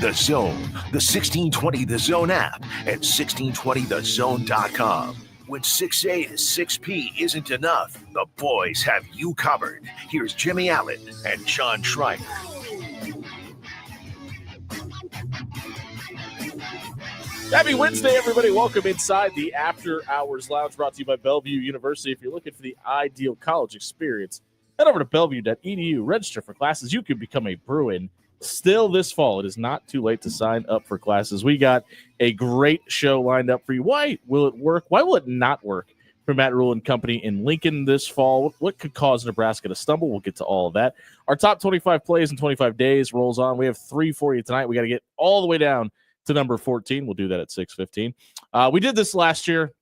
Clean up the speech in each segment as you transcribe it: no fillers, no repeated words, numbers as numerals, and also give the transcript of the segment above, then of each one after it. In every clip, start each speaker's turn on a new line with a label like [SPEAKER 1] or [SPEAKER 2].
[SPEAKER 1] The Zone, the 1620 The Zone app, and 1620thezone.com. When 6A to 6P isn't enough, the boys have you covered. Here's Jimmy Allen and John Schreiner.
[SPEAKER 2] Happy Wednesday, everybody. Welcome inside the After Hours Lounge, brought to you by Bellevue University. If you're looking for the ideal college experience, head over to bellevue.edu, register for classes. You can become a Bruin still this fall. It is not too late to sign up for classes. We got a great show lined up for you. Why will it work? Why will it not work for Matt Rhule and company in Lincoln this fall? What could cause Nebraska to stumble? We'll get to all of that. Our top 25 plays in 25 days rolls on. We have 3 for you tonight. We got to get all the way down to number 14. We'll do that at 6:15. We did this last year.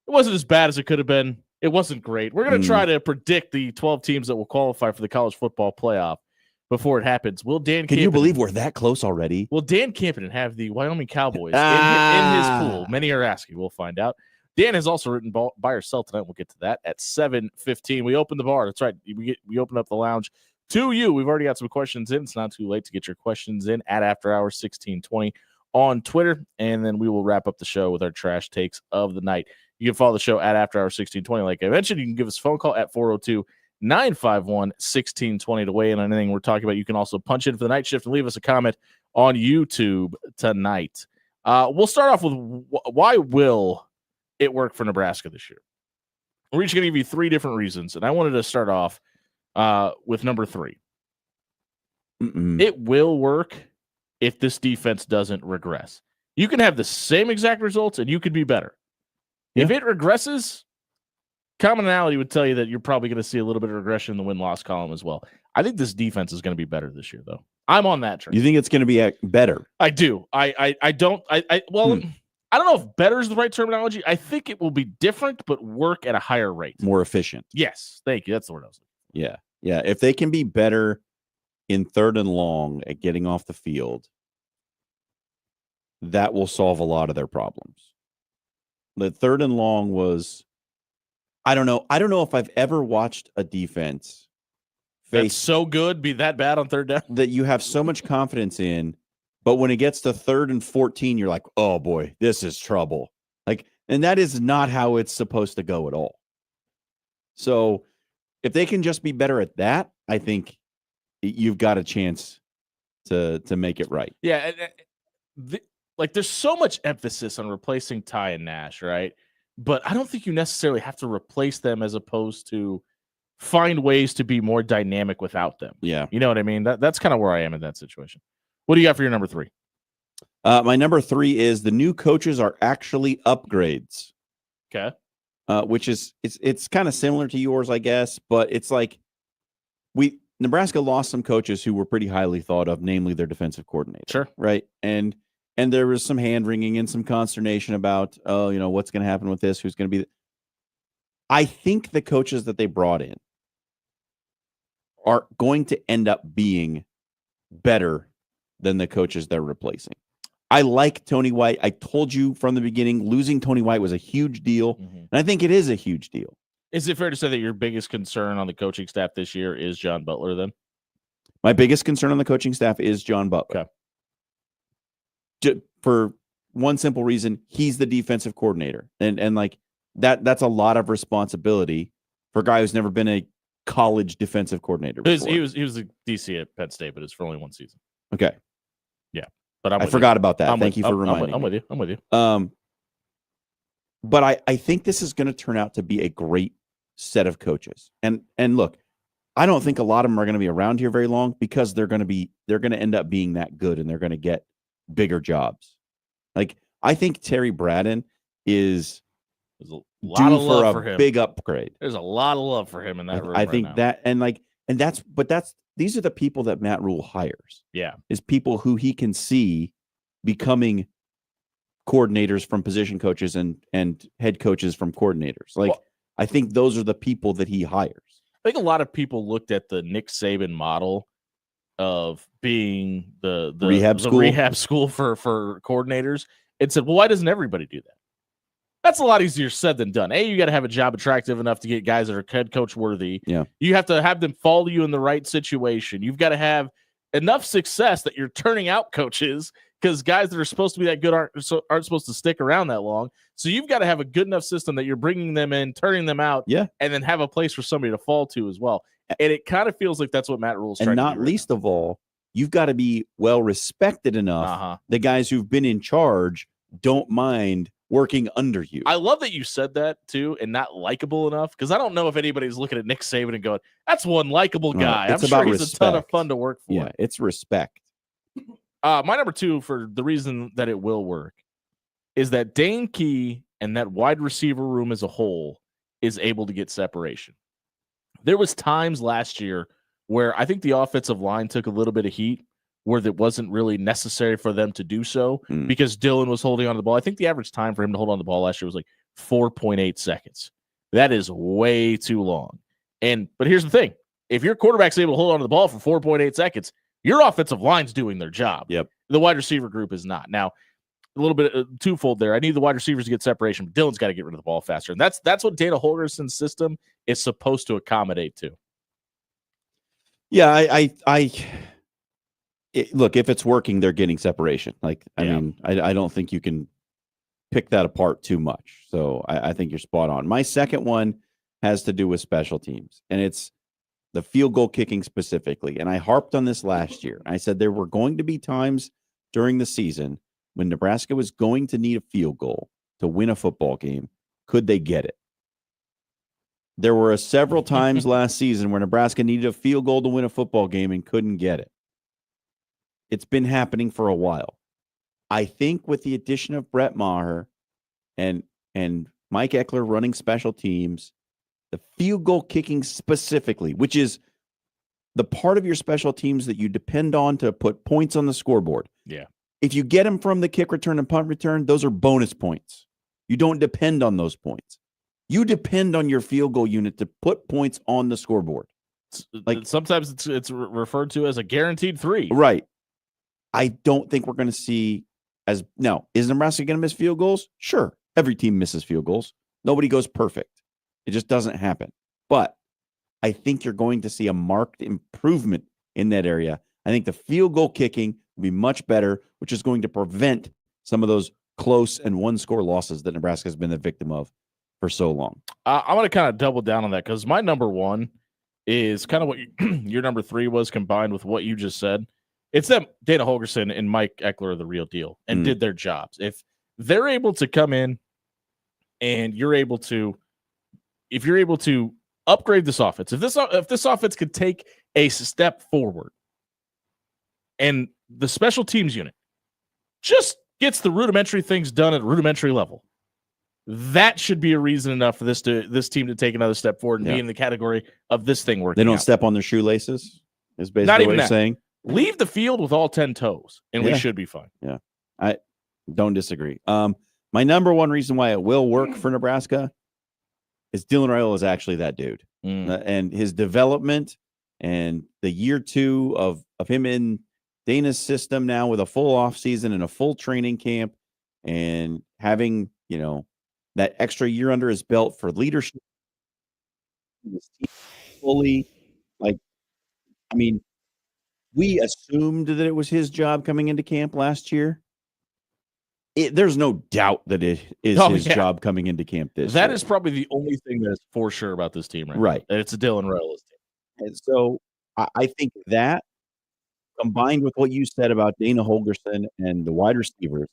[SPEAKER 2] It wasn't as bad as it could have been. It wasn't great. We're going to try to predict the 12 teams that will qualify for the college football playoff before it happens. Will Dan
[SPEAKER 3] Can
[SPEAKER 2] Campion,
[SPEAKER 3] you believe we're that close already?
[SPEAKER 2] Will Dan Campion have the Wyoming Cowboys in his pool? Many are asking. We'll find out. Dan has also written Buy or Sell tonight. We'll get to that at 7:15. We open the bar. That's right. We open up the lounge to you. We've already got some questions in. It's not too late to get your questions in at After Hours 1620 on Twitter, and then we will wrap up the show with our trash takes of the night. You can follow the show at After Hours 1620. Like I mentioned, you can give us a phone call at 402-951-1620 to weigh in on anything we're talking about. You can also punch in for the night shift and leave us a comment on YouTube tonight. We'll start off with why will it work for Nebraska this year? We're each going to give you 3 different reasons, and I wanted to start off with number 3. It will work if this defense doesn't regress. You can have the same exact results, and you could be better. Yeah. If it regresses, commonality would tell you that you're probably going to see a little bit of regression in the win-loss column as well. I think this defense is going to be better this year, though. I'm on that train.
[SPEAKER 3] You think it's going to be better?
[SPEAKER 2] I do. I don't know if better is the right terminology. I think it will be different, but work at a higher rate.
[SPEAKER 3] More efficient.
[SPEAKER 2] Yes. Thank you. That's the word I was looking for.
[SPEAKER 3] Yeah. If they can be better in 3rd and long at getting off the field, that will solve a lot of their problems. The 3rd and long was, I don't know if I've ever watched a defense
[SPEAKER 2] that's so good, be that bad on 3rd down
[SPEAKER 3] that you have so much confidence in, but when it gets to 3rd and 14, you're like, oh boy, this is trouble. And that is not how it's supposed to go at all. So if they can just be better at that, I think you've got a chance to make it right.
[SPEAKER 2] Yeah. There's so much emphasis on replacing Ty and Nash, right? But I don't think you necessarily have to replace them as opposed to find ways to be more dynamic without them.
[SPEAKER 3] Yeah.
[SPEAKER 2] You know what I mean? That's kind of where I am in that situation. What do you got for your number 3?
[SPEAKER 3] My number 3 is the new coaches are actually upgrades.
[SPEAKER 2] Okay.
[SPEAKER 3] Which is, it's kind of similar to yours, I guess, but it's like Nebraska lost some coaches who were pretty highly thought of, namely their defensive coordinator.
[SPEAKER 2] Sure.
[SPEAKER 3] Right. And there was some hand wringing and some consternation about, what's going to happen with this? Who's going to be? I think the coaches that they brought in are going to end up being better than the coaches they're replacing. I like Tony White. I told you from the beginning, losing Tony White was a huge deal. And I think it is a huge deal.
[SPEAKER 2] Is it fair to say that your biggest concern on the coaching staff this year is John Butler then?
[SPEAKER 3] My biggest concern on the coaching staff is John Butler.
[SPEAKER 2] Okay.
[SPEAKER 3] For one simple reason, he's the defensive coordinator. And like that's a lot of responsibility for a guy who's never been a college defensive coordinator before.
[SPEAKER 2] He was the DC at Penn State, but it's for only 1 season.
[SPEAKER 3] Okay.
[SPEAKER 2] Yeah. But
[SPEAKER 3] I forgot about that. Thank you for reminding me.
[SPEAKER 2] I'm with you.
[SPEAKER 3] But I think this is going to turn out to be a great set of coaches. And look, I don't think a lot of them are going to be around here very long because they're going to end up being that good and they're going to get bigger jobs. Like I think Terry Braden is due for a big upgrade.
[SPEAKER 2] There's a lot of love for him in that room.
[SPEAKER 3] I think that these are the people that Matt Rhule hires.
[SPEAKER 2] Yeah.
[SPEAKER 3] Is people who he can see becoming coordinators from position coaches and head coaches from coordinators. I think those are the people that he hires.
[SPEAKER 2] I think a lot of people looked at the Nick Saban model of being the rehab school for coordinators and said, well, why doesn't everybody do that? That's a lot easier said than done. You got to have a job attractive enough to get guys that are head coach worthy.
[SPEAKER 3] Yeah.
[SPEAKER 2] You have to have them follow you in the right situation. You've got to have enough success that you're turning out coaches because guys that are supposed to be that good aren't supposed to stick around that long. So you've got to have a good enough system that you're bringing them in, turning them out,
[SPEAKER 3] Yeah.
[SPEAKER 2] and then have a place for somebody to fall to as well. And it kind of feels like that's what Matt Rule's trying
[SPEAKER 3] And
[SPEAKER 2] to
[SPEAKER 3] not
[SPEAKER 2] do right
[SPEAKER 3] least of all, you've got to be well respected enough.
[SPEAKER 2] Uh-huh.
[SPEAKER 3] The guys who've been in charge don't mind working under you.
[SPEAKER 2] I love that you said that too, and not likable enough, because I don't know if anybody's looking at Nick Saban and going, "That's one likable guy."
[SPEAKER 3] It's
[SPEAKER 2] I'm sure
[SPEAKER 3] about
[SPEAKER 2] he's a ton of
[SPEAKER 3] respect.
[SPEAKER 2] fun to work for.
[SPEAKER 3] Yeah, it's respect.
[SPEAKER 2] My number 2, for the reason that it will work, is that Dane Key and that wide receiver room as a whole is able to get separation. There was times last year where I think the offensive line took a little bit of heat where it wasn't really necessary for them to do so because Dylan was holding on to the ball. I think the average time for him to hold on to the ball last year was like 4.8 seconds. That is way too long. But here's the thing. If your quarterback's able to hold on to the ball for 4.8 seconds, your offensive line's doing their job.
[SPEAKER 3] Yep.
[SPEAKER 2] The wide receiver group is not. Now, a little bit twofold there. I need the wide receivers to get separation, but Dylan's got to get rid of the ball faster. And that's what Dana Holgerson's system is supposed to accommodate to.
[SPEAKER 3] Yeah, look, if it's working, they're getting separation. Like, I mean, I don't think you can pick that apart too much. So I think you're spot on. My second one has to do with special teams, and it's the field goal kicking specifically. And I harped on this last year. I said there were going to be times during the season when Nebraska was going to need a field goal to win a football game. Could they get it? There were several times last season where Nebraska needed a field goal to win a football game and couldn't get it. It's been happening for a while. I think with the addition of Brett Maher and Mike Eckler running special teams, the field goal kicking specifically, which is the part of your special teams that you depend on to put points on the scoreboard.
[SPEAKER 2] Yeah.
[SPEAKER 3] If you get them from the kick return and punt return, those are bonus points. You don't depend on those points. You depend on your field goal unit to put points on the scoreboard.
[SPEAKER 2] Like sometimes it's referred to as a guaranteed 3.
[SPEAKER 3] Right. I don't think we're going to see now, is Nebraska going to miss field goals? Sure. Every team misses field goals. Nobody goes perfect. It just doesn't happen. But I think you're going to see a marked improvement in that area. I think the field goal kicking will be much better, which is going to prevent some of those close and one-score losses that Nebraska has been the victim of for so long.
[SPEAKER 2] I'm going to kind of double down on that because my number 1 is kind of what your number 3 was combined with what you just said. It's that Dana Holgerson and Mike Eckler are the real deal and did their jobs. If they're able to come in and if you're able to upgrade this offense, if this offense could take a step forward and the special teams unit just gets the rudimentary things done at rudimentary level, that should be a reason enough for this team to take another step forward and be in the category of this thing working.
[SPEAKER 3] They don't
[SPEAKER 2] out.
[SPEAKER 3] step on their shoelaces, is basically what you're saying.
[SPEAKER 2] Leave the field with all 10 toes, and we should be fine.
[SPEAKER 3] Yeah, I don't disagree. My number 1 reason why it will work for Nebraska is Dylan Raiola is actually that dude. And his development and the year 2 of him in Dana's system now with a full offseason and a full training camp and having, that extra year under his belt for leadership. Fully, we assumed that it was his job coming into camp last year. There's no doubt that it is his job coming into camp this year.
[SPEAKER 2] That is probably the only thing that is for sure about this team right now. It's a Dylan Raiola's team.
[SPEAKER 3] And so I think that combined with what you said about Dana Holgerson and the wide receivers,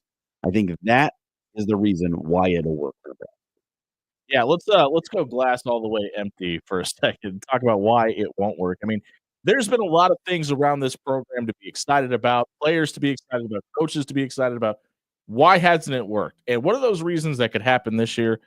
[SPEAKER 3] I think that is the reason why it'll work for Nebraska.
[SPEAKER 2] Yeah, let's go glass all the way empty for a second and talk about why it won't work. I mean, there's been a lot of things around this program to be excited about, players to be excited about, coaches to be excited about. Why hasn't it worked? And what are those reasons that could happen this year?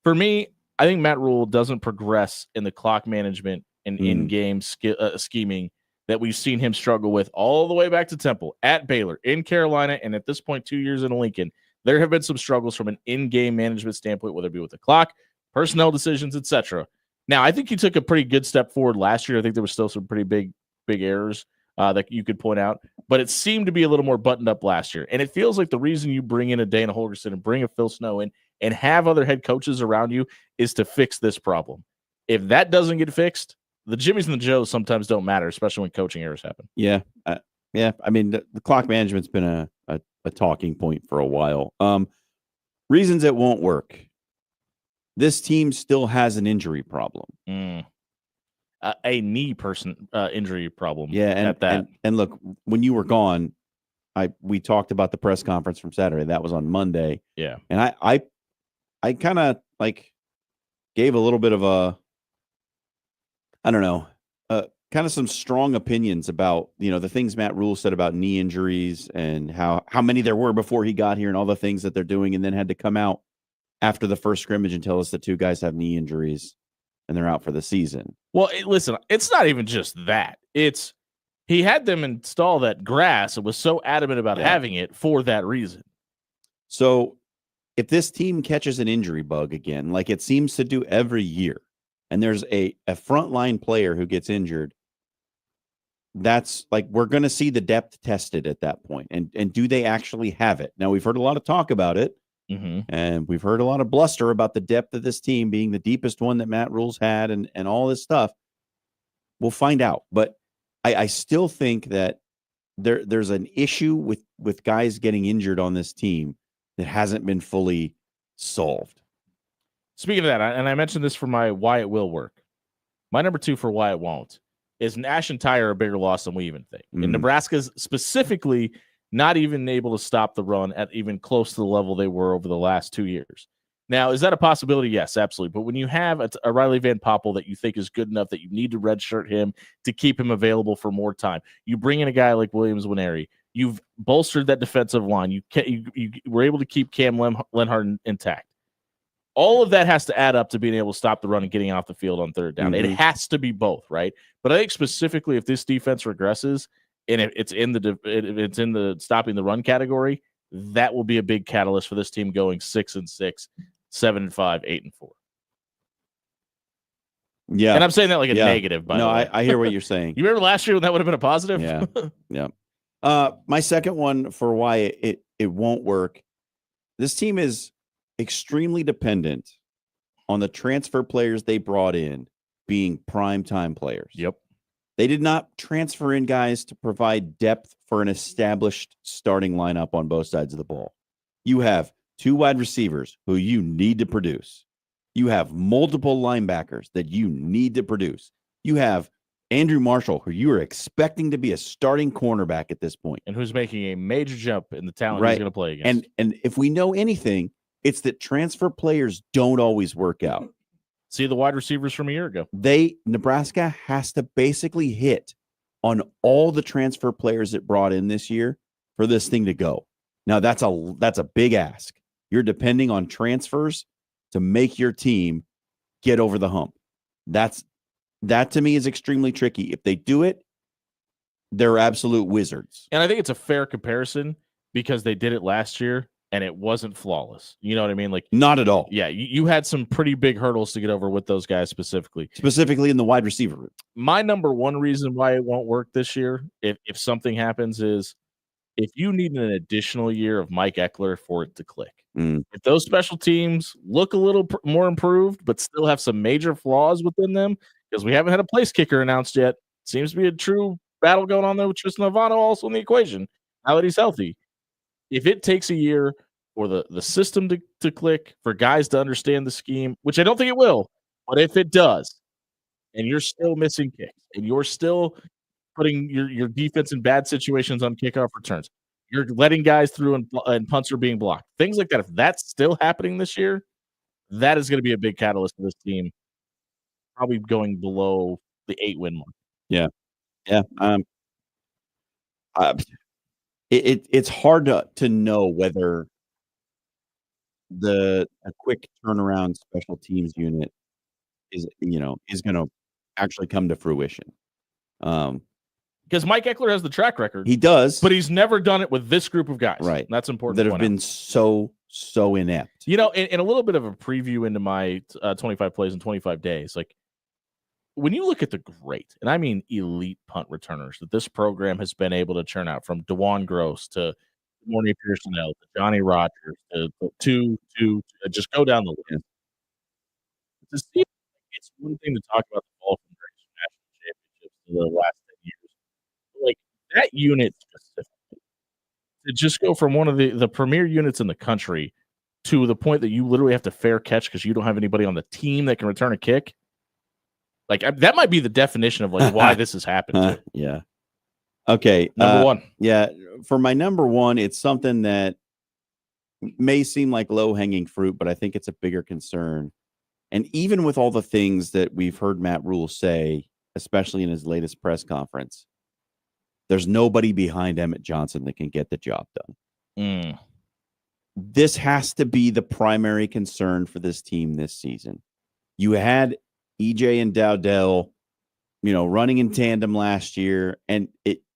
[SPEAKER 2] For me, I think Matt Rule doesn't progress in the clock management and in-game scheming that we've seen him struggle with all the way back to Temple, at Baylor, in Carolina, and at this point 2 years in Lincoln. There have been some struggles from an in-game management standpoint, whether it be with the clock, personnel decisions, etc. Now, I think he took a pretty good step forward last year. I think there were still some pretty big errors that you could point out, but it seemed to be a little more buttoned up last year. And it feels like the reason you bring in a Dana Holgerson and bring a Phil Snow in and have other head coaches around you is to fix this problem. If that doesn't get fixed, the Jimmies and the Joes sometimes don't matter, especially when coaching errors happen.
[SPEAKER 3] Yeah, Yeah, I mean the clock management's been a talking point for a while. Reasons it won't work. This team still has an injury problem.
[SPEAKER 2] A knee injury problem.
[SPEAKER 3] Yeah,
[SPEAKER 2] at that.
[SPEAKER 3] And look, when you were gone, we talked about the press conference from Saturday. That was on Monday.
[SPEAKER 2] Yeah,
[SPEAKER 3] and I kind of like gave a little bit of a, I don't know, kind of some strong opinions about, the things Matt Rule said about knee injuries and how many there were before he got here and all the things that they're doing, and then had to come out after the first scrimmage and tell us the two guys have knee injuries and they're out for the season.
[SPEAKER 2] Well, listen, it's not even just that. It's he had them install that grass and was so adamant about having it for that reason.
[SPEAKER 3] So if this team catches an injury bug again, like it seems to do every year, and there's a frontline player who gets injured, that's like we're going to see the depth tested at that point. And do they actually have it? Now, we've heard a lot of talk about it, and we've heard a lot of bluster about the depth of this team being the deepest one that Matt Rule's had and all this stuff. We'll find out. But I still think that there's an issue with guys getting injured on this team that hasn't been fully solved.
[SPEAKER 2] Speaking of that, and I mentioned this for my why it will work. My number 2 for why it won't is Nash and Ty are a bigger loss than we even think. And Nebraska's specifically not even able to stop the run at even close to the level they were over the last 2 years. Now, is that a possibility? Yes, absolutely. But when you have a Riley Van Poppel that you think is good enough that you need to redshirt him to keep him available for more time, you bring in a guy like Williams Nwaneri. You've bolstered that defensive line. You were able to keep Cam Lenhart intact. All of that has to add up to being able to stop the run and getting off the field on third down. It has to be both, right? But I think specifically if this defense regresses and if it's in the stopping the run category, that will be a big catalyst for this team going 6-6, 7-5, 8-4.
[SPEAKER 3] Yeah,
[SPEAKER 2] and I'm saying that like a negative. By the way,
[SPEAKER 3] I hear what you're saying.
[SPEAKER 2] You remember last year when that would have been a positive?
[SPEAKER 3] Yeah. My second one for why it won't work. This team is extremely dependent on the transfer players they brought in being primetime players.
[SPEAKER 2] Yep.
[SPEAKER 3] They did not transfer in guys to provide depth for an established starting lineup on both sides of the ball. You have 2 wide receivers who you need to produce. You have multiple linebackers that you need to produce. You have Andrew Marshall, who you are expecting to be a starting cornerback at this point.
[SPEAKER 2] And who's making a major jump in the talent he's going to play against.
[SPEAKER 3] And if we know anything, it's that transfer players don't always work out.
[SPEAKER 2] See the wide receivers from a year ago.
[SPEAKER 3] Nebraska has to basically hit on all the transfer players it brought in this year for this thing to go. Now that's a big ask. You're depending on transfers to make your team get over the hump. That to me is extremely tricky. If they do it, they're absolute wizards.
[SPEAKER 2] And I think it's a fair comparison because they did it last year and it wasn't flawless. You know what I mean? Like
[SPEAKER 3] not at all.
[SPEAKER 2] Yeah, you had some pretty big hurdles to get over with those guys specifically.
[SPEAKER 3] Specifically in the wide receiver room.
[SPEAKER 2] My number 1 reason why it won't work this year, if something happens, is if you need an additional year of Mike Ekeler for it to click. If those special teams look a little more improved, but still have some major flaws within them, because we haven't had a place kicker announced yet. Seems to be a true battle going on there with Tristan Havana also in the equation, now that he's healthy. If it takes a year for the system to click, for guys to understand the scheme, which I don't think it will, but if it does, and you're still missing kicks, and you're still putting your defense in bad situations on kickoff returns, you're letting guys through and punts are being blocked, things like that, if that's still happening this year, that is going to be a big catalyst for this team, probably going below the 8-win mark.
[SPEAKER 3] Yeah. It's hard to know whether a quick turnaround special teams unit is going to actually come to fruition.
[SPEAKER 2] Because Mike Ekeler has the track record.
[SPEAKER 3] He does.
[SPEAKER 2] But he's never done it with this group of guys.
[SPEAKER 3] Right.
[SPEAKER 2] That's important.
[SPEAKER 3] That have been so inept.
[SPEAKER 2] In a little bit of a preview into my 25 plays in 25 days, like when you look at the great, and I mean elite punt returners that this program has been able to churn out, from DeJuan Gross to Morney Pearsonell to Johnny Rogers to just go down the list. To see, it's one thing to talk about the ball from national championships in the last 10 years. Like that unit to just go from one of the premier units in the country to the point that you literally have to fair catch because you don't have anybody on the team that can return a kick. Like that might be the definition of like why this has happened. Too.
[SPEAKER 3] Yeah. Okay.
[SPEAKER 2] Number one.
[SPEAKER 3] Yeah. For my number one, it's something that may seem like low-hanging fruit, but I think it's a bigger concern. And even with all the things that we've heard Matt Rule say, especially in his latest press conference, there's nobody behind Emmett Johnson that can get the job done. This has to be the primary concern for this team this season. You had EJ and Dowdell, running in tandem last year, and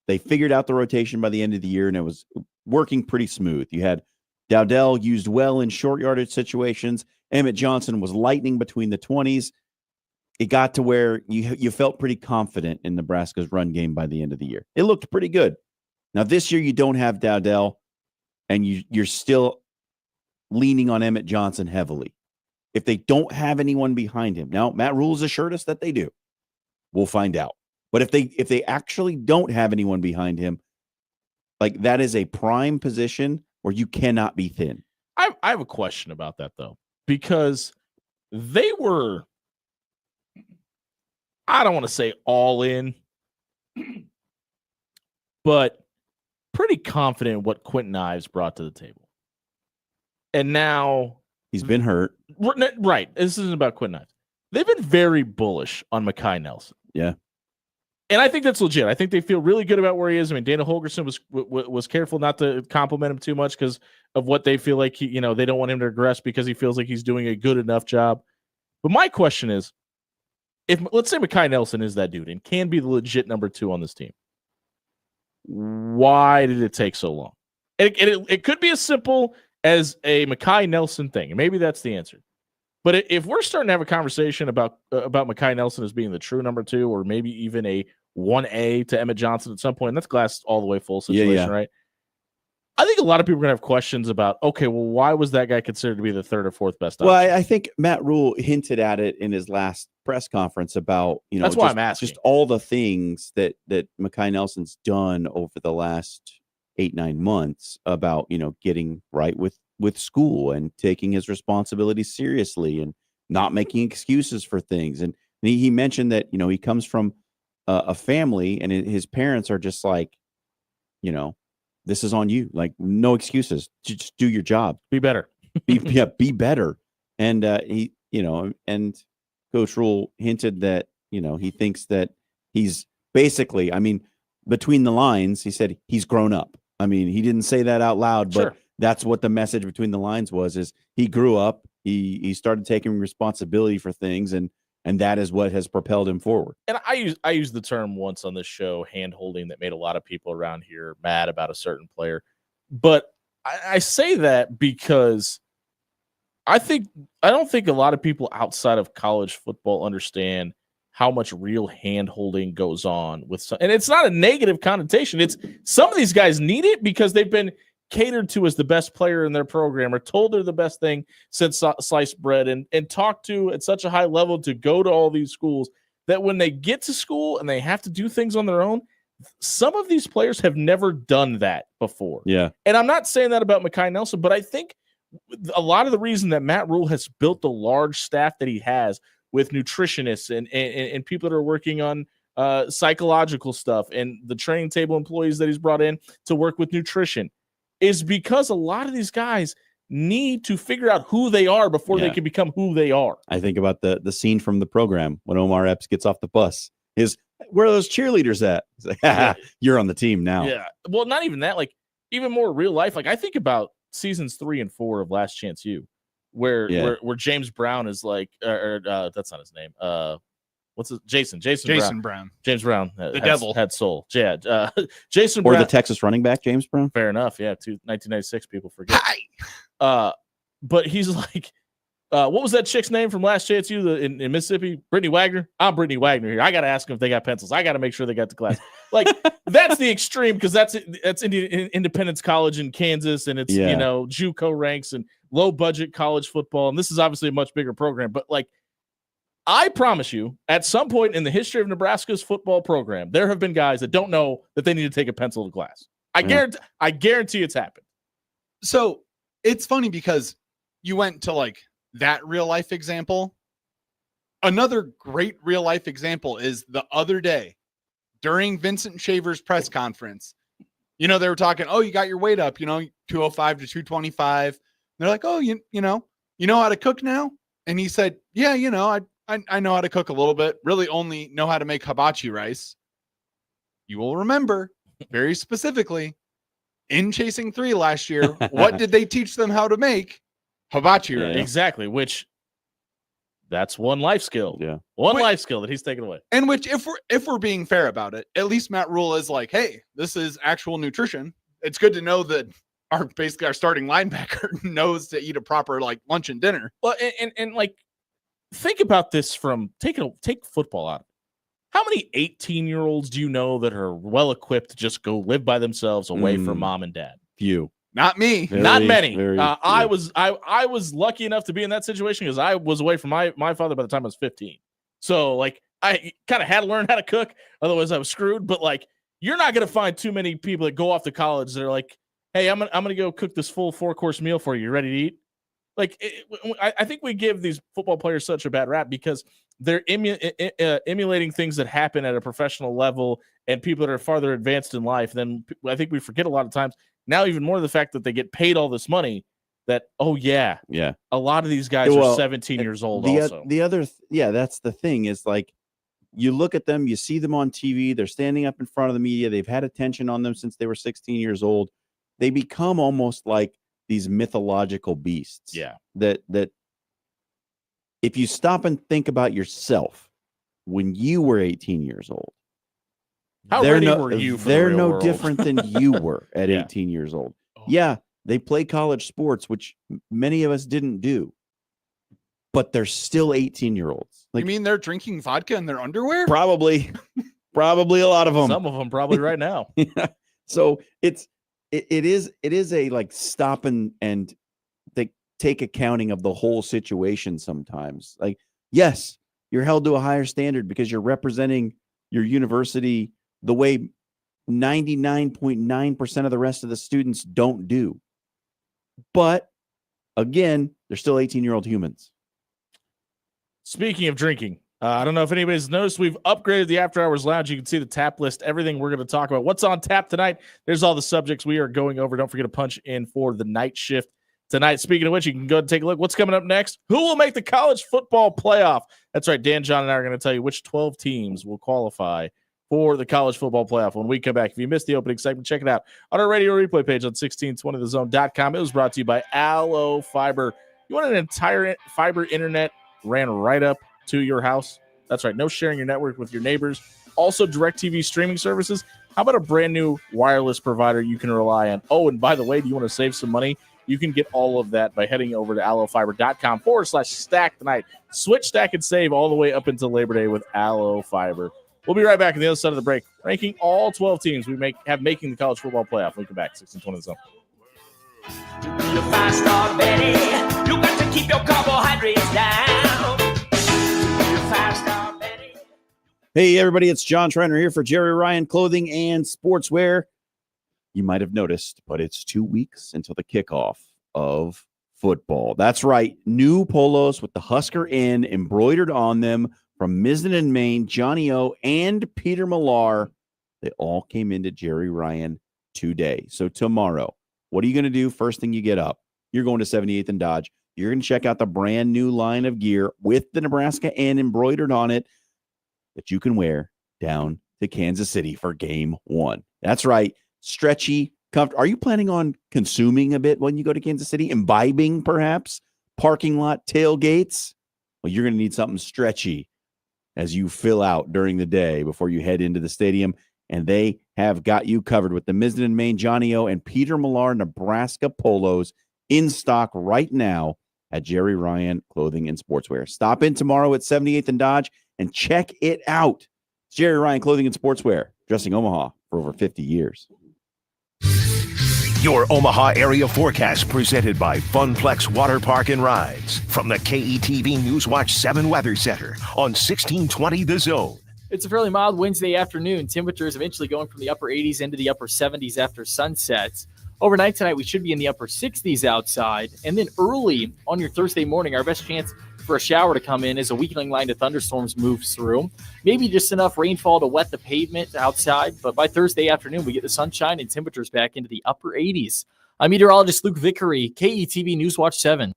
[SPEAKER 3] they figured out the rotation by the end of the year, and it was working pretty smooth. You had Dowdell used well in short yardage situations. Emmett Johnson was lightning between the 20s. It got to where you felt pretty confident in Nebraska's run game by the end of the year. It looked pretty good. Now, this year you don't have Dowdell, and you're still leaning on Emmett Johnson heavily. If they don't have anyone behind him. Now, Matt Rule has assured us that they do. We'll find out. But if they actually don't have anyone behind him, like that is a prime position where you cannot be thin.
[SPEAKER 2] I have a question about that, though, because they were, I don't want to say all in, but pretty confident in what Quentin Ives brought to the table. And now
[SPEAKER 3] he's been hurt.
[SPEAKER 2] Right. This isn't about Quentin Ives. They've been very bullish on Mekhi Nelson.
[SPEAKER 3] Yeah.
[SPEAKER 2] And I think that's legit. I think they feel really good about where he is. I mean, Dana Holgorsen was careful not to compliment him too much because of what they feel like they don't want him to regress because he feels like he's doing a good enough job. But my question is, if let's say Mekhi Nelson is that dude and can be the legit number 2 on this team, why did it take so long? It could be as simple as a Mekhi Nelson thing, and maybe that's the answer. But if we're starting to have a conversation about Mekhi Nelson as being the true number 2, or maybe even a 1A to Emmett Johnson at some point, and that's glass all the way full situation, right? I think a lot of people are going to have questions about, okay, well, why was that guy considered to be the 3rd or 4th best option?
[SPEAKER 3] Well, I think Matt Rule hinted at it in his last press conference about,
[SPEAKER 2] that's why I'm asking.
[SPEAKER 3] Just all the things that Mekhi Nelson's done over the last 8-9 months about, getting right with school and taking his responsibilities seriously and not making excuses for things. And he mentioned that, he comes from a family and his parents are just like, this is on you. Like, no excuses. Just do your job.
[SPEAKER 2] Be better.
[SPEAKER 3] Be better. And and Coach Rule hinted that, he thinks that he's basically, between the lines, he said he's grown up. He didn't say that out loud, but
[SPEAKER 2] sure.
[SPEAKER 3] That's what the message between the lines is he grew up, he started taking responsibility for things, and that is what has propelled him forward.
[SPEAKER 2] And I used the term once on this show, hand-holding, that made a lot of people around here mad about a certain player. But I say that because I don't think a lot of people outside of college football understand how much real hand-holding goes on with some, and it's not a negative connotation. It's some of these guys need it because they've been catered to as the best player in their program, or told they're the best thing since sliced bread, and talked to at such a high level to go to all these schools that when they get to school and they have to do things on their own, some of these players have never done that before.
[SPEAKER 3] Yeah.
[SPEAKER 2] And I'm not saying that about Mekhi Nelson, but I think a lot of the reason that Matt Rule has built the large staff that he has with nutritionists and people that are working on psychological stuff, and the training table employees that he's brought in to work with nutrition, is because a lot of these guys need to figure out who they are before they can become who they are.
[SPEAKER 3] I think about the scene from the program when Omar Epps gets off the bus. Where are those cheerleaders at? He's like, you're on the team now.
[SPEAKER 2] Yeah. Well, not even that. Like, even more real life. Like, I think about seasons 3 and 4 of Last Chance U, where James Brown is like, that's not his name. What's it? Jason Brown. James Brown.
[SPEAKER 4] The devil.
[SPEAKER 2] Had soul. Yeah. Jason
[SPEAKER 3] Or
[SPEAKER 2] Brown.
[SPEAKER 3] the Texas running back, James Brown.
[SPEAKER 2] Fair enough. Yeah. 1996, people forget. But he's like, what was that chick's name from Last Chance U in Mississippi? Brittany Wagner. I'm Brittany Wagner here. I got to ask them if they got pencils. I got to make sure they got the class. Like, that's the extreme, because that's Independence College in Kansas, and it's, JUCO ranks and low budget college football. And this is obviously a much bigger program, but like, I promise you, at some point in the history of Nebraska's football program, there have been guys that don't know that they need to take a pencil to class. I guarantee it's happened.
[SPEAKER 4] So it's funny because you went to like that real life example. Another great real life example is the other day during Vincent Shaver's press conference. You know, they were talking, oh, you got your weight up, 205 to 225. They're like, oh, you know how to cook now? And he said, yeah, I know how to cook a little bit, really only know how to make hibachi rice. You will remember very specifically in Chasing 3 last year, what did they teach them how to make? Hibachi rice.
[SPEAKER 2] Exactly, which that's one life skill.
[SPEAKER 3] Yeah.
[SPEAKER 2] Life skill that he's taken away.
[SPEAKER 4] And which, if we're being fair about it, at least Matt Rule is like, hey, this is actual nutrition. It's good to know that our starting linebacker knows to eat a proper like lunch and dinner.
[SPEAKER 2] Well, and like, think about this from take football out of it. How many 18-year-olds do you know that are well equipped to just go live by themselves away from mom and dad?
[SPEAKER 3] Few.
[SPEAKER 4] Not me.
[SPEAKER 2] Not many. I was lucky enough to be in that situation because I was away from my father by the time I was 15. So like I kind of had to learn how to cook, otherwise I was screwed. But like you're not gonna find too many people that go off to college that are like, hey, I'm gonna go cook this full 4-course meal for you. You ready to eat? Like I think we give these football players such a bad rap because they're emulating things that happen at a professional level and people that are farther advanced in life. Then I think we forget a lot of times now, even more the fact that they get paid all this money that, oh yeah, a lot of these guys are 17 years old.
[SPEAKER 3] That's the thing is like, you look at them, you see them on TV, they're standing up in front of the media. They've had attention on them since they were 16 years old. They become almost like these mythological beasts.
[SPEAKER 2] Yeah.
[SPEAKER 3] That if you stop and think about yourself when you were 18 years old,
[SPEAKER 2] how ready were you for
[SPEAKER 3] they're
[SPEAKER 2] the real
[SPEAKER 3] no
[SPEAKER 2] world?
[SPEAKER 3] Different than you were at 18 years old. Yeah, they play college sports, which many of us didn't do, but they're still 18-year-olds. Like,
[SPEAKER 4] you mean they're drinking vodka in their underwear?
[SPEAKER 3] Probably a lot of them.
[SPEAKER 2] Some of them probably right now.
[SPEAKER 3] Yeah. So it is a like stop and they take accounting of the whole situation sometimes. Like, yes, you're held to a higher standard because you're representing your university the way 99.9% of the rest of the students don't do. But again, they're still 18-year-old humans.
[SPEAKER 2] Speaking of drinking, I don't know if anybody's noticed, we've upgraded the After Hours Lounge. You can see the tap list, everything we're going to talk about. What's on tap tonight? There's all the subjects we are going over. Don't forget to punch in for the night shift tonight. Speaking of which, you can go and take a look. What's coming up next? Who will make the college football playoff? That's right. Dan, John, and I are going to tell you which 12 teams will qualify for the college football playoff when we come back. If you missed the opening segment, check it out on our radio replay page on 1620thezone.com. It was brought to you by Allo Fiber. You want an entire fiber internet ran right up to your house? That's right. No sharing your network with your neighbors. Also, DirecTV streaming services. How about a brand new wireless provider you can rely on? Oh, and by the way, do you want to save some money? You can get all of that by heading over to allofiber.com/stack tonight. Switch, stack, and save all the way up until Labor Day with Allo Fiber. We'll be right back on the other side of the break, ranking all 12 teams we have making the college football playoff. We'll come back, 1620 Zone.
[SPEAKER 5] You're 5-star Betty. You got to keep your carbohydrates down. You're 5-star Betty.
[SPEAKER 3] Hey, everybody, it's John Schreiner here for Jerry Ryan Clothing and Sportswear. You might have noticed, but it's 2 weeks until the kickoff of football. That's right. New polos with the Husker Inn embroidered on them from Mizzen and Maine, Johnny O, and Peter Millar. They all came into Jerry Ryan today. So tomorrow, what are you going to do first thing you get up? You're going to 78th and Dodge. You're going to check out the brand new line of gear with the Nebraska Inn embroidered on it that you can wear down to Kansas City for game one. That's right. Stretchy, comfortable. Are you planning on consuming a bit when you go to Kansas City? Imbibing, perhaps? Parking lot tailgates? Well, you're going to need something stretchy as you fill out during the day before you head into the stadium. And they have got you covered with the Mizzen and Maine, Johnny O, and Peter Millar Nebraska polos in stock right now at Jerry Ryan Clothing and Sportswear. Stop in tomorrow at 78th and Dodge and check it out. It's Jerry Ryan Clothing and Sportswear, dressing Omaha for over 50 years.
[SPEAKER 1] Your Omaha area forecast presented by Funplex Water Park and Rides from the KETV Newswatch 7 Weather Center on 1620 The Zone.
[SPEAKER 6] It's a fairly mild Wednesday afternoon. Temperatures eventually going from the upper 80s into the upper 70s after sunsets. Overnight tonight, we should be in the upper 60s outside. And then early on your Thursday morning, our best chance for a shower to come in as a weakening line of thunderstorms moves through. Maybe just enough rainfall to wet the pavement outside. But by Thursday afternoon, we get the sunshine and temperatures back into the upper 80s. I'm meteorologist Luke Vickery, KETV Newswatch 7.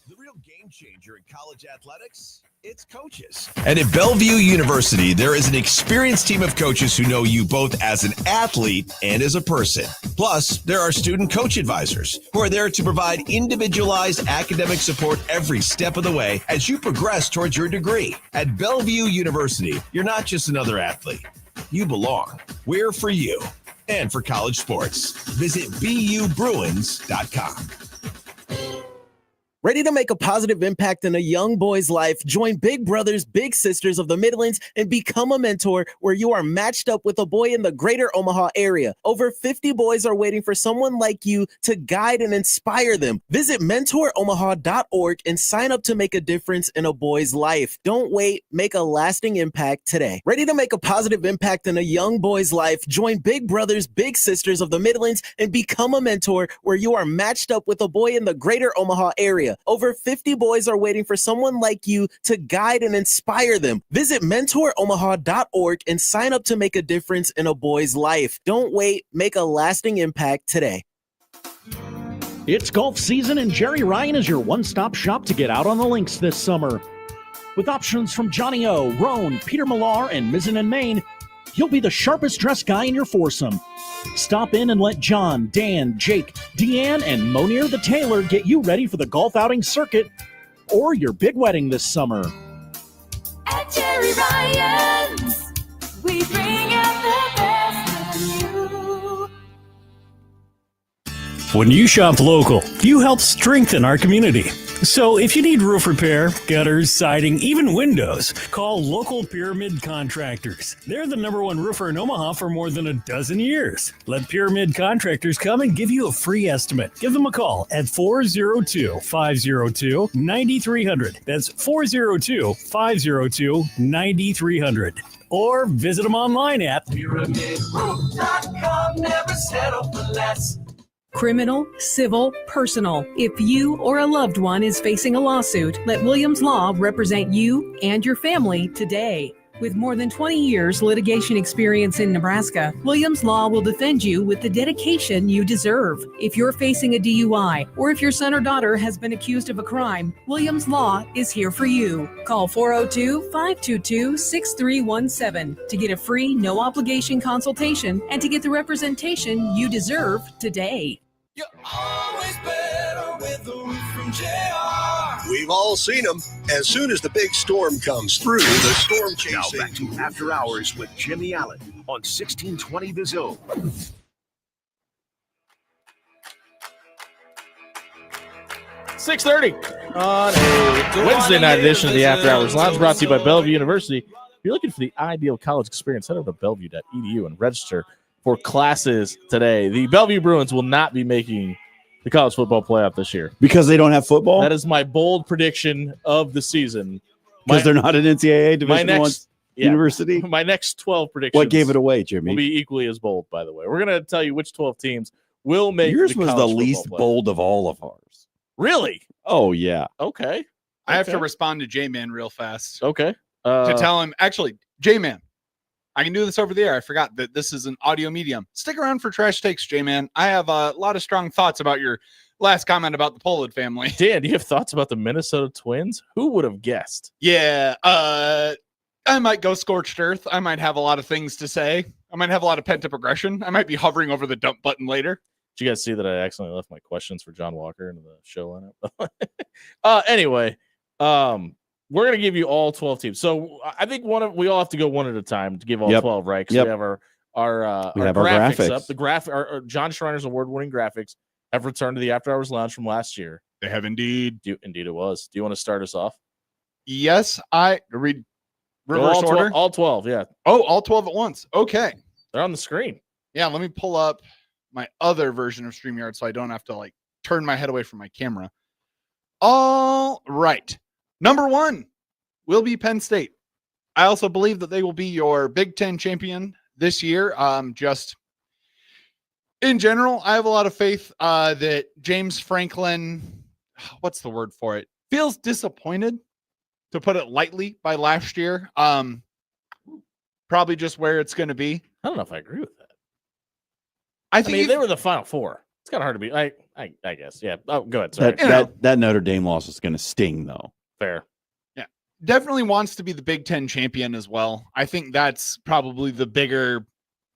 [SPEAKER 7] The real game changer in college athletics, it's coaches. And at Bellevue University, there is an experienced team of coaches who know you both as an athlete and as a person. Plus, there are student coach advisors who are there to provide individualized academic support every step of the way as you progress towards your degree. At Bellevue University, you're not just another athlete. You belong. We're for you and for college sports. Visit BUBruins.com.
[SPEAKER 8] Ready to make a positive impact in a young boy's life? Join Big Brothers Big Sisters of the Midlands and become a mentor where you are matched up with a boy in the greater Omaha area. Over 50 boys are waiting for someone like you to guide and inspire them. Visit mentoromaha.org and sign up to make a difference in a boy's life. Don't wait. Make a lasting impact today. Ready to make a positive impact in a young boy's life? Join Big Brothers Big Sisters of the Midlands and become a mentor where you are matched up with a boy in the greater Omaha area. Over 50 boys are waiting for someone like you to guide and inspire them. Visit mentoromaha.org and sign up to make a difference in a boy's life. Don't wait. Make a lasting impact today.
[SPEAKER 9] It's golf season, and Jerry Ryan is your one-stop shop to get out on the links this summer. With options from Johnny O, Roan, Peter Millar, and Mizzen and Main, you'll be the sharpest dressed guy in your foursome. Stop in and let John, Dan, Jake, Deanne, and Monier the Tailor get you ready for the golf outing circuit or your big wedding this summer.
[SPEAKER 10] At Jerry Ryan's, we bring out the best in you.
[SPEAKER 11] When you shop local, you help strengthen our community. So if you need roof repair, gutters, siding, even windows, call local Pyramid Contractors. They're the #1 roofer in Omaha for more than a dozen years. Let Pyramid Contractors come and give you a free estimate. Give them a call at 402-502-9300. That's 402-502-9300. Or visit them online at
[SPEAKER 5] PyramidRoof.com. Never settle for less.
[SPEAKER 12] Criminal, civil, personal. If you or a loved one is facing a lawsuit, let Williams Law represent you and your family today. With more than 20 years litigation experience in Nebraska, Williams Law will defend you with the dedication you deserve. If you're facing a DUI or if your son or daughter has been accused of a crime, Williams Law is here for you. Call 402-522-6317 to get a free, no-obligation consultation and to get the representation you deserve today.
[SPEAKER 5] You're always better with a roof from JR.
[SPEAKER 13] We've all seen them. As soon as the big storm comes through, the storm
[SPEAKER 1] Now
[SPEAKER 13] chasing.
[SPEAKER 1] back to After Hours with Jimmy Allen on 1620 The Zone.
[SPEAKER 2] .6:30 on a Wednesday night edition of the After Hours Lounge, brought to you by Bellevue University. If you're looking for the ideal college experience, head over to bellevue.edu and register for classes today. The Bellevue Bruins will not be making the college football playoff this year.
[SPEAKER 3] Because they don't have football?
[SPEAKER 2] That is my bold prediction of the season.
[SPEAKER 3] Because they're not an NCAA Division I university?
[SPEAKER 2] My next 12 predictions.
[SPEAKER 3] What gave it away, Jimmy?
[SPEAKER 2] Will be equally as bold, by the way. We're going to tell you which 12 teams will make
[SPEAKER 3] Yours
[SPEAKER 2] the
[SPEAKER 3] was the
[SPEAKER 2] college
[SPEAKER 3] least
[SPEAKER 2] football playoff.
[SPEAKER 3] bold of all of ours.
[SPEAKER 2] Really?
[SPEAKER 3] Oh, yeah.
[SPEAKER 2] Okay.
[SPEAKER 4] I have to
[SPEAKER 2] Okay.
[SPEAKER 4] respond to J-Man real fast.
[SPEAKER 2] Okay.
[SPEAKER 4] To tell him, actually, J-Man, I can do this over the air. I forgot that this is an audio medium. Stick around for Trash Takes, J-Man. I have a lot of strong thoughts about your last comment about the Pollard family.
[SPEAKER 2] Dan, do you have thoughts about the Minnesota Twins? Who would have guessed?
[SPEAKER 4] Yeah, I might go scorched earth. I might have a lot of things to say. I might have a lot of pent-up aggression. I might be hovering over the dump button later.
[SPEAKER 2] Did you guys see that I accidentally left my questions for John Walker into the show lineup? Anyway, we're going to give you all 12 teams. So I think we all have to go one at a time to give all 12, right? Because we have our graphics up. Our John Schreiner's award-winning graphics have returned to the After Hours Lounge from last year.
[SPEAKER 4] They have indeed.
[SPEAKER 2] Indeed it was. Do you want to start us off?
[SPEAKER 4] Yes, I read reverse order.
[SPEAKER 2] All 12, yeah.
[SPEAKER 4] Oh, all 12 at once. Okay.
[SPEAKER 2] They're on the screen.
[SPEAKER 4] Yeah, let me pull up my other version of StreamYard so I don't have to like turn my head away from my camera. All right. Number 1 will be Penn State. I also believe that they will be your Big Ten champion this year. Just in general, I have a lot of faith that James Franklin, what's the word for it? Feels disappointed, to put it lightly, by last year. Probably just where it's going to be.
[SPEAKER 2] I don't know if I agree with that.
[SPEAKER 4] I
[SPEAKER 2] I
[SPEAKER 4] think
[SPEAKER 2] mean, they were the Final Four. It's kind of hard to be. I guess. Yeah. Oh, go ahead. Sorry.
[SPEAKER 3] That Notre Dame loss is going to sting, though.
[SPEAKER 2] Fair.
[SPEAKER 4] definitely wants to be the Big Ten champion as well. I think that's probably the bigger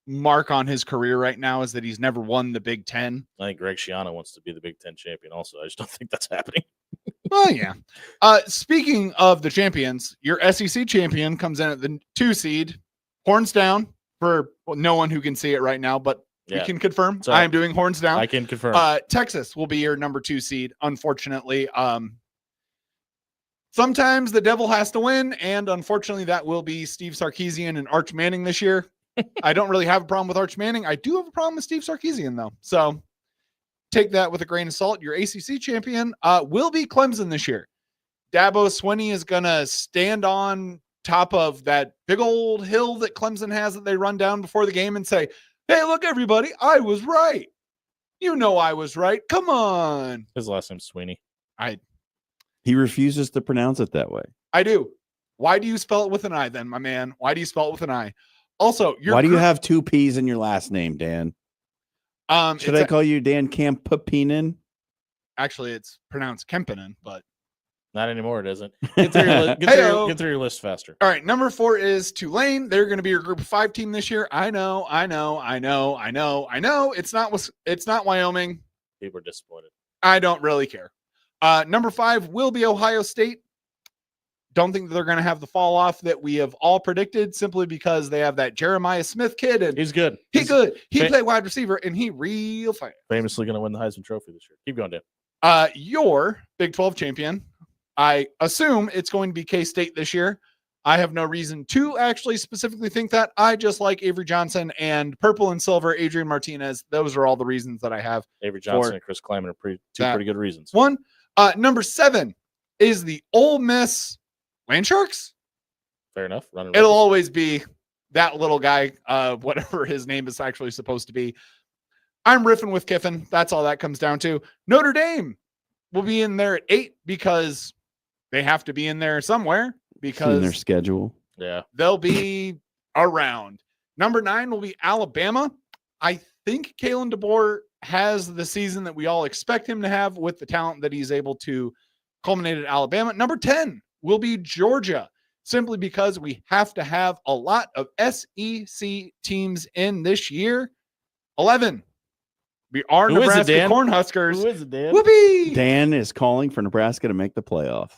[SPEAKER 4] mark on his career right now, is that he's never won the Big Ten.
[SPEAKER 2] I think Greg Schiano wants to be the Big Ten champion also. I just don't think that's happening.
[SPEAKER 4] Well, yeah. Speaking of the champions, your SEC champion comes in at the 2 seed, horns down for no one who can see it right now, but we can confirm. I am doing horns down.
[SPEAKER 2] I can confirm.
[SPEAKER 4] Texas will be your number 2 seed, unfortunately. Sometimes the devil has to win, and unfortunately that will be Steve Sarkisian and Arch Manning this year. I don't really have a problem with Arch Manning. I do have a problem with Steve Sarkisian, though. So take that with a grain of salt. Your ACC champion will be Clemson this year. Dabo Swinney is going to stand on top of that big old hill that Clemson has that they run down before the game and say, hey, look, everybody, I was right. You know I was right. Come on.
[SPEAKER 2] His last name's Sweeney.
[SPEAKER 3] He refuses to pronounce it that way.
[SPEAKER 4] I do. Why do you spell it with an I then, my man? Why do you spell it with an I? Also,
[SPEAKER 3] why do you have 2 P's in your last name, Dan? Should I call you Dan Campapinen?
[SPEAKER 4] Actually, it's pronounced Kempinen, but
[SPEAKER 2] not anymore. It isn't. Get through your list faster.
[SPEAKER 4] All right, number 4 is Tulane. They're going to be your Group of 5 team this year. I know. It's not Wyoming.
[SPEAKER 2] People are disappointed.
[SPEAKER 4] I don't really care. Number 5 will be Ohio State. Don't think that they're going to have the fall off that we have all predicted, simply because they have that Jeremiah Smith kid, and
[SPEAKER 2] he's good.
[SPEAKER 4] He's good. He played wide receiver, and he real fast.
[SPEAKER 2] Famously going to win the Heisman Trophy this year. Keep going, Dan.
[SPEAKER 4] Your Big 12 champion, I assume it's going to be K-State this year. I have no reason to actually specifically think that. I just like Avery Johnson and purple and silver Adrian Martinez. Those are all the reasons that I have.
[SPEAKER 2] Avery Johnson and Chris Kleiman are two pretty good reasons.
[SPEAKER 4] One. Number 7 is the Ole Miss Land Sharks.
[SPEAKER 2] Fair enough.
[SPEAKER 4] It'll always be that little guy, whatever his name is actually supposed to be. I'm riffing with Kiffin. That's all that comes down to. Notre Dame will be in there at 8 because they have to be in there somewhere, because
[SPEAKER 3] in their schedule.
[SPEAKER 2] Yeah.
[SPEAKER 4] They'll be around. Number 9 will be Alabama. I think Kalen DeBoer has the season that we all expect him to have with the talent that he's able to culminate at Alabama. Number 10 will be Georgia, simply because we have to have a lot of SEC teams in this year. 11, we are Nebraska Cornhuskers.
[SPEAKER 2] Who is it, Dan?
[SPEAKER 4] Whoopee!
[SPEAKER 3] Dan is calling for Nebraska to make the playoff.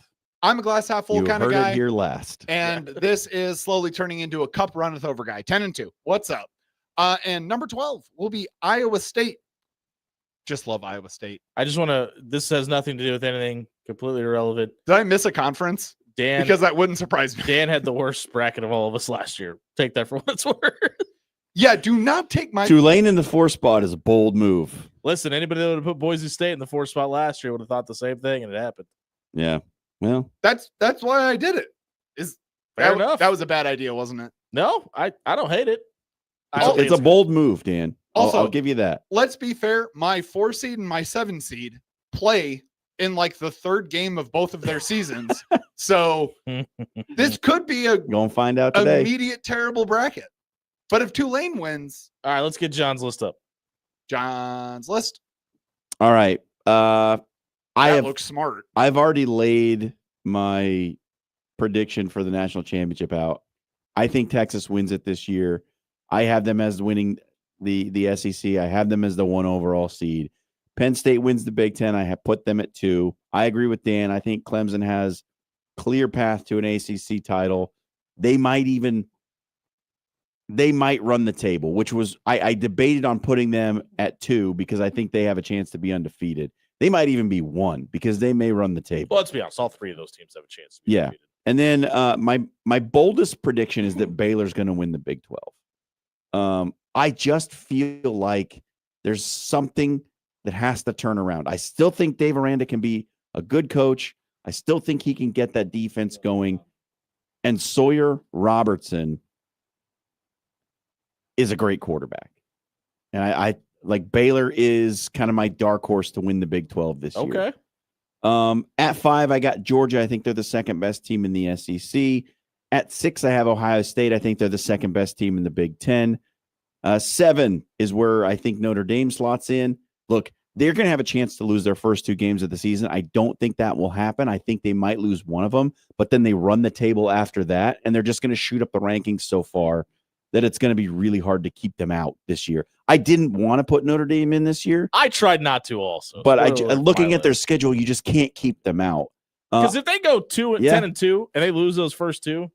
[SPEAKER 4] I'm a glass half full kind of guy.
[SPEAKER 3] You heard it here last.
[SPEAKER 4] And this is slowly turning into a cup runneth over guy. 10-2. What's up? And number 12 will be Iowa State. Just love Iowa State.
[SPEAKER 2] I just want to, this has nothing to do with anything, completely irrelevant.
[SPEAKER 4] Did I miss a conference?
[SPEAKER 2] Dan,
[SPEAKER 4] because that wouldn't surprise me.
[SPEAKER 2] Dan had the worst bracket of all of us last year. Take that for what it's worth.
[SPEAKER 4] Yeah, do not take my
[SPEAKER 3] Tulane in the 4 spot is a bold move.
[SPEAKER 2] Listen, anybody that would have put Boise State in the 4 spot last year would have thought the same thing, and it happened.
[SPEAKER 3] Yeah. Well,
[SPEAKER 4] that's why I did it.
[SPEAKER 2] Fair enough.
[SPEAKER 4] That was a bad idea, wasn't it?
[SPEAKER 2] No, I don't hate it.
[SPEAKER 3] It's a bold move, Dan.
[SPEAKER 4] Also,
[SPEAKER 3] I'll give you that.
[SPEAKER 4] Let's be fair. My 4 seed and my 7 seed play in like the 3rd game of both of their seasons. So this could be a
[SPEAKER 3] going to find out today.
[SPEAKER 4] Immediate terrible bracket. But if Tulane wins,
[SPEAKER 2] all right, let's get John's list up.
[SPEAKER 4] John's list.
[SPEAKER 3] All right.
[SPEAKER 4] Looks smart.
[SPEAKER 3] I've already laid my prediction for the national championship out. I think Texas wins it this year. I have them as winning the SEC. I have them as the 1 overall seed. Penn State wins the Big Ten. I have put them at 2. I agree with Dan. I think Clemson has clear path to an ACC title. They might run the table, which was I debated on putting them at 2 because I think they have a chance to be undefeated. They might even be 1 because they may run the table.
[SPEAKER 2] Well, let's be honest. All 3 of those teams have a chance to be undefeated.
[SPEAKER 3] And then my boldest prediction is that Baylor's going to win the Big 12. I just feel like There's something that has to turn around. I still think Dave Aranda can be a good coach. I still think he can get that defense going. And Sawyer Robertson is a great quarterback. And I like Baylor is kind of my dark horse to win the Big 12 this year.
[SPEAKER 2] Okay.
[SPEAKER 3] At 5, I got Georgia. I think they're the second best team in the SEC. At 6, I have Ohio State. I think they're the second best team in the Big 10. 7 is where I think Notre Dame slots in. Look, they're going to have a chance to lose their first 2 games of the season. I don't think that will happen. I think they might lose one of them, but then they run the table after that, and they're just going to shoot up the rankings so far that it's going to be really hard to keep them out this year. I didn't want to put Notre Dame in this year.
[SPEAKER 2] I tried not to also.
[SPEAKER 3] But looking at their schedule, you just can't keep them out.
[SPEAKER 2] Because if they go 10-2 and they lose those first 2,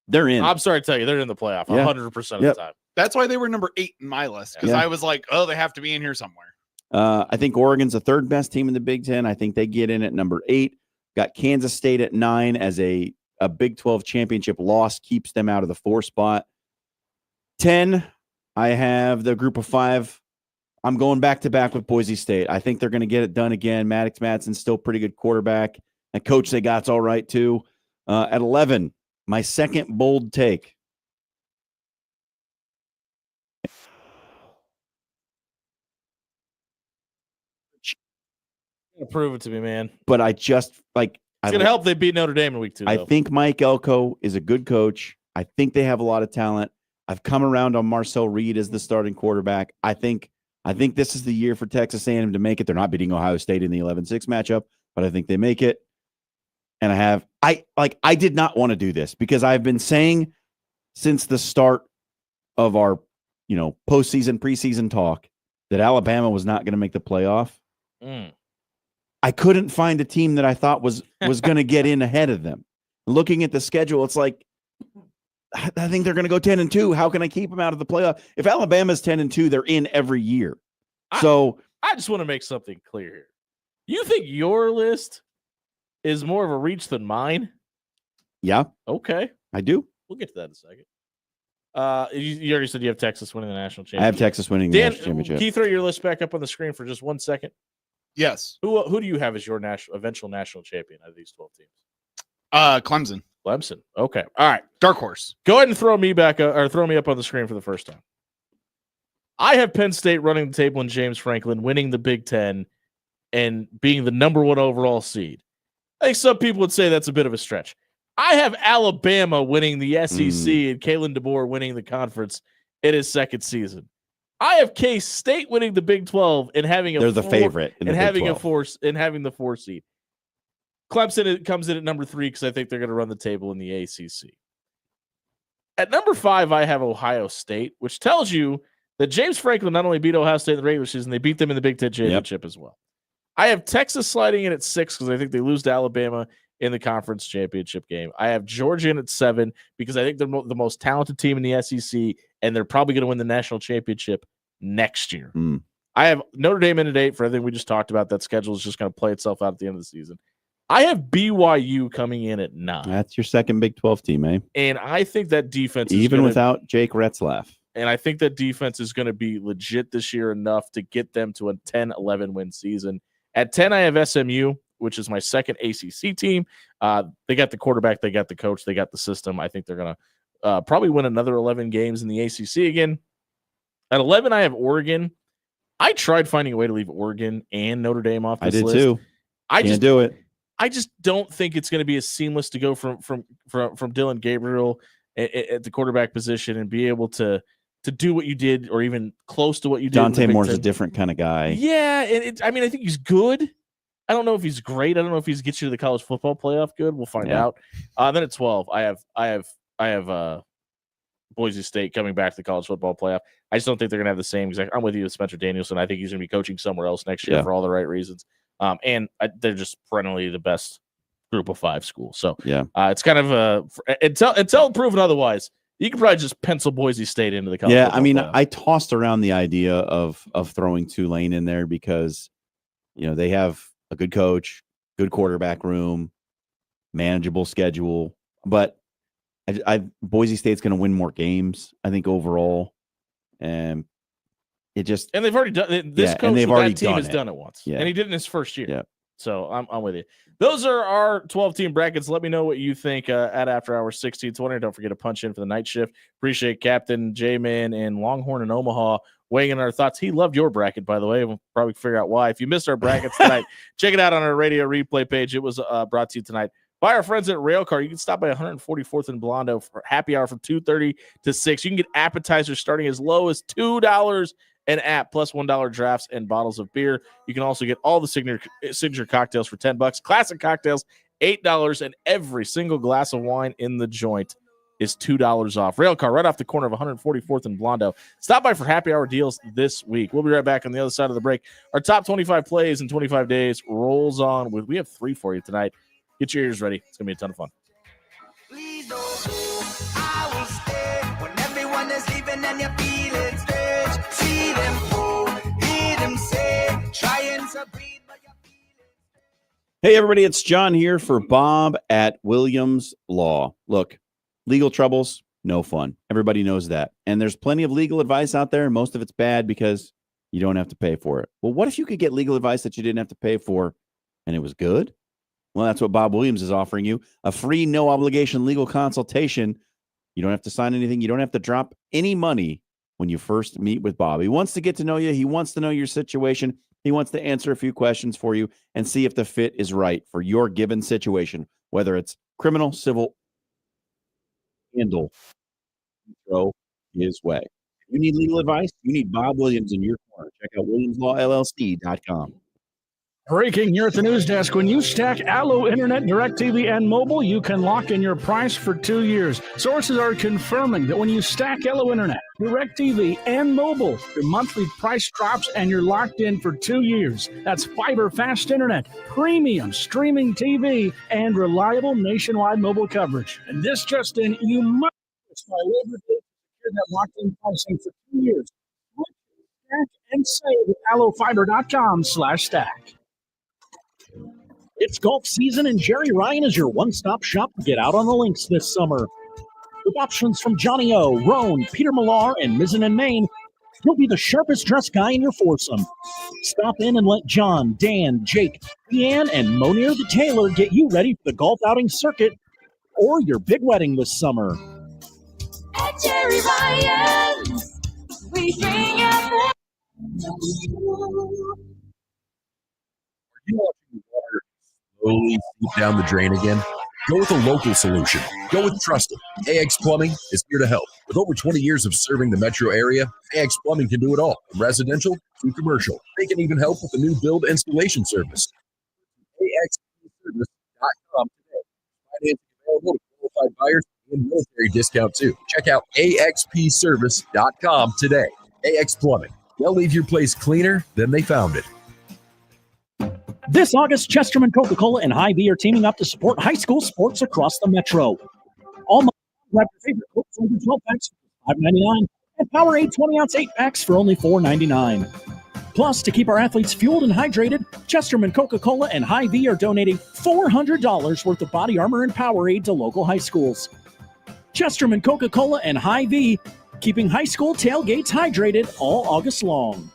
[SPEAKER 3] they're in.
[SPEAKER 2] I'm sorry to tell you, they're in the playoff 100% of the time.
[SPEAKER 4] That's why they were number 8 in my list, because I was like, oh, they have to be in here somewhere.
[SPEAKER 3] I think Oregon's the third best team in the Big 10. I think they get in at number 8. Got Kansas State at 9 as a Big 12 championship loss keeps them out of the 4 spot. 10, I have the group of 5. I'm going back-to-back with Boise State. I think they're going to get it done again. Maddox Madsen's still pretty good quarterback. And coach they got's all right, too. At 11, my second bold take.
[SPEAKER 2] Prove it to me, man.
[SPEAKER 3] But I just, like...
[SPEAKER 2] It's going to help they beat Notre Dame in week 2,
[SPEAKER 3] I
[SPEAKER 2] though.
[SPEAKER 3] think Mike Elko is a good coach. I think they have a lot of talent. I've come around on Marcel Reed as the starting quarterback. I think this is the year for Texas A&M to make it. They're not beating Ohio State in the 11-6 matchup, but I think they make it. And I did not want to do this because I've been saying since the start of our, postseason, preseason talk that Alabama was not going to make the playoff. I couldn't find a team that I thought was going to get in ahead of them. Looking at the schedule, it's like, I think they're going to go 10-2. How can I keep them out of the playoff? If Alabama's 10-2, they're in every year. So
[SPEAKER 2] I just want to make something clear here. You think your list is more of a reach than mine?
[SPEAKER 3] Yeah.
[SPEAKER 2] Okay.
[SPEAKER 3] I do.
[SPEAKER 2] We'll get to that in a second. You already said you have Texas winning the national championship.
[SPEAKER 3] I have Texas winning the national championship.
[SPEAKER 2] Can you throw your list back up on the screen for just 1 second?
[SPEAKER 4] Yes.
[SPEAKER 2] Who do you have as your eventual national champion out of these 12 teams?
[SPEAKER 4] Clemson.
[SPEAKER 2] Clemson. Okay. All right.
[SPEAKER 4] Dark horse.
[SPEAKER 2] Go ahead and throw me back or throw me up on the screen for the first time. I have Penn State running the table and James Franklin winning the Big 10 and being the number 1 overall seed. I think some people would say that's a bit of a stretch. I have Alabama winning the SEC and Kalen DeBoer winning the conference in his second season. I have K-State winning the Big 12 and having
[SPEAKER 3] the favorite in the
[SPEAKER 2] and
[SPEAKER 3] Big
[SPEAKER 2] having
[SPEAKER 3] 12.
[SPEAKER 2] and having the 4 seed. Clemson comes in at number 3 because I think they're going to run the table in the ACC. At number 5, I have Ohio State, which tells you that James Franklin not only beat Ohio State in the regular season, they beat them in the Big 10 championship as well. I have Texas sliding in at 6 because I think they lose to Alabama in the conference championship game. I have Georgia in at 7 because I think they're the most talented team in the SEC, and they're probably going to win the national championship next year. I have Notre Dame in at 8 for everything we just talked about. That schedule is just going to play itself out at the end of the season. I have BYU coming in at 9.
[SPEAKER 3] That's your second Big 12 team, eh?
[SPEAKER 2] And I think that defense
[SPEAKER 3] even without Jake Retzlaff.
[SPEAKER 2] And I think that defense is going to be legit this year enough to get them to a 10-11 win season. At 10, I have SMU, which is my second ACC team. They got the quarterback, they got the coach, they got the system. I think they're going to probably win another 11 games in the ACC again. At 11, I have Oregon. I tried finding a way to leave Oregon and Notre Dame off this list.
[SPEAKER 3] I did too. Can't do it.
[SPEAKER 2] I just don't think it's going to be as seamless to go from Dylan Gabriel at the quarterback position and be able to do what you did or even close to what you did.
[SPEAKER 3] Dante Moore's a different kind of guy.
[SPEAKER 2] Yeah, and I think he's good. I don't know if he's great. I don't know if he gets you to the college football playoff good. We'll find out. Then at 12, I have Boise State coming back to the college football playoff. I just don't think they're going to have the same. I'm with you with Spencer Danielson. I think he's going to be coaching somewhere else next year for all the right reasons. And they're just perennially the best group of 5 school. So it's kind of until proven otherwise, you can probably just pencil Boise State into the college.
[SPEAKER 3] Yeah,
[SPEAKER 2] playoff.
[SPEAKER 3] I tossed around the idea of throwing Tulane in there because they have a good coach, good quarterback room, manageable schedule, but Boise State's going to win more games, I think, overall. And it just
[SPEAKER 2] And they've already done this.
[SPEAKER 3] Yeah,
[SPEAKER 2] coach
[SPEAKER 3] and they've
[SPEAKER 2] with
[SPEAKER 3] already
[SPEAKER 2] that team
[SPEAKER 3] done
[SPEAKER 2] has
[SPEAKER 3] it.
[SPEAKER 2] done it once,
[SPEAKER 3] Yeah.
[SPEAKER 2] and he did it in his first year.
[SPEAKER 3] Yeah.
[SPEAKER 2] So I'm with you. Those are our 12-team brackets. Let me know what you think at After Hours 1620. Don't forget to punch in for the night shift. Appreciate Captain J-Man and Longhorn in Omaha weighing in our thoughts. He loved your bracket, by the way. We'll probably figure out why. If you missed our brackets tonight, check it out on our radio replay page. It was brought to you tonight by our friends at Railcar. You can stop by 144th and Blondo for happy hour from 2:30 to 6. You can get appetizers starting as low as $2 an app, plus $1 drafts and bottles of beer. You can also get all the signature cocktails for $10. Classic cocktails, $8, and every single glass of wine in the joint is $2 off. Railcar, right off the corner of 144th and Blondo. Stop by for happy hour deals this week. We'll be right back on the other side of the break. Our top 25 plays in 25 days rolls on. We have 3 for you tonight. Get your ears ready. It's going to be a ton of fun.
[SPEAKER 5] Please don't go. I will stay when everyone is leaving and you're feeling strange. See them go, hear them say, trying to breathe, but you're
[SPEAKER 3] Hey, everybody, it's John here for Bob at Williams Law. Look, legal troubles, no fun. Everybody knows that. And there's plenty of legal advice out there, and most of it's bad because you don't have to pay for it. Well, what if you could get legal advice that you didn't have to pay for and it was good? Well, that's what Bob Williams is offering you, a free, no-obligation legal consultation. You don't have to sign anything. You don't have to drop any money when you first meet with Bob. He wants to get to know you. He wants to know your situation. He wants to answer a few questions for you and see if the fit is right for your given situation, whether it's criminal, civil, handle, throw his way. If you need legal advice, you need Bob Williams in your corner. Check out WilliamsLawLLC.com.
[SPEAKER 9] Breaking here at the news desk. When you stack Allo Internet, DirecTV, and mobile, you can lock in your price for 2 years. Sources are confirming that when you stack Allo Internet, DirecTV, and mobile, your monthly price drops and you're locked in for 2 years. That's fiber fast internet, premium streaming TV, and reliable nationwide mobile coverage. And this just in, you must by Labor Day secure that locked-in pricing for 2 years. Stack and save at allofiber.com/stack. It's golf season, and Jerry Ryan is your one-stop shop to get out on the links this summer. With options from Johnny O, Roan, Peter Millar, and Mizzen and Main, you'll be the sharpest dressed guy in your foursome. Stop in and let John, Dan, Jake, Deanne, and Monir the Tailor get you ready for the golf outing circuit or your big wedding this summer.
[SPEAKER 10] At Jerry Ryan's, we bring out the
[SPEAKER 7] You watching water slowly seep down the drain again? Go with a local solution. Go with Trusted. AX Plumbing is here to help. With over 20 years of serving the metro area, AX Plumbing can do it all, from residential to commercial. They can even help with the new build installation service. AXPService.com today. Financing available to qualified buyers and military discount too. Check out AXPService.com today. AX Plumbing. They'll leave your place cleaner than they found it.
[SPEAKER 9] This August, Chesterman Coca-Cola and Hy-Vee are teaming up to support high school sports across the metro. All month, grab your favorite Coke Flavor 12 packs for $5.99 and Powerade 20-ounce 8-packs for only $4.99. Plus, to keep our athletes fueled and hydrated, Chesterman Coca-Cola and Hy-Vee are donating $400 worth of body armor and Powerade to local high schools. Chesterman Coca-Cola and Hy-Vee, keeping high school tailgates hydrated all August long.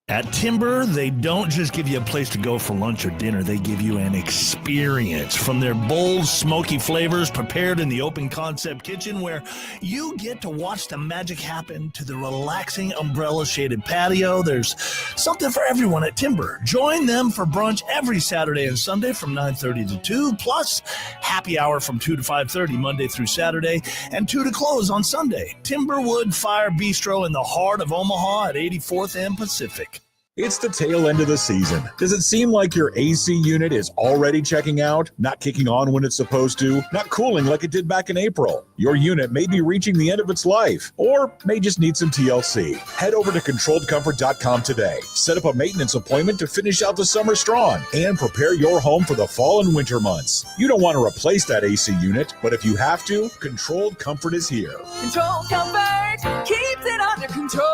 [SPEAKER 14] At Timber, they don't just give you a place to go for lunch or dinner. They give you an experience from their bold, smoky flavors prepared in the open concept kitchen where you get to watch the magic happen to the relaxing umbrella-shaded patio. There's something for everyone at Timber. Join them for brunch every Saturday and Sunday from 9:30 to 2, plus happy hour from 2 to 5:30 Monday through Saturday, and 2 to close on Sunday. Timberwood Fire Bistro in the heart of Omaha at 84th and Pacific.
[SPEAKER 15] It's the tail end of the season. Does it seem like your AC unit is already checking out, not kicking on when it's supposed to, not cooling like it did back in April? Your unit may be reaching the end of its life, or may just need some TLC. Head over to ControlledComfort.com today. Set up a maintenance appointment to finish out the summer strong and prepare your home for the fall and winter months. You don't want to replace that AC unit, but if you have to, Controlled Comfort is here.
[SPEAKER 10] Control Comfort keeps it under control.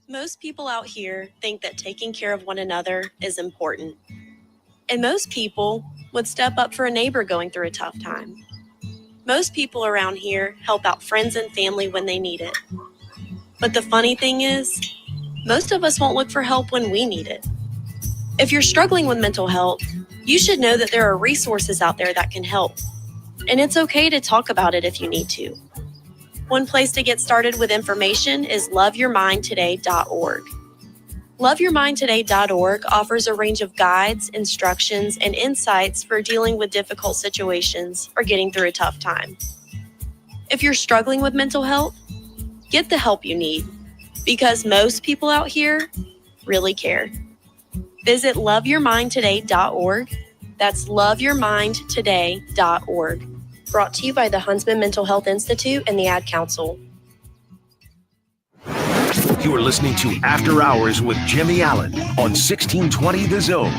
[SPEAKER 16] Most people out here think that taking care of one another is important. And most people would step up for a neighbor going through a tough time. Most people around here help out friends and family when they need it. But the funny thing is, most of us won't look for help when we need it. If you're struggling with mental health, you should know that there are resources out there that can help. And it's okay to talk about it if you need to. One place to get started with information is loveyourmindtoday.org. Loveyourmindtoday.org offers a range of guides, instructions, and insights for dealing with difficult situations or getting through a tough time. If you're struggling with mental health, get the help you need, because most people out here really care. Visit loveyourmindtoday.org. That's loveyourmindtoday.org. Brought to you by the Huntsman Mental Health Institute and the Ad Council.
[SPEAKER 1] You are listening to After Hours with Jimmy Allen on 1620 The Zone.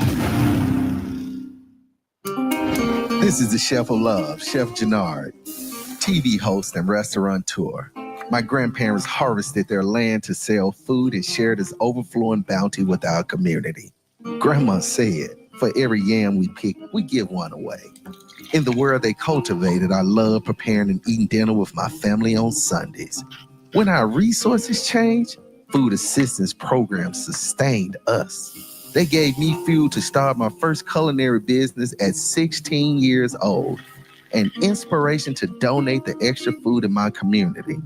[SPEAKER 17] This is the Chef of Love, Chef Jannard, TV host and restaurateur. My grandparents harvested their land to sell food and share this overflowing bounty with our community. Grandma said, for every yam we pick, we give one away. In the world they cultivated, I love preparing and eating dinner with my family on Sundays. When our resources changed, food assistance programs sustained us. They gave me fuel to start my first culinary business at 16 years old, and inspiration to donate the extra food in my community.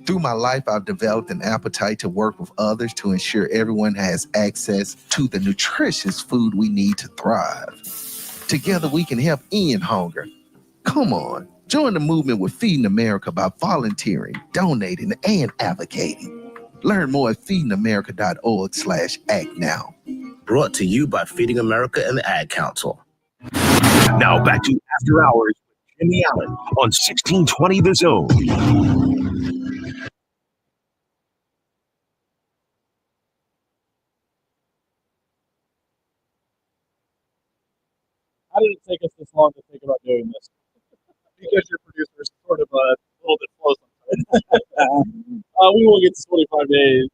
[SPEAKER 17] Through my life, I've developed an appetite to work with others to ensure everyone has access to the nutritious food we need to thrive. Together, we can help end hunger. Come on, join the movement with Feeding America by volunteering, donating, and advocating. Learn more at feedingamerica.org/act now.
[SPEAKER 18] Brought to you by Feeding America and the Ad Council.
[SPEAKER 1] Now back to After Hours with Jimmy Allen on 1620 The Zone.
[SPEAKER 2] How did it take us this long to think about doing this? Because your producer is sort of a little bit slow sometimes. We will get to 25 days,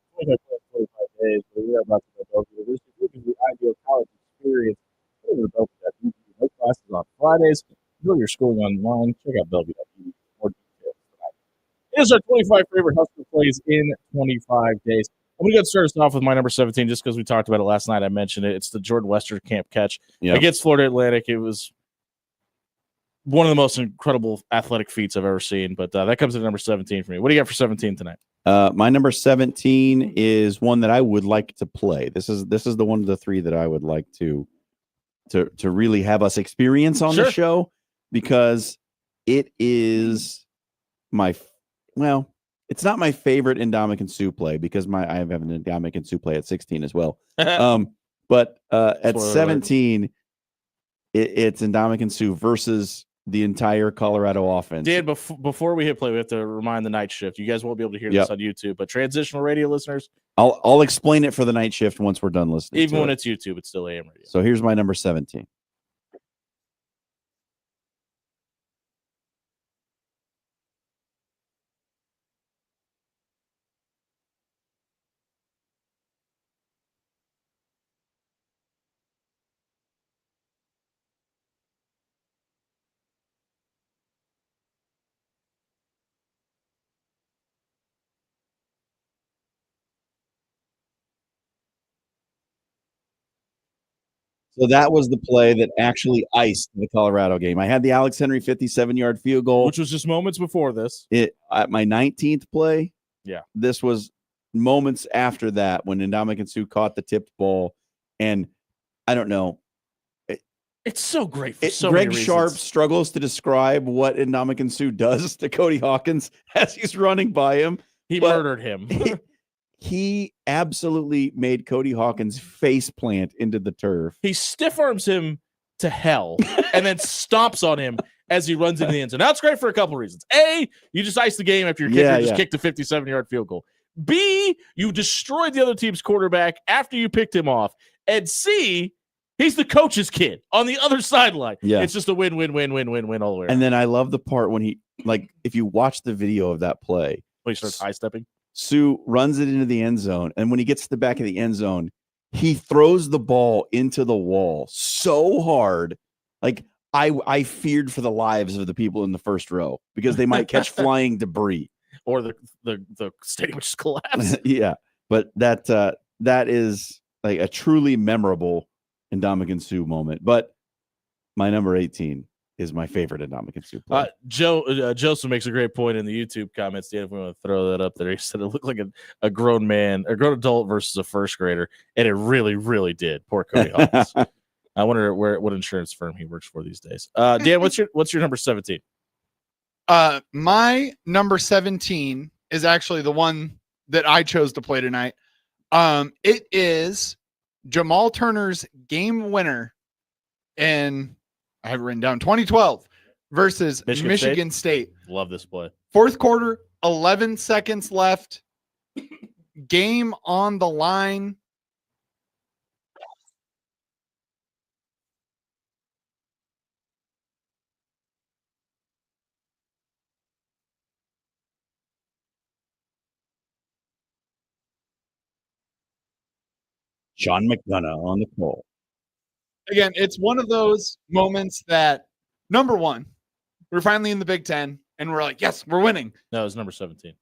[SPEAKER 2] but we are about to go over the the ideal college experience. Go to Bellevue.edu. No classes on Fridays. Enjoy your schooling online. Check out Bellevue.edu for more details tonight. It is our 25 favorite Husker plays in 25 days. I'm going to start us off with my number 17 just because we talked about it last night. I mentioned it. It's the Jordan Westerkamp catch against Florida Atlantic. It was one of the most incredible athletic feats I've ever seen, but that comes at number 17 for me. What do you got for 17 tonight?
[SPEAKER 3] My number 17 is one that I would like to play. This is the one of the three that I would like to really have us experience on the show, because it is it's not my favorite Ndamukong Suh play, because I have an Ndamukong Suh play at 16 as well. But at 17, it's Ndamukong Suh versus the entire Colorado offense.
[SPEAKER 2] Dan, before we hit play, we have to remind the night shift. You guys won't be able to hear this on YouTube, but transitional radio listeners,
[SPEAKER 3] I'll explain it for the night shift once we're done listening.
[SPEAKER 2] Even when it's YouTube, it's still AM radio.
[SPEAKER 3] So here's my number 17. So that was the play that actually iced the Colorado game. I had the Alex Henry 57-yard field goal,
[SPEAKER 2] which was just moments before this.
[SPEAKER 3] At my 19th play.
[SPEAKER 2] Yeah.
[SPEAKER 3] This was moments after that when Ndamukong Suh caught the tipped ball. And I don't know.
[SPEAKER 2] It's so great for so
[SPEAKER 3] Greg
[SPEAKER 2] many reasons.
[SPEAKER 3] Sharp struggles to describe what Ndamukong Suh does to Cody Hawkins as he's running by him.
[SPEAKER 2] He murdered him.
[SPEAKER 3] He absolutely made Cody Hawkins face plant into the turf.
[SPEAKER 2] He stiff arms him to hell and then stomps on him as he runs into the end zone. Now, it's great for a couple of reasons. A, you just iced the game after your kicker just kicked a 57-yard field goal. B, you destroyed the other team's quarterback after you picked him off. And C, he's the coach's kid on the other sideline.
[SPEAKER 3] Yeah.
[SPEAKER 2] It's just a win all the way.
[SPEAKER 3] And then I love the part when he, if you watch the video of that play,
[SPEAKER 2] when he starts high-stepping.
[SPEAKER 3] Suh runs it into the end zone, and when he gets to the back of the end zone, he throws the ball into the wall so hard. I feared for the lives of the people in the first row because they might catch flying debris.
[SPEAKER 2] Or the stadium just collapsed.
[SPEAKER 3] Yeah, but that is like a truly memorable Ndamukong Suh moment. But my number 18 is my favorite Ndamukong Suh play.
[SPEAKER 2] Joseph makes a great point in the YouTube comments. Dan, if we want to throw that up there, he said it looked like a grown man, a grown adult versus a first grader, and it really, really did. Poor Cody Hawkins. I wonder what insurance firm he works for these days. Dan, what's your number 17?
[SPEAKER 4] My number 17 is actually the one that I chose to play tonight. It is Jamal Turner's game winner in, I have it written down, 2012 versus Michigan State.
[SPEAKER 2] Love this play.
[SPEAKER 4] Fourth quarter, 11 seconds left. Game on the line.
[SPEAKER 3] Sean McDonough on the call.
[SPEAKER 4] Again, it's one of those moments that, number one, we're finally in the Big Ten, and we're like, yes, we're winning.
[SPEAKER 2] No, it was number 17.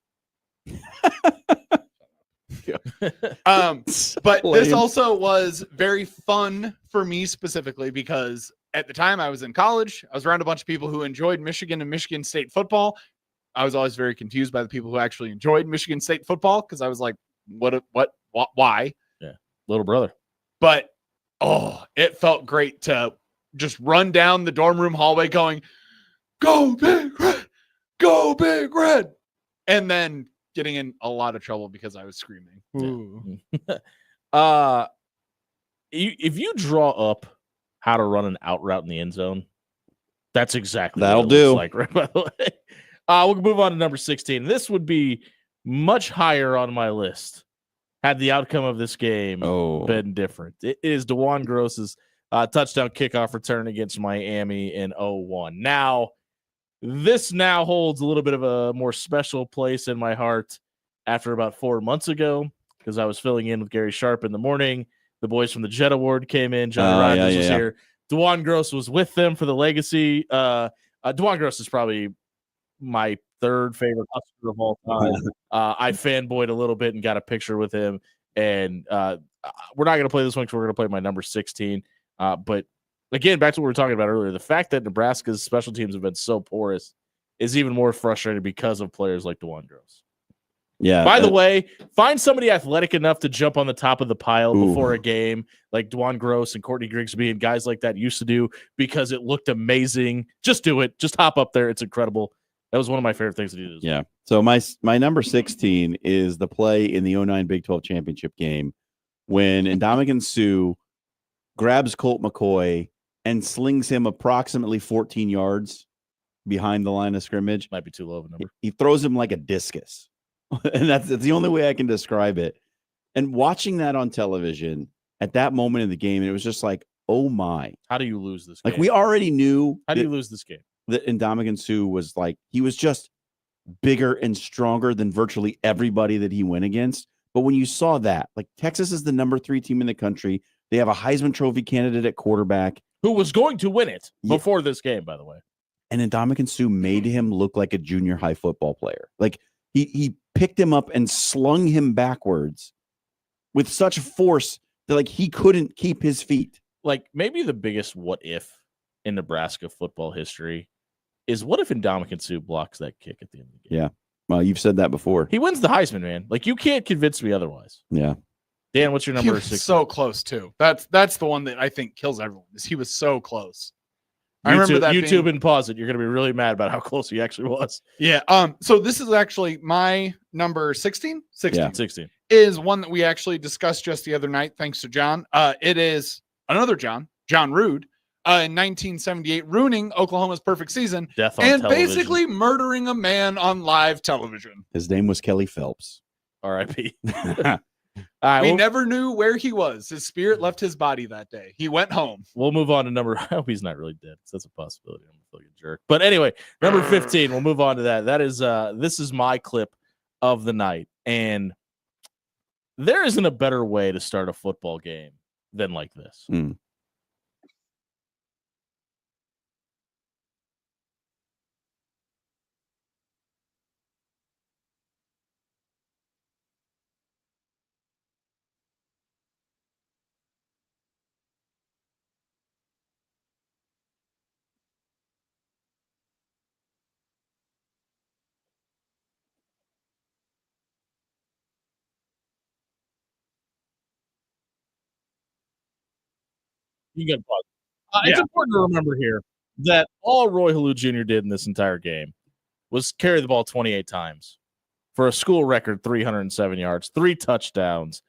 [SPEAKER 4] But this also was very fun for me specifically because at the time I was in college. I was around a bunch of people who enjoyed Michigan and Michigan State football. I was always very confused by the people who actually enjoyed Michigan State football because I was like, what, why?
[SPEAKER 2] Yeah, little brother.
[SPEAKER 4] But it felt great to just run down the dorm room hallway going, "Go Big Red, go Big Red," and then getting in a lot of trouble because I was screaming.
[SPEAKER 2] Yeah. If you draw up how to run an out route in the end zone, that's exactly
[SPEAKER 3] that'll
[SPEAKER 2] what it
[SPEAKER 3] do.
[SPEAKER 2] looks like, right? By the way, we'll move on to number 16. This would be much higher on my list had the outcome of this game been different. It is DeJuan Gross's touchdown kickoff return against Miami in 0-1. Now, this now holds a little bit of a more special place in my heart after about 4 months ago because I was filling in with Gary Sharp in the morning. The boys from the Jet Award came in. Johnny Rogers was here. DeJuan Gross was with them for the legacy. DeJuan Gross is probably my third favorite Husker of all time. I fanboyed a little bit and got a picture with him. And we're not going to play this one because we're going to play my number 16. But again, back to what we were talking about earlier, the fact that Nebraska's special teams have been so porous is even more frustrating because of players like DeJuan Gross.
[SPEAKER 3] Yeah.
[SPEAKER 2] By the way, find somebody athletic enough to jump on the top of the pile before a game, like DeJuan Gross and Courtney Grigsby and guys like that used to do because it looked amazing. Just do it. Just hop up there. It's incredible. That was one of my favorite things to do.
[SPEAKER 3] Yeah. So my number 16 is the play in the 2009 Big 12 championship game when Ndamukong Suh grabs Colt McCoy and slings him approximately 14 yards behind the line of scrimmage.
[SPEAKER 2] Might be too low of a number.
[SPEAKER 3] He throws him like a discus. And that's the only way I can describe it. And watching that on television at that moment in the game, it was just like, oh my.
[SPEAKER 2] How do you lose this game?
[SPEAKER 3] Like we already knew.
[SPEAKER 2] How do you lose this game?
[SPEAKER 3] That Ndamukong Suh was like, he was just bigger and stronger than virtually everybody that he went against. But when you saw that, like Texas is the number 3 team in the country. They have a Heisman Trophy candidate at quarterback.
[SPEAKER 2] Who was going to win it before this game, by the way.
[SPEAKER 3] And Ndamukong Suh made him look like a junior high football player. Like he picked him up and slung him backwards with such force that like he couldn't keep his feet.
[SPEAKER 2] Like maybe the biggest what if in Nebraska football history is what if Ndamukong Suh blocks that kick at the end of the game?
[SPEAKER 3] Yeah. Well, you've said that before.
[SPEAKER 2] He wins the Heisman, man. Like you can't convince me otherwise.
[SPEAKER 3] Yeah.
[SPEAKER 2] Dan, what's your number?
[SPEAKER 4] He was so close too. That's the one that I think kills everyone. Is he was so close. I remember that
[SPEAKER 2] YouTube and pause it. You're going to be really mad about how close he actually was.
[SPEAKER 4] Yeah. So this is actually my number 16. 16.
[SPEAKER 3] Yeah.
[SPEAKER 2] 16
[SPEAKER 4] is one that we actually discussed just the other night. Thanks to John. It is another John Rood, in 1978, ruining Oklahoma's perfect season
[SPEAKER 2] Death on
[SPEAKER 4] and
[SPEAKER 2] television.
[SPEAKER 4] basically murdering a man on live television.
[SPEAKER 3] His name was Kelly Phelps.
[SPEAKER 2] R.I.P.
[SPEAKER 4] We never knew where he was. His spirit left his body that day. He went home.
[SPEAKER 2] We'll move on to number. I hope he's not really dead. That's a possibility. I'm a fucking jerk. But anyway, number 15. We'll move on to that. That is this is my clip of the night, and there isn't a better way to start a football game than like this. You can get a pause. It's
[SPEAKER 4] Yeah.
[SPEAKER 2] important to remember here that all Roy Halou Jr. did in this entire game was carry the ball 28 times for a school record 307 yards, 3 touchdowns,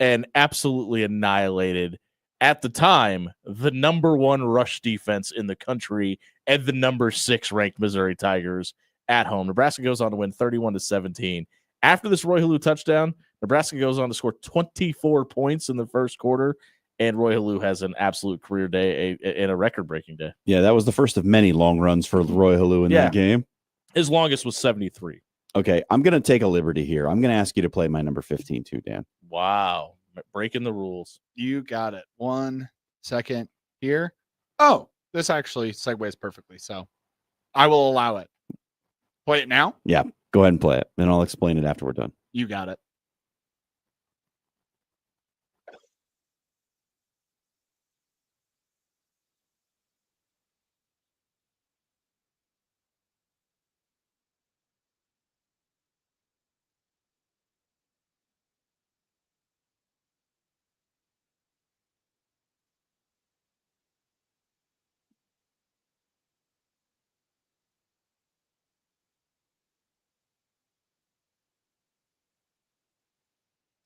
[SPEAKER 2] and absolutely annihilated, at the time, the number 1 rush defense in the country and the number 6 ranked Missouri Tigers at home. Nebraska goes on to win 31-17. After this Roy Halou touchdown, Nebraska goes on to score 24 points in the first quarter, and Roy Halou has an absolute career day and a record-breaking day.
[SPEAKER 3] Yeah, that was the first of many long runs for Roy Halou in that game.
[SPEAKER 2] His longest was 73.
[SPEAKER 3] Okay, I'm going to take a liberty here. I'm going to ask you to play my number 15 too, Dan.
[SPEAKER 2] Wow. Breaking the rules.
[SPEAKER 4] You got it. 1 second here. Oh, this actually segues perfectly. So I will allow it. Play it now.
[SPEAKER 3] Yeah, go ahead and play it, and I'll explain it after we're done.
[SPEAKER 4] You got it.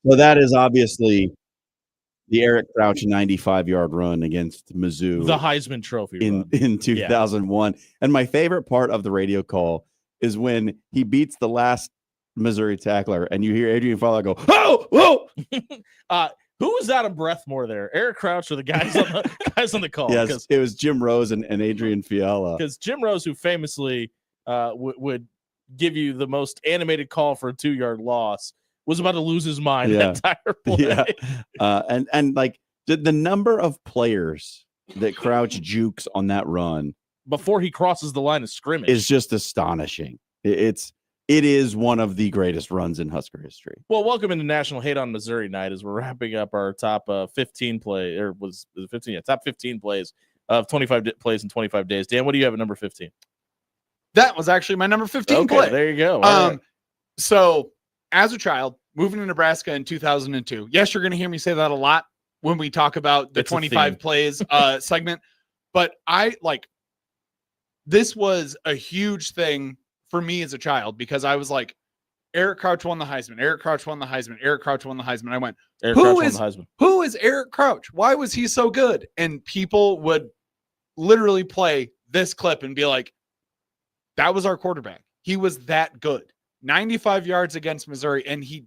[SPEAKER 3] So that is obviously the Eric Crouch 95-yard run against Mizzou.
[SPEAKER 2] The Heisman Trophy
[SPEAKER 3] in 2001. And my favorite part of the radio call is when he beats the last Missouri tackler and you hear Adrian Fowler go, "Oh, whoa!"
[SPEAKER 2] Who was out of breath more there, Eric Crouch or the guys on the call?
[SPEAKER 3] Yes, it was Jim Rose and Adrian Fiala.
[SPEAKER 2] Because Jim Rose, who famously would give you the most animated call for a 2-yard loss, was about to lose his mind that entire play.
[SPEAKER 3] And like the number of players that Crouch jukes on that run
[SPEAKER 2] before he crosses the line of scrimmage
[SPEAKER 3] is just astonishing. It is one of the greatest runs in Husker history.
[SPEAKER 2] Well, welcome into National Hate on Missouri night as we're wrapping up our top 15 play, or was it 15? Yeah, top 15 plays of 25 plays in 25 days. Dan, what do you have at number 15?
[SPEAKER 4] That was actually my number 15
[SPEAKER 2] Okay,
[SPEAKER 4] play.
[SPEAKER 2] there you go. All right.
[SPEAKER 4] So as a child, moving to Nebraska in 2002, yes, you're going to hear me say that a lot when we talk about the
[SPEAKER 2] It's a
[SPEAKER 4] 25
[SPEAKER 2] theme.
[SPEAKER 4] plays segment. But this was a huge thing for me as a child because I was like, Eric Crouch won the Heisman. Eric Crouch won the Heisman. Eric Crouch won the Heisman. I went,
[SPEAKER 2] Eric Crouch won the Heisman.
[SPEAKER 4] who is Eric Crouch? Why was he so good? And people would literally play this clip and be like, that was our quarterback. He was that good. 95 yards against Missouri, and he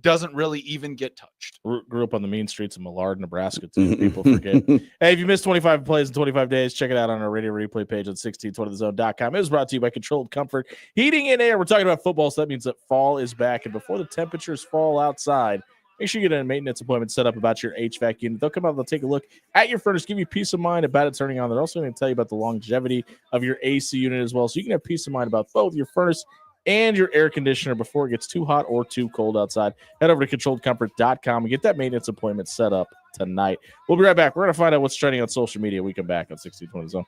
[SPEAKER 4] doesn't really even get touched.
[SPEAKER 2] Grew up on the mean streets of Millard, Nebraska, too. People forget. Hey, if you missed 25 plays in 25 days, check it out on our radio replay page on 1620thezone.com. It was brought to you by Controlled Comfort Heating and Air. We're talking about football, so that means that fall is back. And before the temperatures fall outside, make sure you get a maintenance appointment set up about your HVAC unit. They'll come out, they'll take a look at your furnace, give you peace of mind about it turning on. They're also going to tell you about the longevity of your AC unit as well, so you can have peace of mind about both your furnace and your air conditioner before it gets too hot or too cold outside. Head over to controlledcomfort.com and get that maintenance appointment set up tonight. We'll be right back. We're going to find out what's trending on social media. We come back on 1620 Zone.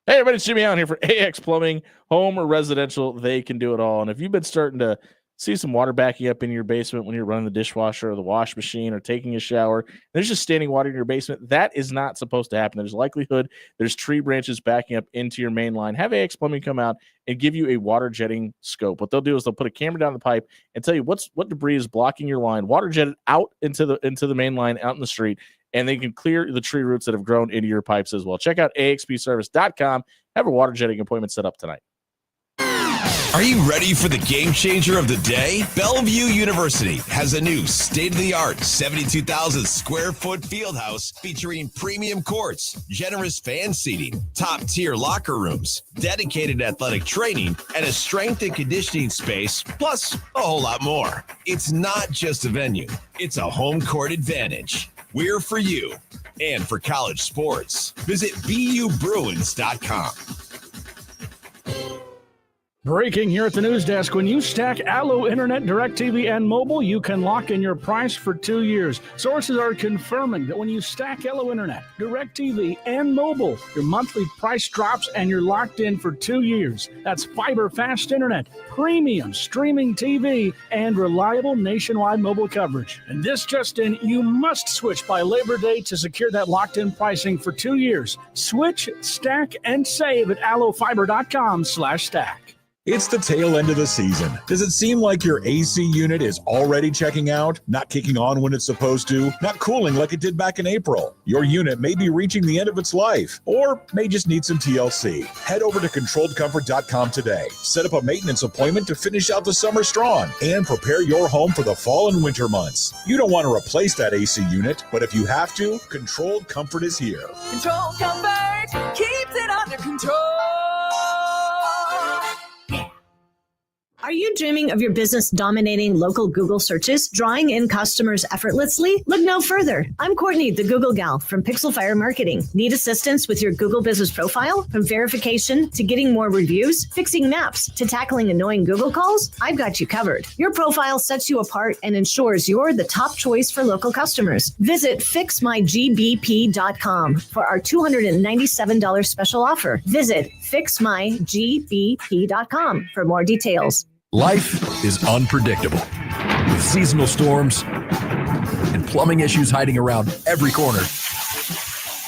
[SPEAKER 2] Hey, everybody, it's Jimmy Allen here for AX Plumbing, home or residential. They can do it all. And if you've been starting to see some water backing up in your basement when you're running the dishwasher or the wash machine or taking a shower, there's just standing water in your basement. That is not supposed to happen. There's likelihood there's tree branches backing up into your main line. Have AX Plumbing come out and give you a water jetting scope. What they'll do is they'll put a camera down the pipe and tell you what debris is blocking your line, water jet it out into the main line out in the street, and they can clear the tree roots that have grown into your pipes as well. Check out axpservice.com. Have a water jetting appointment set up tonight.
[SPEAKER 7] Are you ready for the game changer of the day? Bellevue University has a new state-of-the-art 72,000 square foot field house featuring premium courts, generous fan seating, top-tier locker rooms, dedicated athletic training, and a strength and conditioning space, plus a whole lot more. It's not just a venue, it's a home court advantage. We're for you and for college sports. Visit BUBruins.com.
[SPEAKER 9] Breaking here at the news desk. When you stack Allo Internet, DirecTV, and mobile, you can lock in your price for 2 years. Sources are confirming that when you stack Allo Internet, DirecTV, and mobile, your monthly price drops and you're locked in for 2 years. That's fiber fast internet, premium streaming TV, and reliable nationwide mobile coverage. And this just in, you must switch by Labor Day to secure that locked-in pricing for 2 years. Switch, stack, and save at allofiber.com/stack.
[SPEAKER 15] It's the tail end of the season. Does it seem like your AC unit is already checking out, not kicking on when it's supposed to, not cooling like it did back in April? Your unit may be reaching the end of its life, or may just need some TLC. Head over to ControlledComfort.com today. Set up a maintenance appointment to finish out the summer strong and prepare your home for the fall and winter months. You don't want to replace that AC unit, but if you have to, Controlled Comfort is here.
[SPEAKER 10] Control Comfort keeps it under control.
[SPEAKER 19] Are you dreaming of your business dominating local Google searches, drawing in customers effortlessly? Look no further. I'm Courtney, the Google gal from Pixel Fire Marketing. Need assistance with your Google business profile? From verification to getting more reviews, fixing maps to tackling annoying Google calls? I've got you covered. Your profile sets you apart and ensures you're the top choice for local customers. Visit fixmygbp.com for our $297 special offer. Visit fixmygbp.com for more details.
[SPEAKER 20] Life is unpredictable, with seasonal storms and plumbing issues hiding around every corner.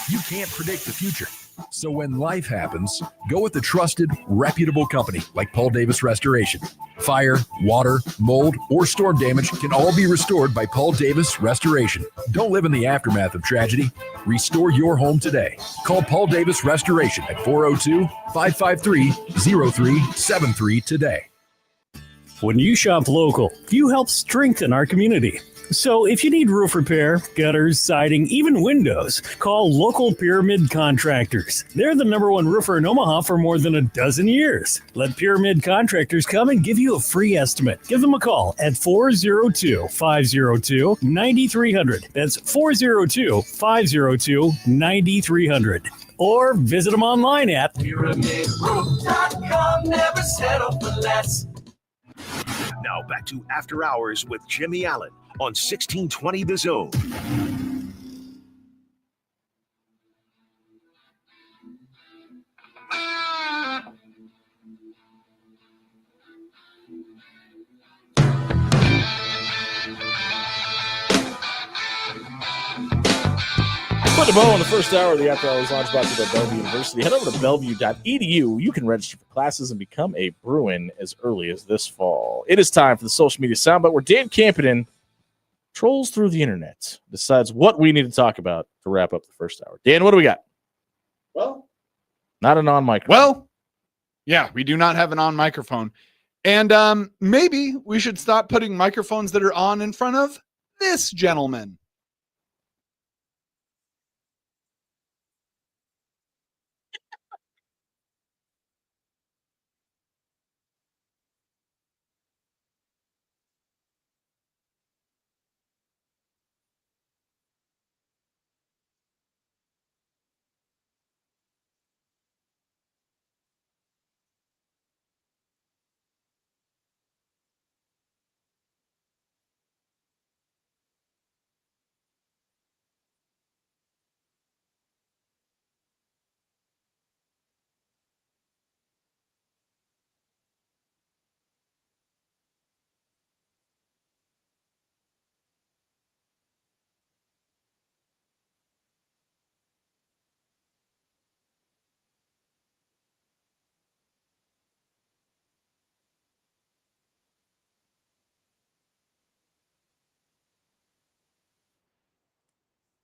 [SPEAKER 20] You can't predict the future. So when life happens, go with a trusted, reputable company like Paul Davis Restoration. Fire, water, mold, or storm damage can all be restored by Paul Davis Restoration. Don't live in the aftermath of tragedy. Restore your home today. Call Paul Davis Restoration at 402-553-0373 today.
[SPEAKER 11] When you shop local, you help strengthen our community. So if you need roof repair, gutters, siding, even windows, call local Pyramid Contractors. They're the #1 roofer in Omaha for more than a dozen years. Let Pyramid Contractors come and give you a free estimate. Give them a call at 402-502-9300. That's 402-502-9300. Or visit them online at
[SPEAKER 5] PyramidRoof.com. Never settle for less.
[SPEAKER 1] Now back to After Hours with Jimmy Allen on 1620 The Zone.
[SPEAKER 2] Put a bow on the first hour of the After Hours Lounge brought to you by Bellevue University. Head over to bellevue.edu. You can register for classes and become a Bruin as early as this fall. It is time for the social media soundbite where Dan Campion trolls through the internet, decides what we need to talk about to wrap up the first hour. Dan, what do we got?
[SPEAKER 4] Well,
[SPEAKER 2] not a non-microphone.
[SPEAKER 4] Well, yeah, we do not have an on microphone. And maybe we should stop putting microphones that are on in front of this gentleman.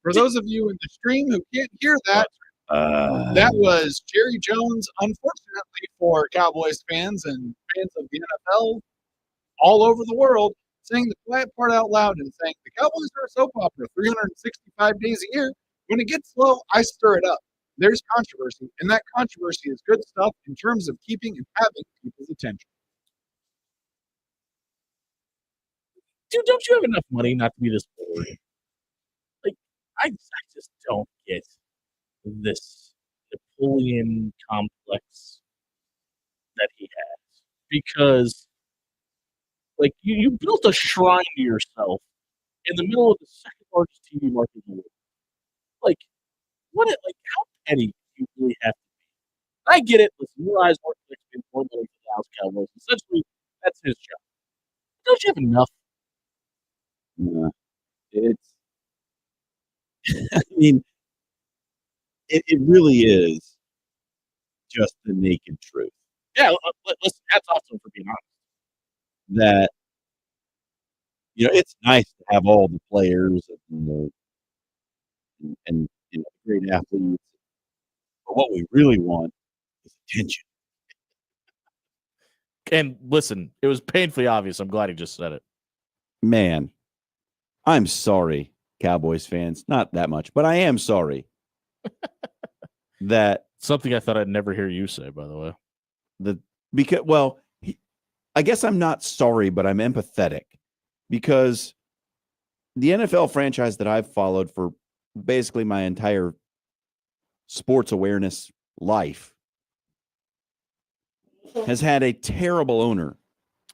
[SPEAKER 4] For those of you in the stream who can't hear that, that was Jerry Jones, unfortunately for Cowboys fans and fans of the NFL all over the world, saying the quiet part out loud and saying, the Cowboys are a soap opera 365 days a year. When it gets slow, I stir it up. There's controversy, and that controversy is good stuff in terms of keeping and having people's attention.
[SPEAKER 2] Dude, don't you have enough money not to be this bored? Like, I just don't get this Napoleon complex that he has. because like you built a shrine to yourself in the middle of the second largest TV market in the world. Like, how petty do you really have to be? I get it. Listen, your eyes weren't expecting more money for the Dallas Cowboys. Essentially, that's his job. Don't you have enough?
[SPEAKER 3] Yeah. It's, I mean, it really is just the naked truth
[SPEAKER 2] Yeah, listen, hats off to him for being honest.
[SPEAKER 3] that, it's nice to have all the players and great athletes, but what we really want is attention.
[SPEAKER 2] And listen, it was painfully obvious. I'm glad he just said it.
[SPEAKER 3] Man, I'm sorry, Cowboys fans. Not that much, but I am sorry that
[SPEAKER 2] Something I thought I'd never hear you say, by the way.
[SPEAKER 3] I guess I'm not sorry, but I'm empathetic because the NFL franchise that I've followed for basically my entire sports awareness life has had a terrible owner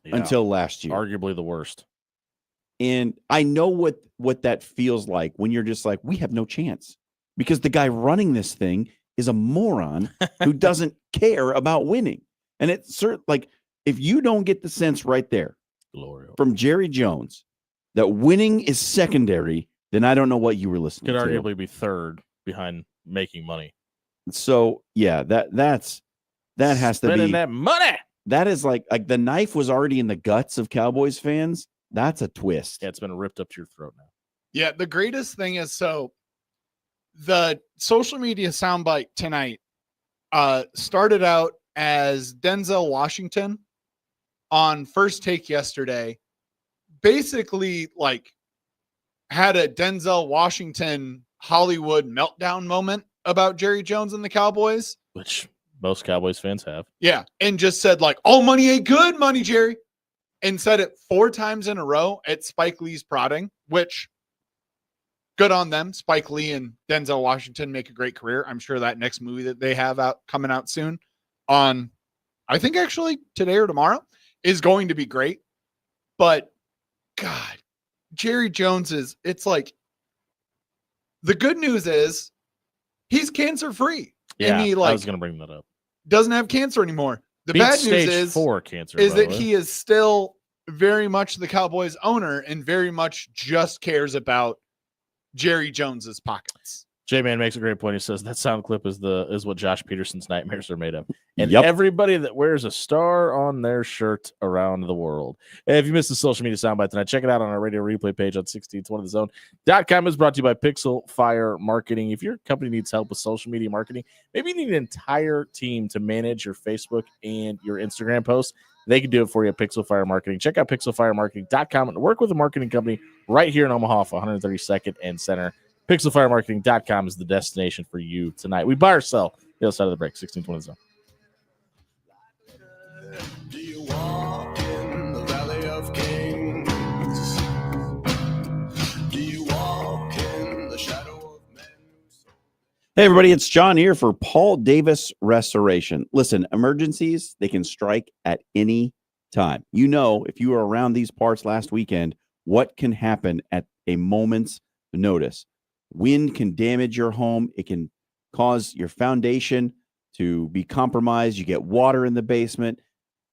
[SPEAKER 3] until last year.
[SPEAKER 2] Arguably the worst.
[SPEAKER 3] And I know what that feels like when you're just like, we have no chance because the guy running this thing is a moron who doesn't care about winning. And it's like, if you don't get the sense right there from Jerry Jones that winning is secondary, then I don't know what you were listening
[SPEAKER 2] Could
[SPEAKER 3] to.
[SPEAKER 2] arguably be third behind making money.
[SPEAKER 3] So yeah, that has to
[SPEAKER 2] Spending
[SPEAKER 3] be
[SPEAKER 2] that money.
[SPEAKER 3] That is like the knife was already in the guts of Cowboys fans. That's a twist.
[SPEAKER 2] Yeah, it's been ripped up to your throat now.
[SPEAKER 4] Yeah, the greatest thing is the social media soundbite tonight started out as Denzel Washington on First Take yesterday, basically like had a Denzel Washington Hollywood meltdown moment about Jerry Jones and the Cowboys,
[SPEAKER 2] which most Cowboys fans have.
[SPEAKER 4] Yeah, and just said like, "All money ain't good money, Jerry," and said it 4 times in a row at Spike Lee's prodding, which good on them. Spike Lee and Denzel Washington make a great career. I'm sure that next movie that they have coming out soon on, I think actually today or tomorrow, is going to be great. But God, Jerry Jones it's like, the good news is he's cancer free.
[SPEAKER 2] Yeah,
[SPEAKER 4] and he
[SPEAKER 2] I was going to bring that up.
[SPEAKER 4] Doesn't have cancer anymore. The
[SPEAKER 2] Beat
[SPEAKER 4] bad news
[SPEAKER 2] stage
[SPEAKER 4] is
[SPEAKER 2] 4 cancer,
[SPEAKER 4] is
[SPEAKER 2] by the
[SPEAKER 4] that
[SPEAKER 2] way.
[SPEAKER 4] he is still very much the Cowboys owner and very much just cares about Jerry Jones's pockets.
[SPEAKER 2] J-Man makes a great point. He says that sound clip is what Josh Peterson's nightmares are made of. And
[SPEAKER 3] Yep.
[SPEAKER 2] everybody that wears a star on their shirt around the world. And if you missed the social media soundbite tonight, check it out on our radio replay page on 1620thezone.com. Is brought to you by Pixel Fire Marketing. If your company needs help with social media marketing, maybe you need an entire team to manage your Facebook and your Instagram posts, they can do it for you at Pixel Fire Marketing. Check out pixelfiremarketing.com and work with a marketing company right here in Omaha for 132nd and Center. Pixelfiremarketing.com is the destination for you tonight. We buy or sell the other side of the break. 1620 Zone.
[SPEAKER 5] Do you walk in the valley of kings? Do you walk in the shadow of men?
[SPEAKER 3] Hey, everybody, it's John here for Paul Davis Restoration. Listen, emergencies, they can strike at any time. If you were around these parts last weekend, what can happen at a moment's notice? Wind can damage your home. It can cause your foundation to be compromised. You get water in the basement.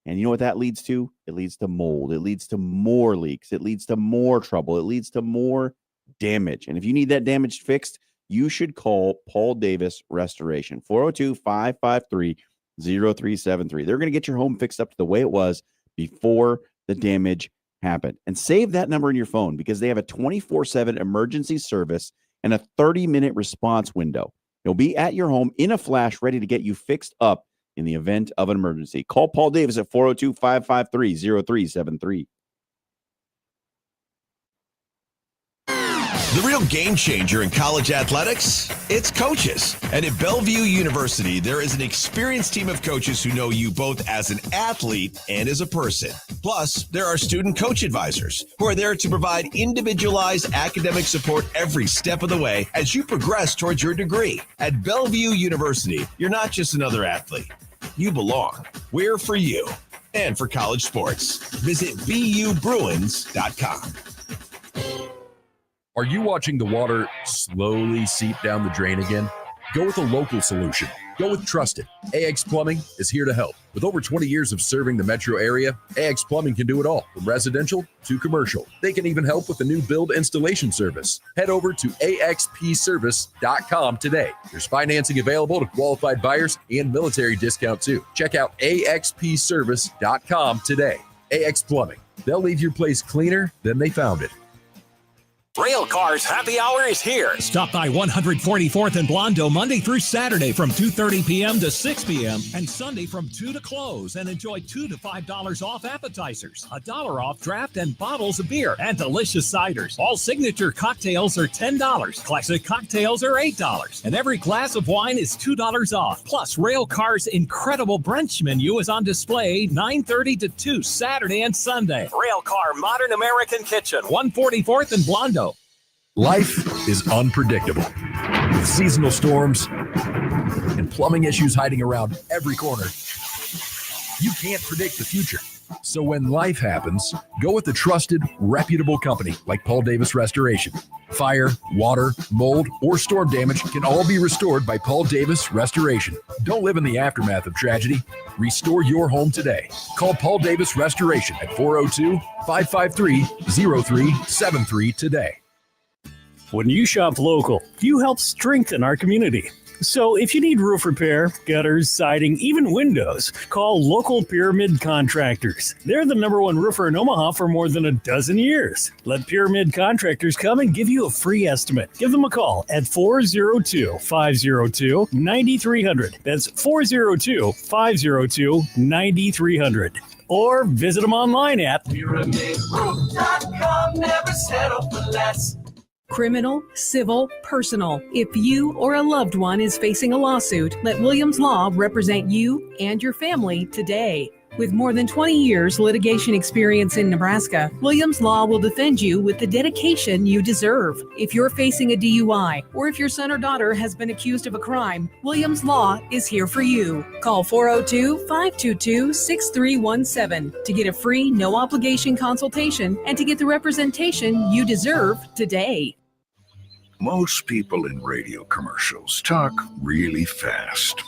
[SPEAKER 3] And you know what that leads to? It leads to mold. It leads to more leaks. It leads to more trouble. It leads to more damage. And if you need that damage fixed, you should call Paul Davis Restoration, 402-553-0373. They're going to get your home fixed up to the way it was before the damage happened. And save that number in your phone because they have a 24/7 emergency service and a 30-minute response window. They'll be at your home in a flash, ready to get you fixed up in the event of an emergency. Call Paul Davis at 402-553-0373.
[SPEAKER 7] The real game changer in college athletics, it's coaches. And at Bellevue University, there is an experienced team of coaches who know you both as an athlete and as a person. Plus, there are student coach advisors who are there to provide individualized academic support every step of the way as you progress towards your degree. At Bellevue University, you're not just another athlete. You belong. We're for you. And for college sports, visit BUBruins.com.
[SPEAKER 20] Are you watching the water slowly seep down the drain again? Go with a local solution. Go with Trusted. AX Plumbing is here to help. With over 20 years of serving the metro area, AX Plumbing can do it all, from residential to commercial. They can even help with the new build installation service. Head over to axpservice.com today. There's financing available to qualified buyers and military discount too. Check out axpservice.com today. AX Plumbing. They'll leave your place cleaner than they found it.
[SPEAKER 21] Rail Cars Happy Hour is here. Stop by 144th and Blondo Monday through Saturday from 2:30 p.m. to 6 p.m. and Sunday from 2 to close, and enjoy $2 to $5 off appetizers, $1 off draft and bottles of beer, and delicious ciders. All signature cocktails are $10. Classic cocktails are $8, and every glass of wine is $2 off. Plus, Rail Cars' incredible brunch menu is on display 9:30 to 2 Saturday and Sunday. Rail Car Modern American Kitchen, 144th and Blondo.
[SPEAKER 20] Life is unpredictable, with seasonal storms and plumbing issues hiding around every corner. You can't predict the future. So when life happens, go with a trusted, reputable company like Paul Davis Restoration. Fire, water, mold, or storm damage can all be restored by Paul Davis Restoration. Don't live in the aftermath of tragedy. Restore your home today. Call Paul Davis Restoration at 402-553-0373 today.
[SPEAKER 11] When you shop local, you help strengthen our community. So if you need roof repair, gutters, siding, even windows, call local Pyramid Contractors. They're the #1 roofer in Omaha for more than a dozen years. Let Pyramid Contractors come and give you a free estimate. Give them a call at 402-502-9300. That's 402-502-9300. Or visit them online at
[SPEAKER 10] PyramidRoof.com. Never settle for less.
[SPEAKER 12] Criminal, civil, personal. If you or a loved one is facing a lawsuit, let Williams Law represent you and your family today. With more than 20 years litigation experience in Nebraska, Williams Law will defend you with the dedication you deserve. If you're facing a DUI or if your son or daughter has been accused of a crime, Williams Law is here for you. Call 402-522-6317 to get a free, no-obligation consultation and to get the representation you deserve today.
[SPEAKER 22] Most people in radio commercials talk really fast.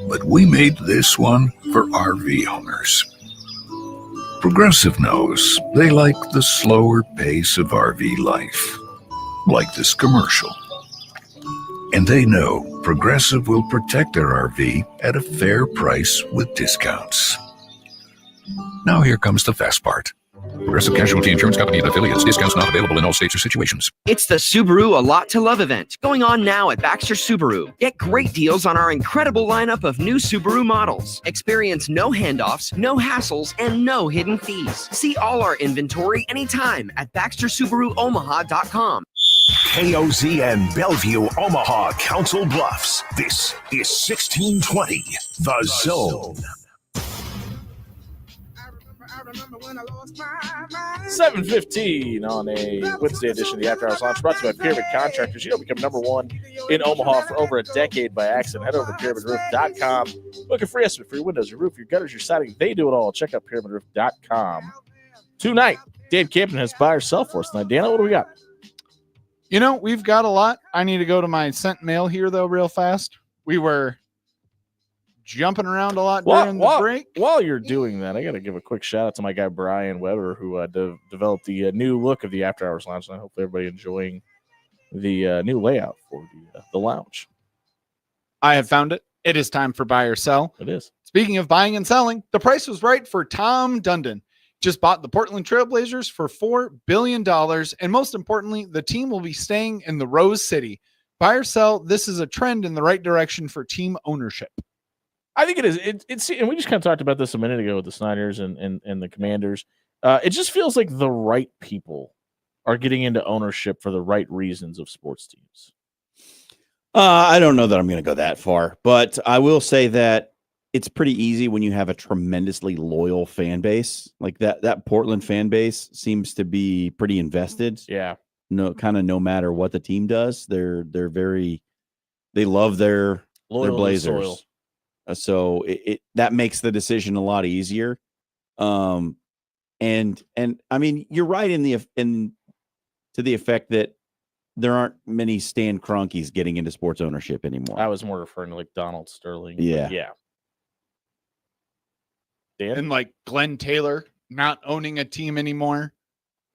[SPEAKER 22] But we made this one for RV owners. Progressive knows they like the slower pace of RV life, like this commercial. And they know Progressive will protect their RV at a fair price with discounts. Now here comes the fast part. Progressive Casualty Insurance Company and affiliates. Discounts not available in all states or situations.
[SPEAKER 23] It's the Subaru A Lot to Love event going on now at Baxter Subaru. Get great deals on our incredible lineup of new Subaru models. Experience no handoffs, no hassles, and no hidden fees. See all our inventory anytime at BaxterSubaruOmaha.com.
[SPEAKER 1] KOZN Bellevue, Omaha, Council Bluffs. This is 1620, The Zone.
[SPEAKER 2] 7:15 on a Wednesday edition of the After Hours Lounge, brought to you by Pyramid Contractors. You know, become #1 in Omaha for over a decade by accident. Head over to pyramidroof.com. Book a free estimate for your windows, your roof, your gutters, your siding. They do it all. Check out pyramidroof.com. Tonight, Dan Campton has buy or sell for us tonight. Dana, what do we got?
[SPEAKER 4] You know, we've got a lot. I need to go to my sent mail here, though, real fast. We were jumping around a lot during the break.
[SPEAKER 2] While you're doing that, I got to give a quick shout out to my guy Brian Weber, who developed the new look of the After Hours Lounge, and I hope everybody enjoying the new layout for the lounge.
[SPEAKER 4] I have found it. It is time for buy or sell.
[SPEAKER 2] It is.
[SPEAKER 4] Speaking of buying and selling, the price was right for Tom Dundon. Just bought the Portland Trailblazers for $4 billion, and most importantly, the team will be staying in the Rose City. Buy or sell, this is a trend in the right direction for team ownership.
[SPEAKER 2] I think it is. It's and we just kind of talked about this a minute ago with the Snyders and the Commanders. It just feels like the right people are getting into ownership for the right reasons of sports teams.
[SPEAKER 3] I don't know that I'm going to go that far, but I will say that it's pretty easy when you have a tremendously loyal fan base like that. That Portland fan base seems to be pretty invested.
[SPEAKER 2] Yeah.
[SPEAKER 3] No matter what the team does, they love their
[SPEAKER 2] Loyal
[SPEAKER 3] Blazers. So that makes the decision a lot easier. And I mean, you're right to the effect that there aren't many Stan Kroenkes getting into sports ownership anymore.
[SPEAKER 2] I was more referring to like Donald Sterling.
[SPEAKER 3] Yeah.
[SPEAKER 2] Yeah. Dan?
[SPEAKER 4] And like Glenn Taylor not owning a team anymore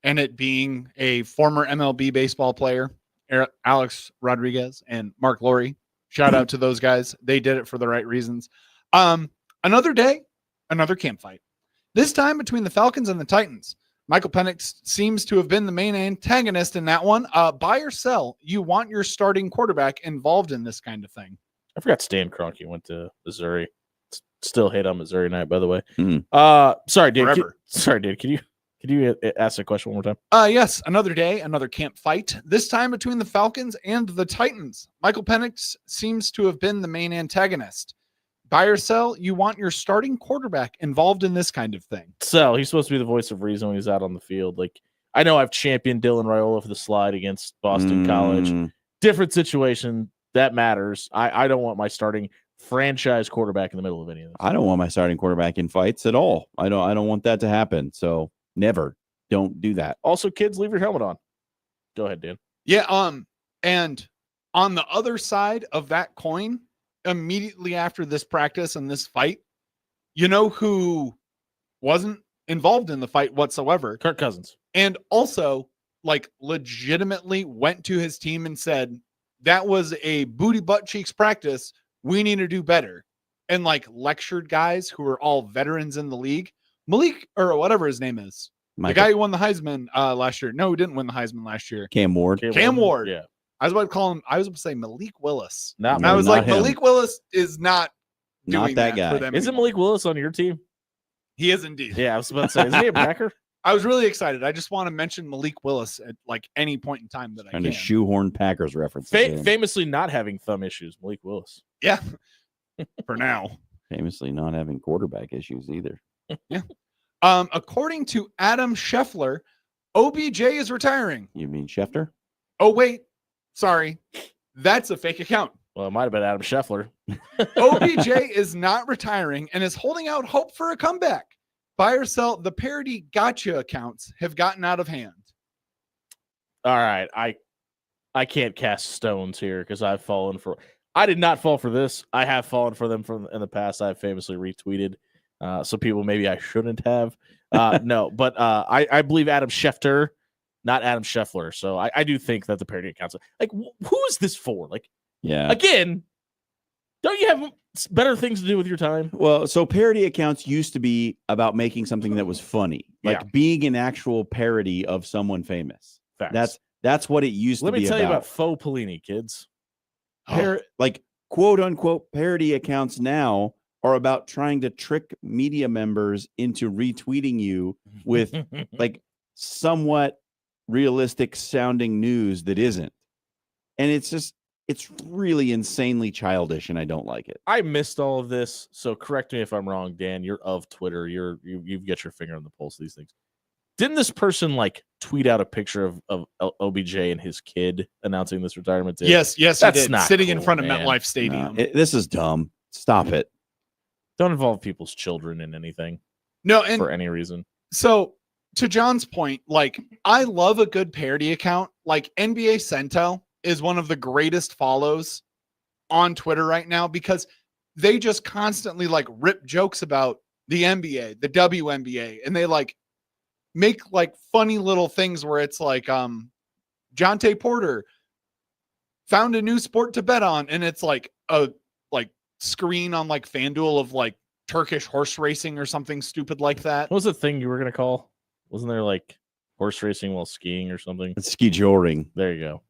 [SPEAKER 4] and it being a former MLB baseball player, Alex Rodriguez and Mark Lowry. Shout out to those guys. They did it for the right reasons. Another day, another camp fight. This time between the Falcons and the Titans. Michael Penix seems to have been the main antagonist in that one. Buy or sell, you want your starting quarterback involved in this kind of thing.
[SPEAKER 2] I forgot Stan Kroenke went to Missouri. Still hate on Missouri night, by the way.
[SPEAKER 3] Mm-hmm.
[SPEAKER 2] Sorry, Dave.
[SPEAKER 4] Forever.
[SPEAKER 2] Dave. Can you ask the question one more time?
[SPEAKER 4] Yes, another day, another camp fight. This time between the Falcons and the Titans. Michael Penix seems to have been the main antagonist. Buy or sell, you want your starting quarterback involved in this kind of thing.
[SPEAKER 2] Sell. He's supposed to be the voice of reason when he's out on the field. Like, I know I've championed Dylan Raiola for the slide against Boston College. Different situation. That matters. I don't want my starting franchise quarterback in the middle of any of this.
[SPEAKER 3] I don't want my starting quarterback in fights at all. I don't want that to happen. So never. Don't do that.
[SPEAKER 2] Also, kids, leave your helmet on. Go ahead, Dan.
[SPEAKER 4] Yeah. And on the other side of that coin, immediately after this practice and this fight, you know who wasn't involved in the fight whatsoever?
[SPEAKER 2] Kirk Cousins.
[SPEAKER 4] And also, like, legitimately went to his team and said, that was a booty butt cheeks practice. We need to do better. And like lectured guys who are all veterans in the league. Malik, or whatever his name is. The guy who won the Heisman last year. No, who didn't win the Heisman last year.
[SPEAKER 3] Cam Ward.
[SPEAKER 4] Cam Ward.
[SPEAKER 2] Yeah.
[SPEAKER 4] I was about to call him, I was about to say Malik Willis.
[SPEAKER 2] Not
[SPEAKER 4] and I was like,
[SPEAKER 3] him.
[SPEAKER 4] Malik Willis is not doing
[SPEAKER 3] that guy.
[SPEAKER 4] for them.
[SPEAKER 2] Isn't
[SPEAKER 4] anymore.
[SPEAKER 2] Malik Willis on your team?
[SPEAKER 4] He is indeed.
[SPEAKER 2] Yeah, I was about to say, is he a backer?
[SPEAKER 4] I was really excited. I just want to mention Malik Willis at like any point in time that I
[SPEAKER 3] Trying
[SPEAKER 4] can.
[SPEAKER 3] to shoehorn Packers references.
[SPEAKER 2] Famously not having thumb issues, Malik Willis.
[SPEAKER 4] Yeah. For now.
[SPEAKER 3] Famously not having quarterback issues either.
[SPEAKER 4] Yeah. According to Adam Scheffler, OBJ is retiring.
[SPEAKER 3] You mean Schefter?
[SPEAKER 4] Oh, wait. Sorry. That's a fake account.
[SPEAKER 2] Well, it might have been Adam Scheffler.
[SPEAKER 4] OBJ is not retiring and is holding out hope for a comeback. Buy or sell, the parody gotcha accounts have gotten out of hand.
[SPEAKER 2] All right. I can't cast stones here because I've fallen for. I did not fall for this. I have fallen for them in the past. I've famously retweeted. So people maybe I shouldn't have. No, but I believe Adam Schefter, not Adam Scheffler. So I do think that the parody accounts. Like, who is this for? Like,
[SPEAKER 3] yeah.
[SPEAKER 2] Again, don't you have better things to do with your time?
[SPEAKER 3] Well, so parody accounts used to be about making something that was funny, like being an actual parody of someone famous.
[SPEAKER 2] Facts.
[SPEAKER 3] That's what it used to be.
[SPEAKER 2] Let me tell you about Faux Pelini, kids.
[SPEAKER 3] Like quote unquote parody accounts now are about trying to trick media members into retweeting you with like somewhat realistic sounding news that isn't. And it's really insanely childish and I don't like it.
[SPEAKER 2] I missed all of this. So correct me if I'm wrong, Dan. You're of Twitter. You've got your finger on the pulse of these things. Didn't this person like tweet out a picture of OBJ and his kid announcing this retirement?
[SPEAKER 4] Yes,
[SPEAKER 2] That's
[SPEAKER 4] he did.
[SPEAKER 2] not
[SPEAKER 4] Sitting
[SPEAKER 2] cool,
[SPEAKER 4] in front of
[SPEAKER 2] man.
[SPEAKER 4] MetLife Stadium.
[SPEAKER 3] This is dumb. Stop it.
[SPEAKER 2] Don't involve people's children in anything.
[SPEAKER 4] No, and
[SPEAKER 2] for any reason.
[SPEAKER 4] So to John's point, like I love a good parody account. Like NBA Centel is one of the greatest follows on Twitter right now because they just constantly like rip jokes about the NBA, the WNBA, and they like make like funny little things where it's like Jonte Porter found a new sport to bet on, and it's like a like screen on like FanDuel of like Turkish horse racing or something stupid like that.
[SPEAKER 2] What was the thing you were gonna call? Wasn't there like horse racing while skiing or something?
[SPEAKER 3] It's ski joring.
[SPEAKER 2] There you go.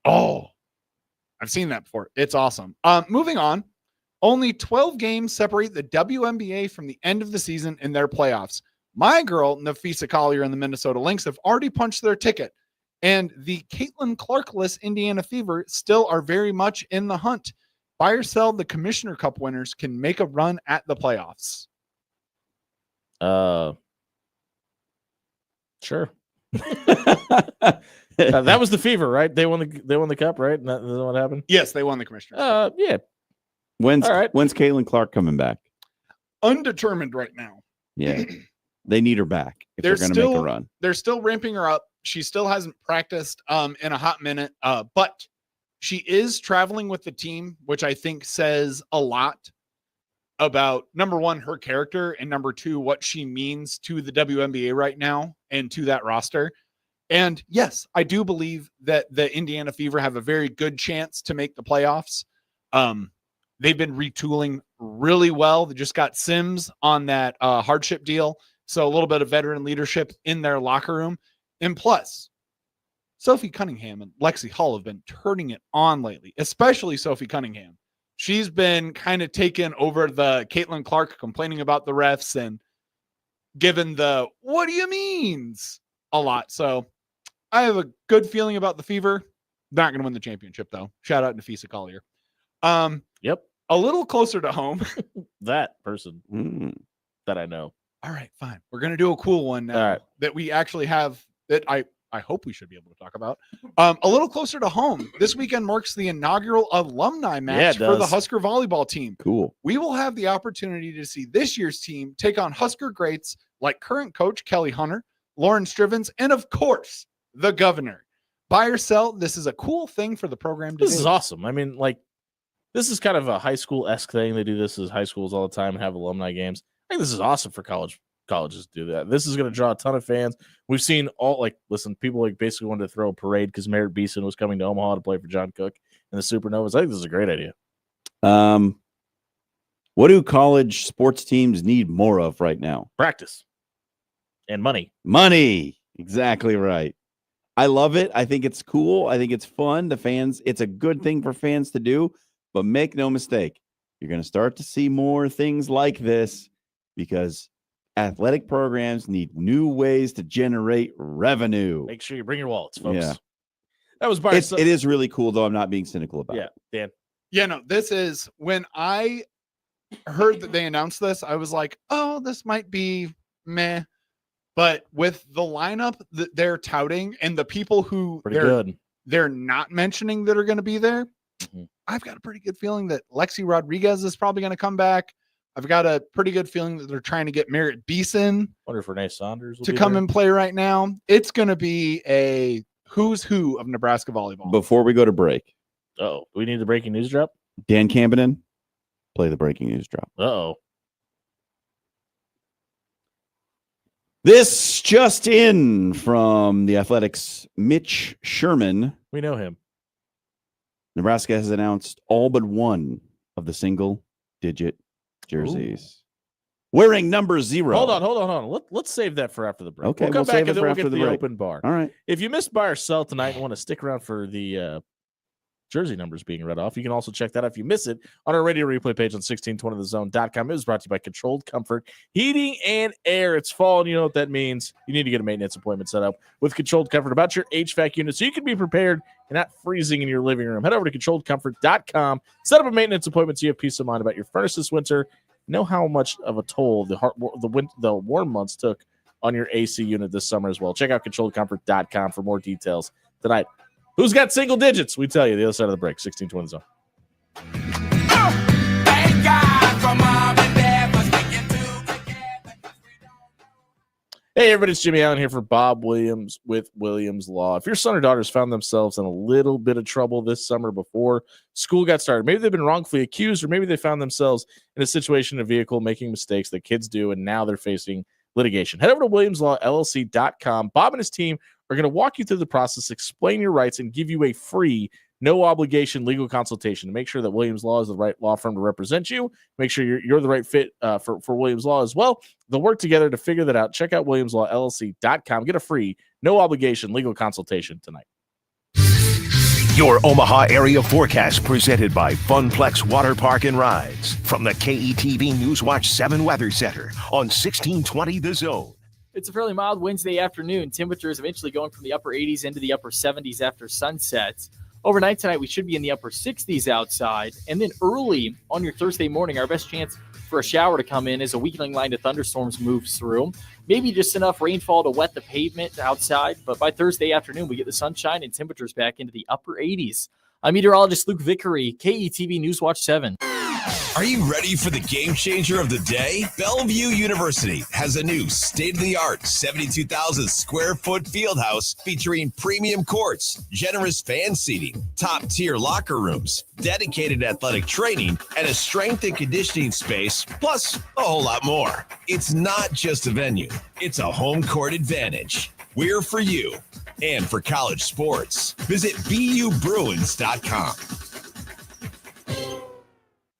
[SPEAKER 4] Oh, I've seen that before. It's awesome. Moving on. Only 12 games separate the WNBA from the end of the season in their playoffs. My girl, Nafisa Collier and the Minnesota Lynx have already punched their ticket, and the Caitlin Clark-less Indiana Fever still are very much in the hunt. Buy or sell, the Commissioner Cup winners can make a run at the playoffs.
[SPEAKER 2] Sure. That was the Fever, right? They won the cup, right? Isn't that what happened?
[SPEAKER 4] Yes, they won the Commissioner.
[SPEAKER 2] Yeah.
[SPEAKER 3] When's
[SPEAKER 2] All right.
[SPEAKER 3] when's Caitlin Clark coming back?
[SPEAKER 4] Undetermined right now.
[SPEAKER 3] Yeah. They need her back if they're going to make a run.
[SPEAKER 4] They're still ramping her up. She still hasn't practiced in a hot minute, but she is traveling with the team, which I think says a lot about, number one, her character, and number two, what she means to the WNBA right now and to that roster. And yes, I do believe that the Indiana Fever have a very good chance to make the playoffs. They've been retooling really well. They just got Sims on that hardship deal. So a little bit of veteran leadership in their locker room. And plus, Sophie Cunningham and Lexi Hull have been turning it on lately, especially Sophie Cunningham. She's been kind of taken over the Caitlin Clark complaining about the refs and given the what do you means a lot. So I have a good feeling about the Fever. Not going to win the championship, though. Shout out to Nafisa Collier.
[SPEAKER 2] Yep.
[SPEAKER 4] A little closer to home.
[SPEAKER 2] That person that I know.
[SPEAKER 4] All right, fine. We're going to do a cool one now that we actually have that I hope we should be able to talk about. A little closer to home. This weekend marks the inaugural alumni match for the Husker volleyball team.
[SPEAKER 3] Cool.
[SPEAKER 4] We will have the opportunity to see this year's team take on Husker greats like current coach Kelly Hunter, Lauren Strivens, and of course, the governor. Buy or sell, this is a cool thing for the program to
[SPEAKER 2] This
[SPEAKER 4] do.
[SPEAKER 2] is awesome. I mean, like, this is kind of a high school-esque thing. They do this as high schools all the time and have alumni games. I think this is awesome for colleges to do that. This is going to draw a ton of fans. We've seen people like basically wanted to throw a parade because Merritt Beeson was coming to Omaha to play for John Cook and the Supernovas. I think this is a great idea.
[SPEAKER 3] What do college sports teams need more of right now?
[SPEAKER 2] Practice and money.
[SPEAKER 3] Money. Exactly right. I love it. I think it's cool. I think it's fun. It's a good thing for fans to do, but make no mistake, you're going to start to see more things like this because athletic programs need new ways to generate revenue.
[SPEAKER 2] Make sure you bring your wallets, folks.
[SPEAKER 3] Yeah.
[SPEAKER 2] That was
[SPEAKER 3] it is really cool, though. I'm not being cynical about it.
[SPEAKER 2] Yeah, Dan.
[SPEAKER 4] Yeah, no, this is when I heard that they announced this, I was like, oh, this might be meh. But with the lineup that they're touting and the people who they're not mentioning that are going to be there, I've got a pretty good feeling that Lexi Rodriguez is probably going to come back. I've got a pretty good feeling that they're trying to get Merritt Beeson
[SPEAKER 2] Wonder if Renee Saunders will
[SPEAKER 4] to
[SPEAKER 2] be
[SPEAKER 4] come
[SPEAKER 2] there.
[SPEAKER 4] and play right now. It's going to be a who's who of Nebraska volleyball.
[SPEAKER 3] Before we go to break,
[SPEAKER 2] do we need the breaking news drop?
[SPEAKER 3] Dan Campion, play the breaking news drop.
[SPEAKER 2] Uh-oh.
[SPEAKER 3] This just in from the Athletics, Mitch Sherman.
[SPEAKER 2] We know him.
[SPEAKER 3] Nebraska has announced all but one of the single-digit jerseys. Wearing number 0.
[SPEAKER 2] Hold on. Let's save that for after the break.
[SPEAKER 3] Okay,
[SPEAKER 2] we'll come
[SPEAKER 3] we'll
[SPEAKER 2] back
[SPEAKER 3] save
[SPEAKER 2] and
[SPEAKER 3] it
[SPEAKER 2] then
[SPEAKER 3] for
[SPEAKER 2] we'll
[SPEAKER 3] after
[SPEAKER 2] get
[SPEAKER 3] the
[SPEAKER 2] the
[SPEAKER 3] break.
[SPEAKER 2] open bar.
[SPEAKER 3] All right.
[SPEAKER 2] If you missed buy or sell tonight and want to stick around for the jersey numbers being read off, you can also check that out if you miss it on our radio replay page on 1620thezone.com. It was brought to you by Controlled Comfort Heating and Air. It's fall, and you know what that means. You need to get a maintenance appointment set up with Controlled Comfort about your HVAC unit so you can be prepared and not freezing in your living room. Head over to controlledcomfort.com. Set up a maintenance appointment so you have peace of mind about your furnace this winter. Know how much of a toll the warm months took on your AC unit this summer as well. Check out controlledcomfort.com for more details tonight. Who's got single digits? We tell you the other side of the break. 1620 Zone.
[SPEAKER 5] Thank God for mom and dad for sticking together.
[SPEAKER 2] Hey, everybody, it's Jimmy Allen here for Bob Williams with Williams Law. If your son or daughters found themselves in a little bit of trouble this summer before school got started, maybe they've been wrongfully accused, or maybe they found themselves in a situation in a vehicle making mistakes that kids do, and now they're facing litigation. Head over to WilliamsLawLLC.com. Bob and his team are going to walk you through the process, explain your rights, and give you a free, no-obligation legal consultation to make sure that Williams Law is the right law firm to represent you. Make sure you're the right fit for Williams Law as well. They'll work together to figure that out. Check out WilliamsLawLLC.com. Get a free, no-obligation legal consultation tonight.
[SPEAKER 1] Your Omaha area forecast presented by Funplex Water Park and Rides from the KETV Newswatch 7 Weather Center on 1620 The Zone.
[SPEAKER 6] It's a fairly mild Wednesday afternoon. Temperatures eventually going from the upper 80s into the upper 70s after sunset. Overnight tonight, we should be in the upper 60s outside. And then early on your Thursday morning, our best chance for a shower to come in as a weakening line of thunderstorms moves through. Maybe just enough rainfall to wet the pavement outside. But by Thursday afternoon, we get the sunshine and temperatures back into the upper 80s. I'm meteorologist Luke Vickery, KETV Newswatch 7.
[SPEAKER 7] Are you ready for the game changer of the day? Bellevue University has a new state-of-the-art 72,000 square foot fieldhouse featuring premium courts, generous fan seating, top-tier locker rooms, dedicated athletic training, and a strength and conditioning space, plus a whole lot more. It's not just a venue, it's a home court advantage. We're for you and for college sports. Visit BUBruins.com.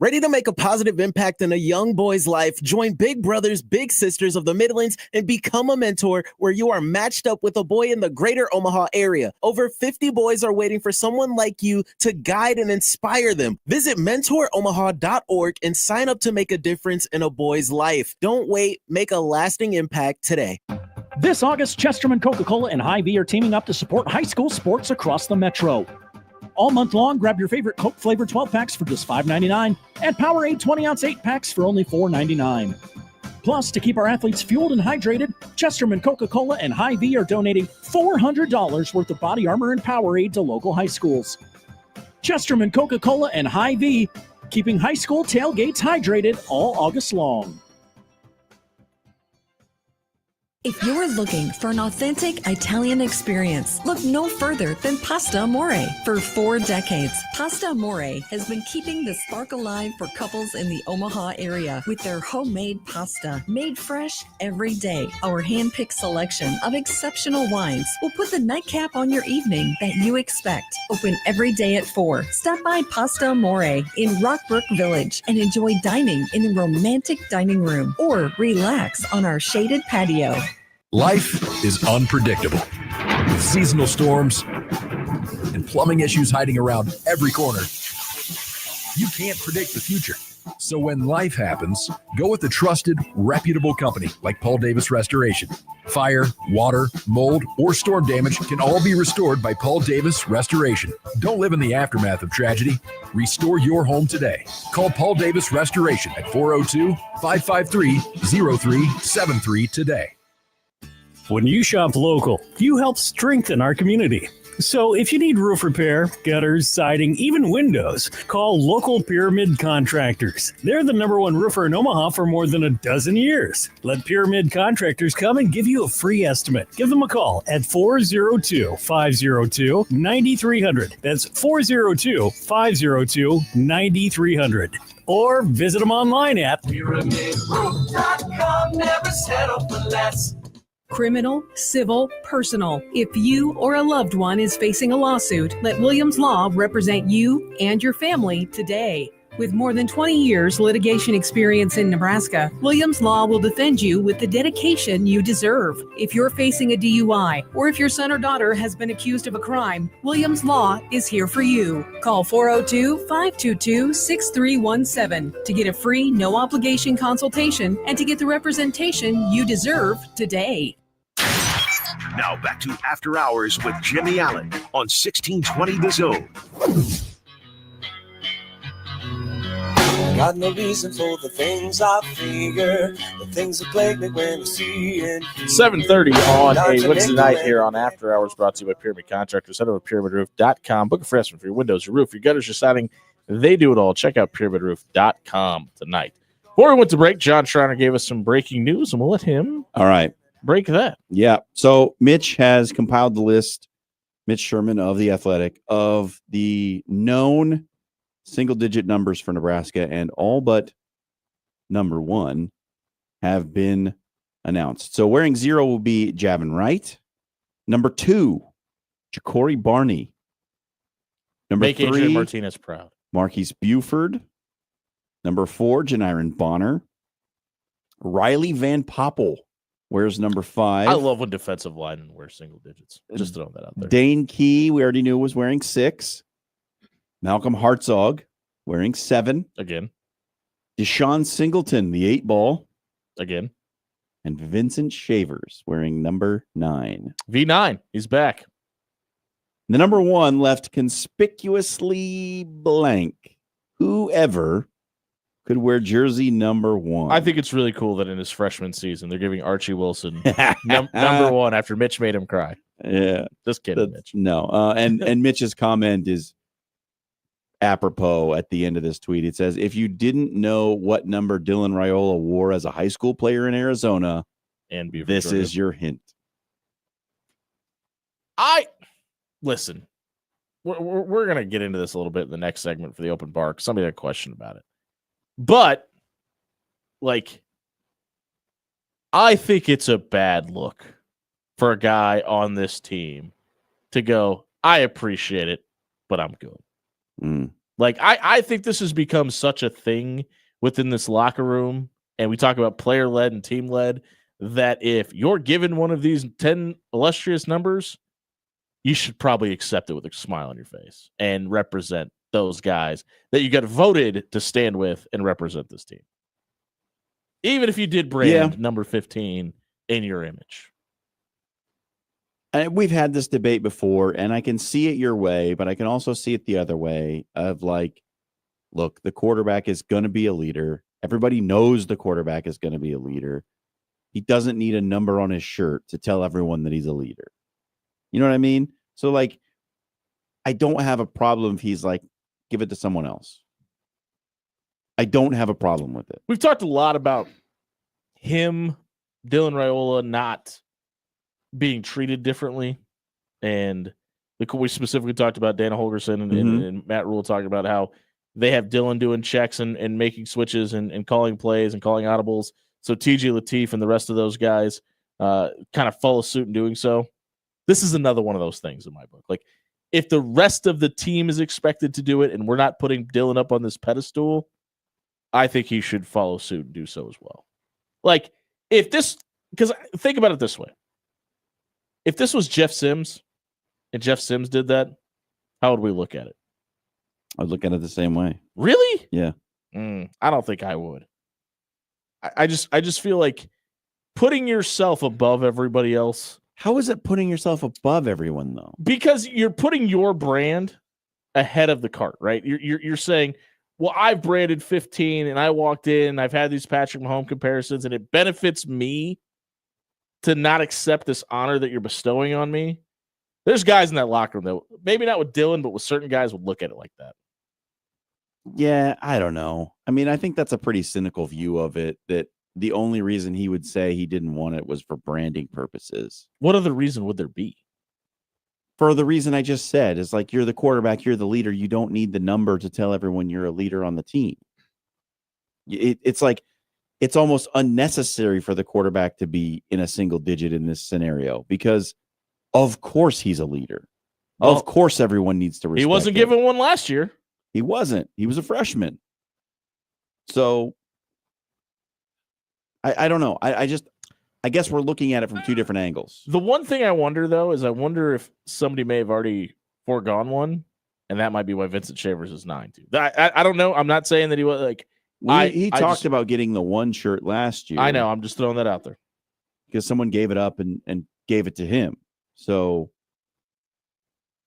[SPEAKER 8] Ready to make a positive impact in a young boy's life? Join Big Brothers Big Sisters of the Midlands and become a mentor where you are matched up with a boy in the greater Omaha area. Over 50 boys are waiting for someone like you to guide and inspire them. Visit mentoromaha.org and sign up to make a difference in a boy's life. Don't wait. Make a lasting impact today.
[SPEAKER 9] This August, Chesterman Coca-Cola and Hy-Vee are teaming up to support high school sports across the metro. All month long, grab your favorite Coke-flavored 12-packs for just $5.99 and Powerade 20-ounce 8-packs for only $4.99. Plus, to keep our athletes fueled and hydrated, Chesterman Coca-Cola and Hy-Vee are donating $400 worth of body armor and Powerade to local high schools. Chesterman Coca-Cola and Hy-Vee, keeping high school tailgates hydrated all August long.
[SPEAKER 13] If you're looking for an authentic Italian experience, look no further than Pasta Amore. For 4 decades, Pasta Amore has been keeping the spark alive for couples in the Omaha area with their homemade pasta, made fresh every day. Our hand-picked selection of exceptional wines will put the nightcap on your evening that you expect. Open every day at 4. Stop by Pasta Amore in Rockbrook Village and enjoy dining in the romantic dining room or relax on our shaded patio.
[SPEAKER 20] Life is unpredictable, with seasonal storms and plumbing issues hiding around every corner. You can't predict the future. So when life happens, go with a trusted, reputable company like Paul Davis Restoration. Fire, water, mold, or storm damage can all be restored by Paul Davis Restoration. Don't live in the aftermath of tragedy. Restore your home today. Call Paul Davis Restoration at 402-553-0373 today.
[SPEAKER 11] When you shop local, you help strengthen our community. So if you need roof repair, gutters, siding, even windows, call local Pyramid Contractors. They're the #1 roofer in Omaha for more than a dozen years. Let Pyramid Contractors come and give you a free estimate. Give them a call at 402-502-9300. That's 402-502-9300. Or visit them online at
[SPEAKER 10] PyramidRoof.com. Never settle for less.
[SPEAKER 12] Criminal, civil, personal. If you or a loved one is facing a lawsuit, let Williams Law represent you and your family today. With more than 20 years litigation experience in Nebraska, Williams Law will defend you with the dedication you deserve. If you're facing a DUI or if your son or daughter has been accused of a crime, Williams Law is here for you. Call 402-522-6317 to get a free, no-obligation consultation and to get the representation you deserve today.
[SPEAKER 1] Now back to After Hours with Jimmy Allen on 1620 The Zone.
[SPEAKER 10] Got no reason for the things I figure, the things that plague me when I see it.
[SPEAKER 2] 7:30 on a Wednesday night here on After Hours, brought to you by Pyramid Contractors. Head over to PyramidRoof.com. Book a free estimate for your windows, your roof, your gutters, your siding. They do it all. Check out PyramidRoof.com tonight. Before we went to break, John Schreiner gave us some breaking news, and we'll let him
[SPEAKER 3] All right.
[SPEAKER 2] break that.
[SPEAKER 3] Yeah. So Mitch has compiled the list, Mitch Sherman of The Athletic, of the known single-digit numbers for Nebraska, and all but number 1 have been announced. So wearing 0 will be Javin Wright. Number 2, Ja'Cory Barney. Number
[SPEAKER 2] Make
[SPEAKER 3] 3,
[SPEAKER 2] Adrian Martinez proud.
[SPEAKER 3] Marquise Buford. Number 4, Janiron Bonner. Riley Van Poppel wears number 5.
[SPEAKER 2] I love when defensive linemen wear single digits. Just throwing that out there.
[SPEAKER 3] Dane Key, we already knew, was wearing 6. Malcolm Hartzog wearing 7.
[SPEAKER 2] Again.
[SPEAKER 3] Deshaun Singleton, the 8 ball.
[SPEAKER 2] Again.
[SPEAKER 3] And Vincent Shavers wearing number 9.
[SPEAKER 2] V9, he's back.
[SPEAKER 3] The number 1 left conspicuously blank. Whoever could wear jersey number 1.
[SPEAKER 2] I think it's really cool that in his freshman season, they're giving Archie Wilson number 1 after Mitch made him cry.
[SPEAKER 3] Yeah.
[SPEAKER 2] Just kidding, Mitch.
[SPEAKER 3] No. And Mitch's comment is, apropos at the end of this tweet. It says, if you didn't know what number Dylan Raiola wore as a high school player in Arizona,
[SPEAKER 2] and
[SPEAKER 3] this is your hint.
[SPEAKER 2] Listen, we're going to get into this a little bit in the next segment for the open bar. Somebody had a question about it. But, like, I think it's a bad look for a guy on this team to go, I appreciate it, but I'm good. Like, I think this has become such a thing within this locker room, and we talk about player-led and team-led, that if you're given one of these 10 illustrious numbers, you should probably accept it with a smile on your face and represent those guys that you got voted to stand with and represent this team. Even if you did brand number 15 in your image.
[SPEAKER 3] And we've had this debate before, and I can see it your way, but I can also see it the other way of like, look, the quarterback is going to be a leader. Everybody knows the quarterback is going to be a leader. He doesn't need a number on his shirt to tell everyone that he's a leader. You know what I mean? So, like, I don't have a problem if he's like, give it to someone else. I don't have a problem with it.
[SPEAKER 2] We've talked a lot about him, Dylan Raiola, not being treated differently. And we specifically talked about Dana Holgerson and Matt Rule talking about how they have Dylan doing checks and making switches and calling plays and calling audibles. So TJ Lateef and the rest of those guys kind of follow suit in doing so. This is another one of those things in my book. Like, if the rest of the team is expected to do it and we're not putting Dylan up on this pedestal, I think he should follow suit and do so as well. Like, if this, because think about it this way. If this was Jeff Sims and Jeff Sims did that, how would we look at it?
[SPEAKER 3] I'd look at it the same way.
[SPEAKER 2] Really?
[SPEAKER 3] Yeah.
[SPEAKER 2] I don't think I would. I just feel like putting yourself above everybody else.
[SPEAKER 3] How is it putting yourself above everyone, though?
[SPEAKER 2] Because you're putting your brand ahead of the cart, right? You're saying, well, I've branded 15 and I walked in, I've had these Patrick Mahomes comparisons, and it benefits me to not accept this honor that you're bestowing on me. There's guys in that locker room that maybe not with Dylan, but with certain guys would look at it like that.
[SPEAKER 3] Yeah, I don't know. I mean, I think that's a pretty cynical view of it, that the only reason he would say he didn't want it was for branding purposes.
[SPEAKER 2] What other reason would there be?
[SPEAKER 3] For the reason I just said, is like, you're the quarterback, you're the leader. You don't need the number to tell everyone you're a leader on the team. It's like, it's almost unnecessary for the quarterback to be in a single digit in this scenario, because of course he's a leader. Well, of course everyone needs to respect
[SPEAKER 2] him. He wasn't given one last year.
[SPEAKER 3] He wasn't. He was a freshman. So I don't know. I guess we're looking at it from two different angles.
[SPEAKER 2] The one thing I wonder, though, is I wonder if somebody may have already foregone one, and that might be why Vincent Shavers is 9-2. I don't know. I'm not saying that he was like.
[SPEAKER 3] He talked about getting the one shirt last year.
[SPEAKER 2] I know. I'm just throwing that out there
[SPEAKER 3] because someone gave it up and gave it to him. So,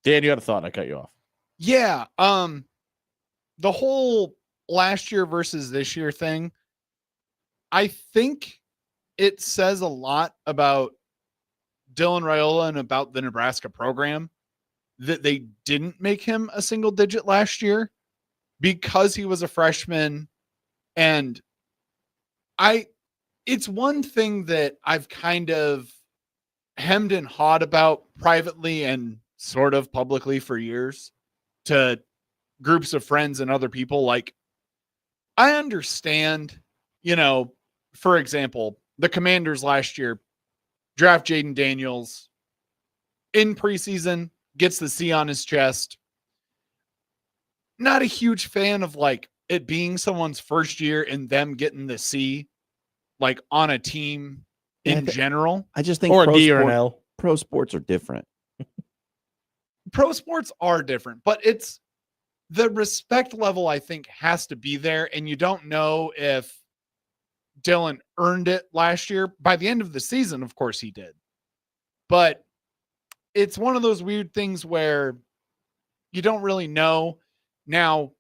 [SPEAKER 2] Dan, you had a thought, and I cut you off.
[SPEAKER 4] Yeah. The whole last year versus this year thing, I think it says a lot about Dylan Raiola and about the Nebraska program that they didn't make him a single digit last year because he was a freshman. And it's one thing that I've kind of hemmed and hawed about privately and sort of publicly for years to groups of friends and other people. Like, I understand, for example, the Commanders last year draft Jaden Daniels in preseason, gets the C on his chest. Not a huge fan of like it being someone's first year and them getting the C like on a team in general.
[SPEAKER 3] I just think
[SPEAKER 2] or a D or an L.
[SPEAKER 3] Pro sports are different.
[SPEAKER 4] Pro sports are different, but it's the respect level I think has to be there. And you don't know if Dylan earned it last year. By the end of the season, of course he did. But it's one of those weird things where you don't really know. Now,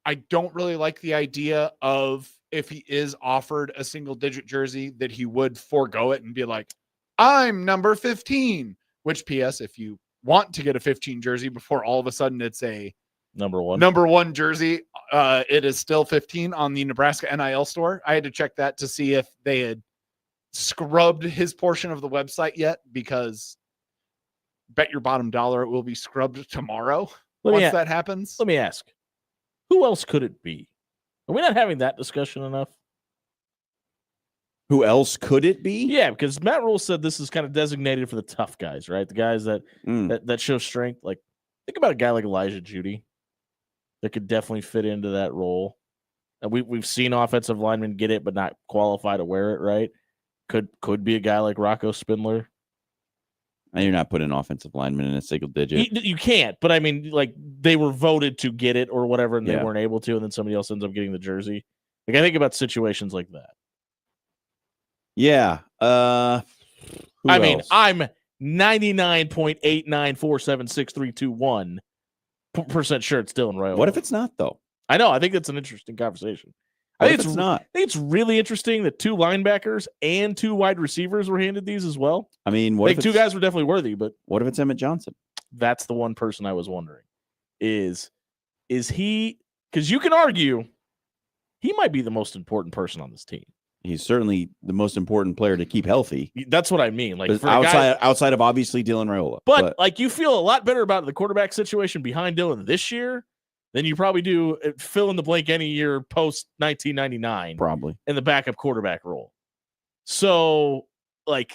[SPEAKER 4] I don't really like the idea of if he is offered a single digit jersey that he would forego it and be like, I'm number 15, which PS, if you want to get a 15 jersey before all of a sudden it's a
[SPEAKER 2] Number
[SPEAKER 4] one jersey. It is still $15 on the Nebraska NIL store. I had to check that to see if they had scrubbed his portion of the website yet, because bet your bottom dollar it will be scrubbed tomorrow once that happens.
[SPEAKER 2] Let me ask, who else could it be? Are we not having that discussion enough?
[SPEAKER 3] Who else could it be?
[SPEAKER 2] Yeah, because Matt Rule said this is kind of designated for the tough guys, right? The guys that that show strength. Like, think about a guy like Elijah Judy that could definitely fit into that role. And we've seen offensive linemen get it, but not qualify to wear it, right? Could be a guy like Rocco Spindler.
[SPEAKER 3] And you're not putting offensive linemen in a single digit.
[SPEAKER 2] You can't, but I mean, like, they were voted to get it or whatever, and they weren't able to, and then somebody else ends up getting the jersey. Like, I think about situations like that.
[SPEAKER 3] Yeah.
[SPEAKER 2] I mean, I'm 99.89476321% sure it's Dylan Raiola.
[SPEAKER 3] What if it's not, though?
[SPEAKER 2] I know. I think that's an interesting conversation. I think it's not. I think it's really interesting that 2 linebackers and 2 wide receivers were handed these as well.
[SPEAKER 3] I mean,
[SPEAKER 2] I think 2 guys were definitely worthy, but
[SPEAKER 3] what if it's Emmett Johnson?
[SPEAKER 2] That's the one person I was wondering. Is he? Because you can argue he might be the most important person on this team.
[SPEAKER 3] He's certainly the most important player to keep healthy.
[SPEAKER 2] That's what I mean. Like, for
[SPEAKER 3] outside of obviously Dylan Raiola,
[SPEAKER 2] but like, you feel a lot better about the quarterback situation behind Dylan this year than you probably do fill in the blank any year post 1999,
[SPEAKER 3] probably
[SPEAKER 2] in the backup quarterback role. So, like,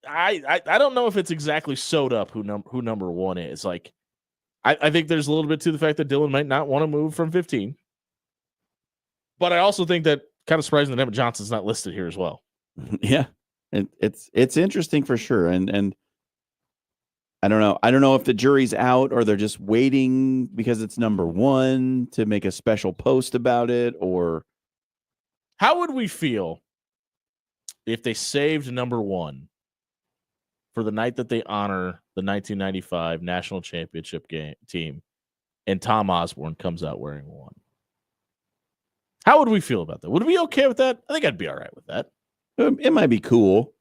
[SPEAKER 2] I don't know if it's exactly sewed up who number 1 is. Like, I think there's a little bit to the fact that Dylan might not want to move from 15. But I also think that kind of surprising that Emmett Johnson's not listed here as well.
[SPEAKER 3] Yeah, it's interesting for sure, and I don't know. I don't know if the jury's out or they're just waiting because it's number 1 to make a special post about it. Or
[SPEAKER 2] how would we feel if they saved number 1 for the night that they honor the 1995 national championship team, and Tom Osborne comes out wearing 1? How would we feel about that? Would we be okay with that? I think I'd be all right with that.
[SPEAKER 3] It might be cool.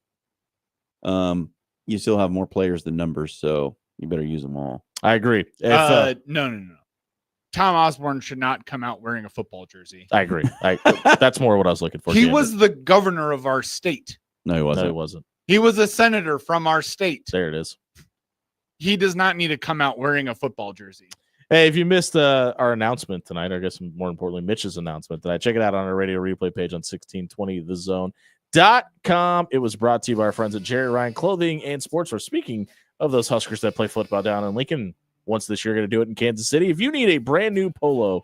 [SPEAKER 3] You still have more players than numbers, so you better use them all.
[SPEAKER 2] I agree.
[SPEAKER 4] No. Tom Osborne should not come out wearing a football jersey.
[SPEAKER 2] I agree. That's more what I was looking for.
[SPEAKER 4] He was the governor of our state.
[SPEAKER 3] No, he wasn't.
[SPEAKER 2] No, he wasn't.
[SPEAKER 4] He was a senator from our state.
[SPEAKER 2] There it is.
[SPEAKER 4] He does not need to come out wearing a football jersey.
[SPEAKER 2] Hey, if you missed our announcement tonight, or I guess more importantly, Mitch's announcement tonight, check it out on our radio replay page on 1620thezone.com. It was brought to you by our friends at Jerry Ryan Clothing and Sportswear. Speaking of those Huskers that play football down in Lincoln, once this year, going to do it in Kansas City. If you need a brand new polo,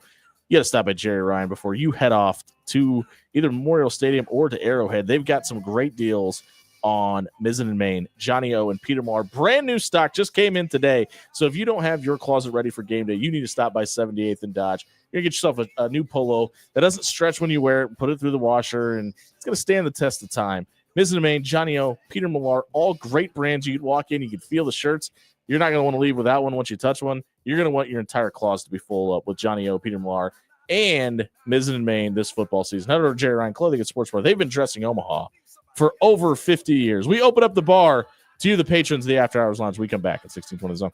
[SPEAKER 2] you got to stop at Jerry Ryan before you head off to either Memorial Stadium or to Arrowhead. They've got some great deals on Mizzen and Main, Johnny O, and Peter Millar. Brand new stock just came in today. So if you don't have your closet ready for game day, you need to stop by 78th and Dodge. You're going to get yourself a new polo that doesn't stretch when you wear it. Put it through the washer, and it's going to stand the test of time. Mizzen and Main, Johnny O, Peter Millar, all great brands. You could walk in, you can feel the shirts. You're not going to want to leave without one once you touch one. You're going to want your entire closet to be full up with Johnny O, Peter Millar, and Mizzen and Main this football season. Head over to Jerry Ryan Clothing and Sportswear. They've been dressing Omaha for over 50 years. We open up the bar to you, the patrons of the After Hours Lounge. We come back at 1620 Zone.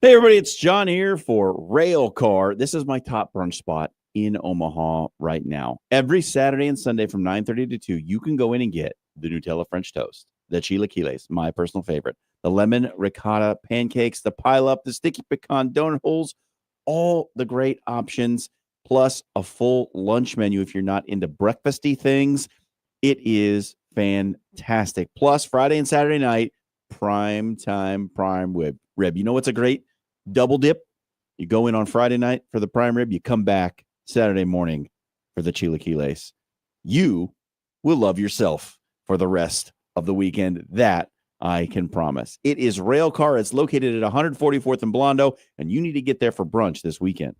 [SPEAKER 3] Hey, everybody, it's John here for Rail Car. This is my top brunch spot in Omaha right now. Every Saturday and Sunday from 9:30 to 2, you can go in and get the Nutella French toast, the chilaquiles, my personal favorite, the lemon ricotta pancakes, the pile up, the sticky pecan donut holes, all the great options, plus a full lunch menu if you're not into breakfasty things. It is fantastic. Plus, Friday and Saturday night, prime time prime rib. You know what's a great double dip? You go in on Friday night for the prime rib, you come back Saturday morning for the chilaquiles. You will love yourself for the rest of the weekend. That I can promise. It is Rail Car. It's located at 144th and Blondo, and you need to get there for brunch this weekend.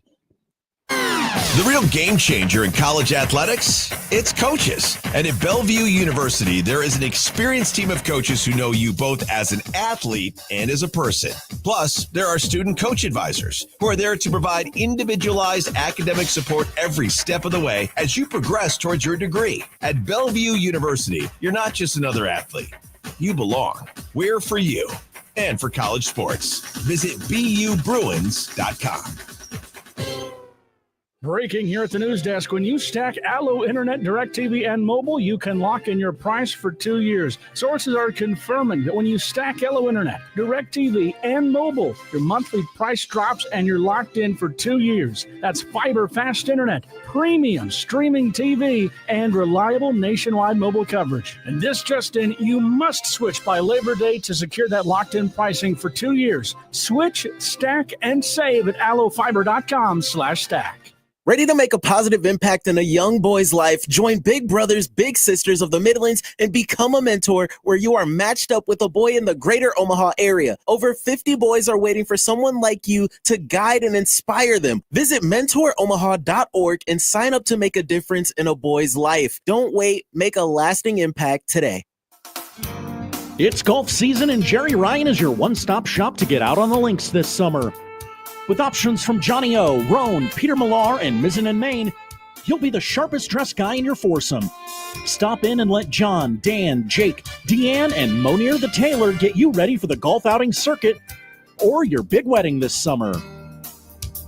[SPEAKER 7] The real game changer in college athletics, it's coaches. And at Bellevue University, there is an experienced team of coaches who know you both as an athlete and as a person. Plus, there are student coach advisors who are there to provide individualized academic support every step of the way as you progress towards your degree. At Bellevue University, you're not just another athlete. You belong. We're for you and for college sports. Visit BUBruins.com.
[SPEAKER 9] Breaking here at the news desk. When you stack Allo Internet, DirecTV, and mobile, you can lock in your price for 2 years. Sources are confirming that when you stack Allo Internet, DirecTV, and mobile, your monthly price drops and you're locked in for 2 years. That's fiber fast internet, premium streaming TV, and reliable nationwide mobile coverage. And this just in, you must switch by Labor Day to secure that locked-in pricing for 2 years. Switch, stack, and save at allofiber.com/stack.
[SPEAKER 8] Ready to make a positive impact in a young boy's life? Join Big Brothers Big Sisters of the Midlands and become a mentor where you are matched up with a boy in the greater Omaha area. Over 50 boys are waiting for someone like you to guide and inspire them. Visit mentoromaha.org and sign up to make a difference in a boy's life. Don't wait. Make a lasting impact today.
[SPEAKER 9] It's golf season, and Jerry Ryan is your one-stop shop to get out on the links this summer. With options from Johnny O, Roan, Peter Millar, and Mizzen and Main, you'll be the sharpest dressed guy in your foursome. Stop in and let John, Dan, Jake, Deanne, and Monier the Tailor get you ready for the golf outing circuit or your big wedding this summer.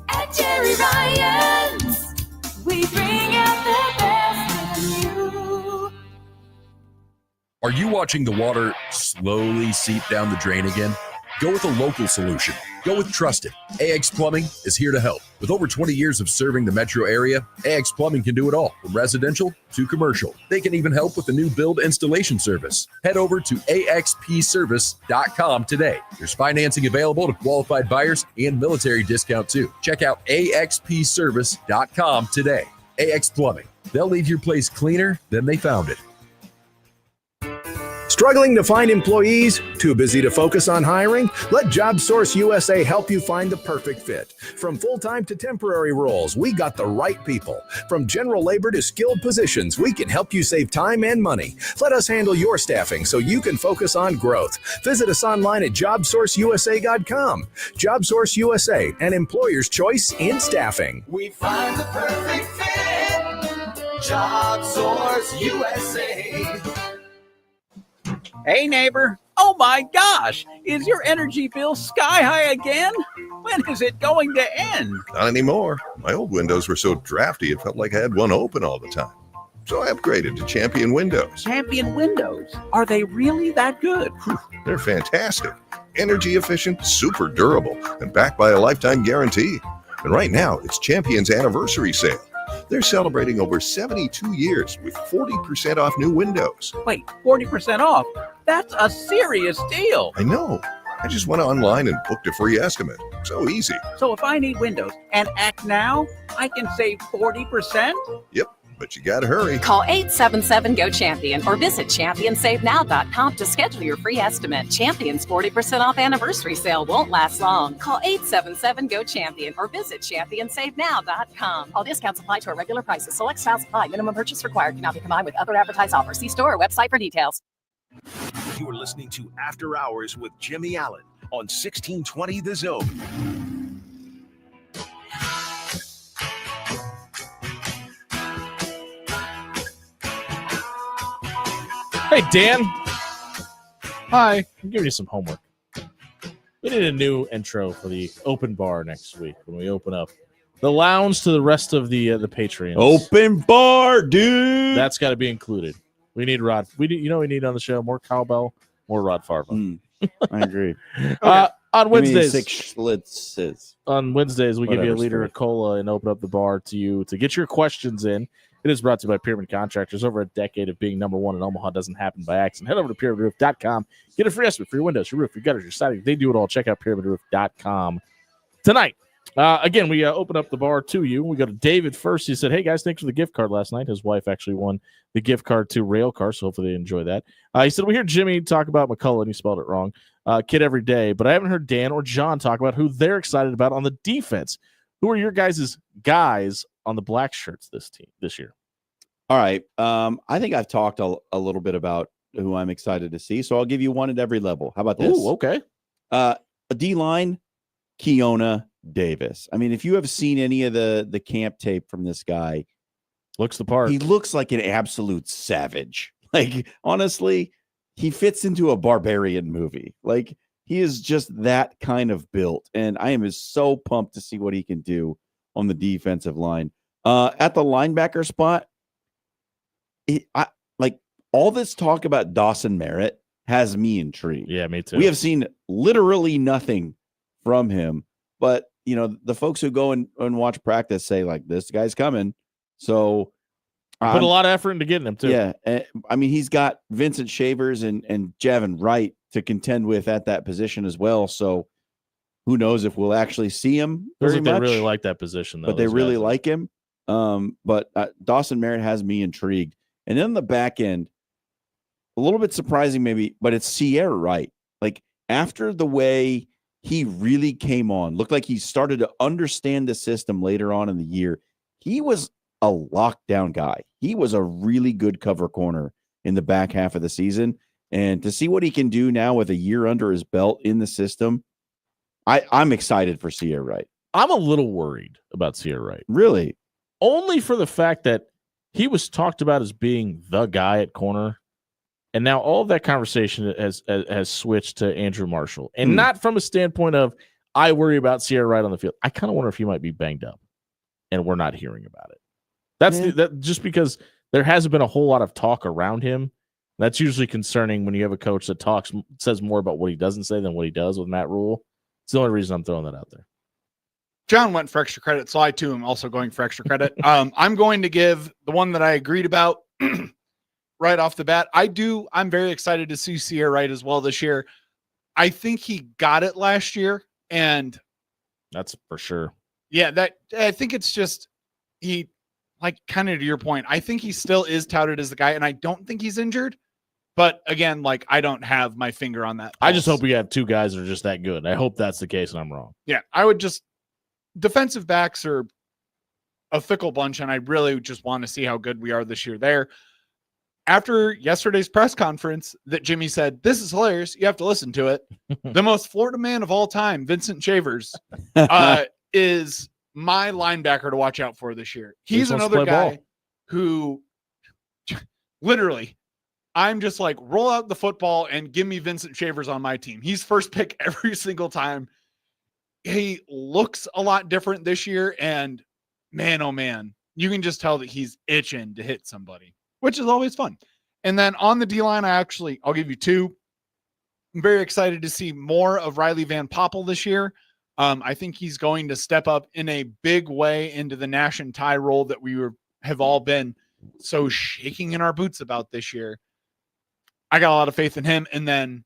[SPEAKER 5] At Jerry Ryan's, we bring out the best in you.
[SPEAKER 20] Are you watching the water slowly seep down the drain again? Go with a local solution. Go with Trusted. AX Plumbing is here to help. With over 20 years of serving the metro area, AX Plumbing can do it all, from residential to commercial. They can even help with the new build installation service. Head over to axpservice.com today. There's financing available to qualified buyers and military discount too. Check out axpservice.com today. AX Plumbing. They'll leave your place cleaner than they found it.
[SPEAKER 14] Struggling to find employees? Too busy to focus on hiring? Let JobSource USA help you find the perfect fit. From full-time to temporary roles, we got the right people. From general labor to skilled positions, we can help you save time and money. Let us handle your staffing so you can focus on growth. Visit us online at JobSourceUSA.com. JobSource USA, an employer's choice in staffing.
[SPEAKER 5] We find the perfect fit. JobSource USA.
[SPEAKER 16] Hey, neighbor. Oh my gosh, is your energy bill sky high again? When is it going to end?
[SPEAKER 17] Not anymore. My old windows were so drafty it felt like I had one open all the time. So I upgraded to Champion Windows.
[SPEAKER 16] Champion Windows. Are they really that good?
[SPEAKER 17] They're fantastic. Energy efficient, super durable, and backed by a lifetime guarantee. And right now, it's Champion's anniversary sale. They're celebrating over 72 years with 40% off new windows.
[SPEAKER 16] Wait, 40% off? That's a serious deal.
[SPEAKER 17] I know. I just went online and booked a free estimate. So easy.
[SPEAKER 16] So if I need windows and act now, I can save 40%?
[SPEAKER 17] Yep, but you gotta hurry.
[SPEAKER 24] Call 877-GO-CHAMPION or visit ChampionSaveNow.com to schedule your free estimate. Champion's 40% off anniversary sale won't last long. Call 877-GO-CHAMPION or visit ChampionSaveNow.com. All discounts apply to our regular prices. Select styles apply. Minimum purchase required. Cannot be combined with other advertised offers. See store or website for details.
[SPEAKER 1] You are listening to After Hours with Jimmy Allen on 1620 The Zone.
[SPEAKER 2] Hey, Dan. Hi. I'm giving you some homework. We need a new intro for the open bar next week when we open up the lounge to the rest of the Patreons.
[SPEAKER 3] Open bar, dude.
[SPEAKER 2] That's got to be included. We need Rod. We need on the show more cowbell, more Rod Farva.
[SPEAKER 3] I agree.
[SPEAKER 2] On Wednesdays,
[SPEAKER 3] 6 Schlitzes.
[SPEAKER 2] On Wednesdays, we give you a
[SPEAKER 3] Whatever,
[SPEAKER 2] liter of cola and open up the bar to you to get your questions in. It is brought to you by Pyramid Contractors. Over a decade of being number one in Omaha doesn't happen by accident. Head over to pyramidroof.com. Get a free estimate for your windows, your roof, your gutters, your siding. They do it all. Check out pyramidroof.com tonight. Again, we open up the bar to you. We go to David first. He said, hey, guys, thanks for the gift card last night. His wife actually won the gift card to Railcar, so hopefully they enjoy that. He said, we hear Jimmy talk about McCullough, and he spelled it wrong, kid every day, but I haven't heard Dan or John talk about who they're excited about on the defense. Who are your guys' guys on the black shirts this year?
[SPEAKER 3] All right. I think I've talked a little bit about who I'm excited to see, so I'll give you one at every level. How about this?
[SPEAKER 2] Ooh, okay.
[SPEAKER 3] A D-line, Keona Davis. I mean, if you have seen any of the camp tape from this guy,
[SPEAKER 2] looks the part.
[SPEAKER 3] He looks like an absolute savage. Like, honestly, he fits into a barbarian movie. Like, he is just that kind of built, and I am so pumped to see what he can do on the defensive line. At the linebacker spot, all this talk about Dawson Merritt has me intrigued.
[SPEAKER 2] Yeah, me too.
[SPEAKER 3] We have seen literally nothing from him, but the folks who go and watch practice say like, this guy's coming. So
[SPEAKER 2] put a lot of effort into getting him too.
[SPEAKER 3] Yeah, I mean, he's got Vincent Shavers and Javin Wright to contend with at that position as well. So who knows if we'll actually see him very much.
[SPEAKER 2] They really like that position, though.
[SPEAKER 3] But they really like him. But Dawson Merritt has me intrigued. And then on the back end, a little bit surprising maybe, but it's Sierra Wright. Like, after the way he really came on, looked like he started to understand the system later on in the year. He was a lockdown guy. He was a really good cover corner in the back half of the season. And to see what he can do now with a year under his belt in the system, I'm excited for Sierra Wright.
[SPEAKER 2] I'm a little worried about Sierra Wright.
[SPEAKER 3] Really?
[SPEAKER 2] Only for the fact that he was talked about as being the guy at corner. And now all of that conversation has switched to Andrew Marshall. And not from a standpoint of, I worry about Sierra Wright on the field. I kind of wonder if he might be banged up and we're not hearing about it. That's just because there hasn't been a whole lot of talk around him. That's usually concerning when you have a coach that says more about what he doesn't say than what he does with Matt Rule. It's the only reason I'm throwing that out there.
[SPEAKER 4] John went for extra credit, so I too am also going for extra credit. I'm going to give the one that I agreed about right off the bat. I'm very excited to see Sierra Wright as well this year. I think he got it last year, and
[SPEAKER 2] that's for sure.
[SPEAKER 4] Yeah, I think it's just he, like, kind of to your point, I think he still is touted as the guy, and I don't think he's injured. But again, like, I don't have my finger on that pulse.
[SPEAKER 2] I just hope we have two guys that are just that good. I hope that's the case, and I'm wrong.
[SPEAKER 4] Yeah, I would just defensive backs are a fickle bunch, and I really just want to see how good we are this year there. After yesterday's press conference that Jimmy said, this is hilarious, you have to listen to it. The most Florida man of all time, Vincent Shavers, is my linebacker to watch out for this year. He's another guy who literally, I'm just like, roll out the football and give me Vincent Shavers on my team. He's first pick every single time. He looks a lot different this year, and man, oh man, you can just tell that he's itching to hit somebody, which is always fun. And then on the D-line, I'll give you two. I'm very excited to see more of Riley Van Poppel this year. I think he's going to step up in a big way into the Nash and Ty role that we have all been so shaking in our boots about this year. I got a lot of faith in him. And then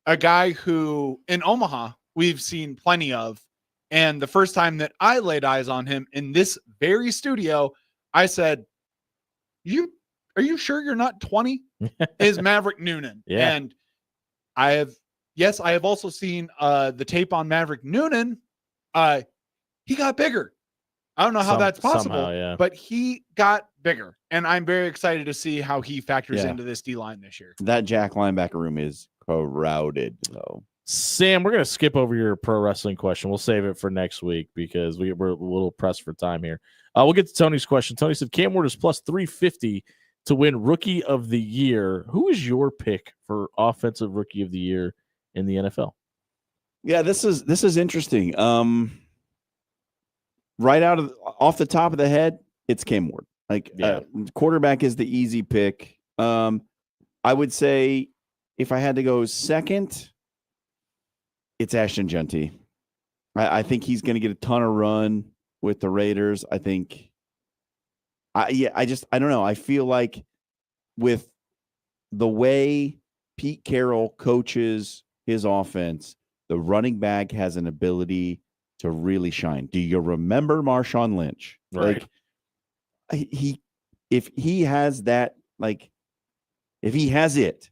[SPEAKER 4] a guy who in Omaha we've seen plenty of, and the first time that I laid eyes on him in this very studio, I said, are you sure you're not 20? Is Maverick Noonan.
[SPEAKER 2] Yeah.
[SPEAKER 4] And I have also seen the tape on Maverick Noonan. He got bigger. I don't know how that's possible,
[SPEAKER 2] somehow,
[SPEAKER 4] but he got bigger. And I'm very excited to see how he factors into this D-line this year.
[SPEAKER 3] That Jack linebacker room is crowded, though.
[SPEAKER 2] Sam, we're going to skip over your pro wrestling question. We'll save it for next week because we're a little pressed for time here. We'll get to Tony's question. Tony said Cam Ward is plus 350 to win Rookie of the Year. Who is your pick for Offensive Rookie of the Year in the NFL?
[SPEAKER 3] Yeah, this is interesting. Right off the top of the head, it's Cam Ward. Quarterback is the easy pick. I would say if I had to go second, it's Ashton Genty. I think he's going to get a ton of run with the Raiders. I think, I don't know. I feel like with the way Pete Carroll coaches his offense, the running back has an ability to really shine. Do you remember Marshawn Lynch?
[SPEAKER 2] Right.
[SPEAKER 3] If he has that, if he has it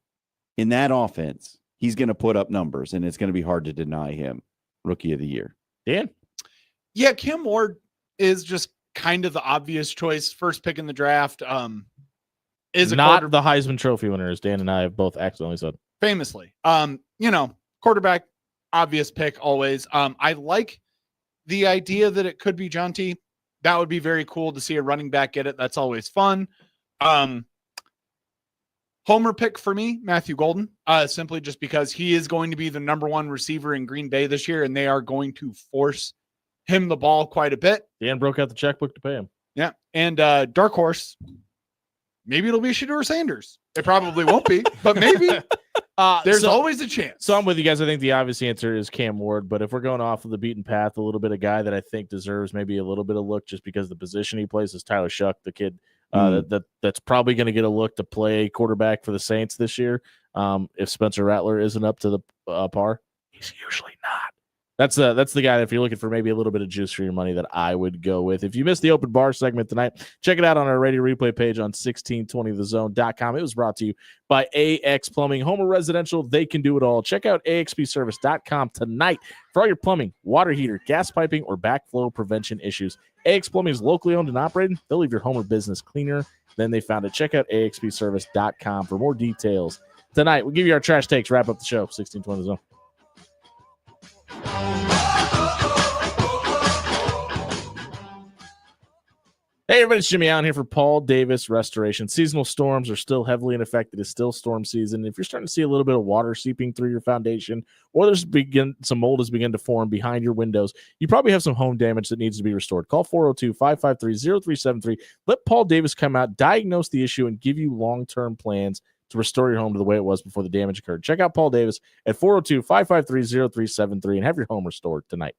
[SPEAKER 3] in that offense, he's going to put up numbers, and it's going to be hard to deny him Rookie of the Year.
[SPEAKER 2] Dan?
[SPEAKER 4] Yeah, Cam Ward is just kind of the obvious choice. First pick in the draft. Is
[SPEAKER 2] not the Heisman Trophy winner, as Dan and I have both accidentally said.
[SPEAKER 4] Famously. Quarterback, obvious pick always. I like the idea that it could be Jonty. That would be very cool to see a running back get it. That's always fun. Homer pick for me, Matthew Golden, simply just because he is going to be the number one receiver in Green Bay this year, and they are going to force him the ball quite a bit.
[SPEAKER 2] Dan broke out the checkbook to pay him.
[SPEAKER 4] Yeah. And dark horse, maybe it'll be Shedeur Sanders. It probably won't be, but maybe. There's always a chance.
[SPEAKER 2] So I'm with you guys. I think the obvious answer is Cam Ward, but if we're going off of the beaten path, a little bit of guy that I think deserves maybe a little bit of look just because the position he plays is Tyler Shuck, the kid that's probably going to get a look to play quarterback for the Saints this year. If Spencer Rattler isn't up to the par, he's usually not. That's the guy that if you're looking for maybe a little bit of juice for your money that I would go with. If you missed the open bar segment tonight, check it out on our radio replay page on 1620thezone.com. It was brought to you by AX Plumbing, Home or Residential. They can do it all. Check out axpservice.com tonight for all your plumbing, water heater, gas piping, or backflow prevention issues. AX Plumbing is locally owned and operated. They'll leave your home or business cleaner than they found it. Check out axpservice.com for more details. Tonight, we'll give you our trash takes, wrap up the show, 1620 The Zone. Hey, everybody, it's Jimmy Allen here for Paul Davis Restoration. Seasonal storms are still heavily in effect. It is still storm season. If you're starting to see a little bit of water seeping through your foundation, or some mold has begun to form behind your windows, you probably have some home damage that needs to be restored. Call 402-553-0373. Let Paul Davis come out, diagnose the issue, and give you long-term plans to restore your home to the way it was before the damage occurred. Check out Paul Davis at 402-553-0373 and have your home restored tonight.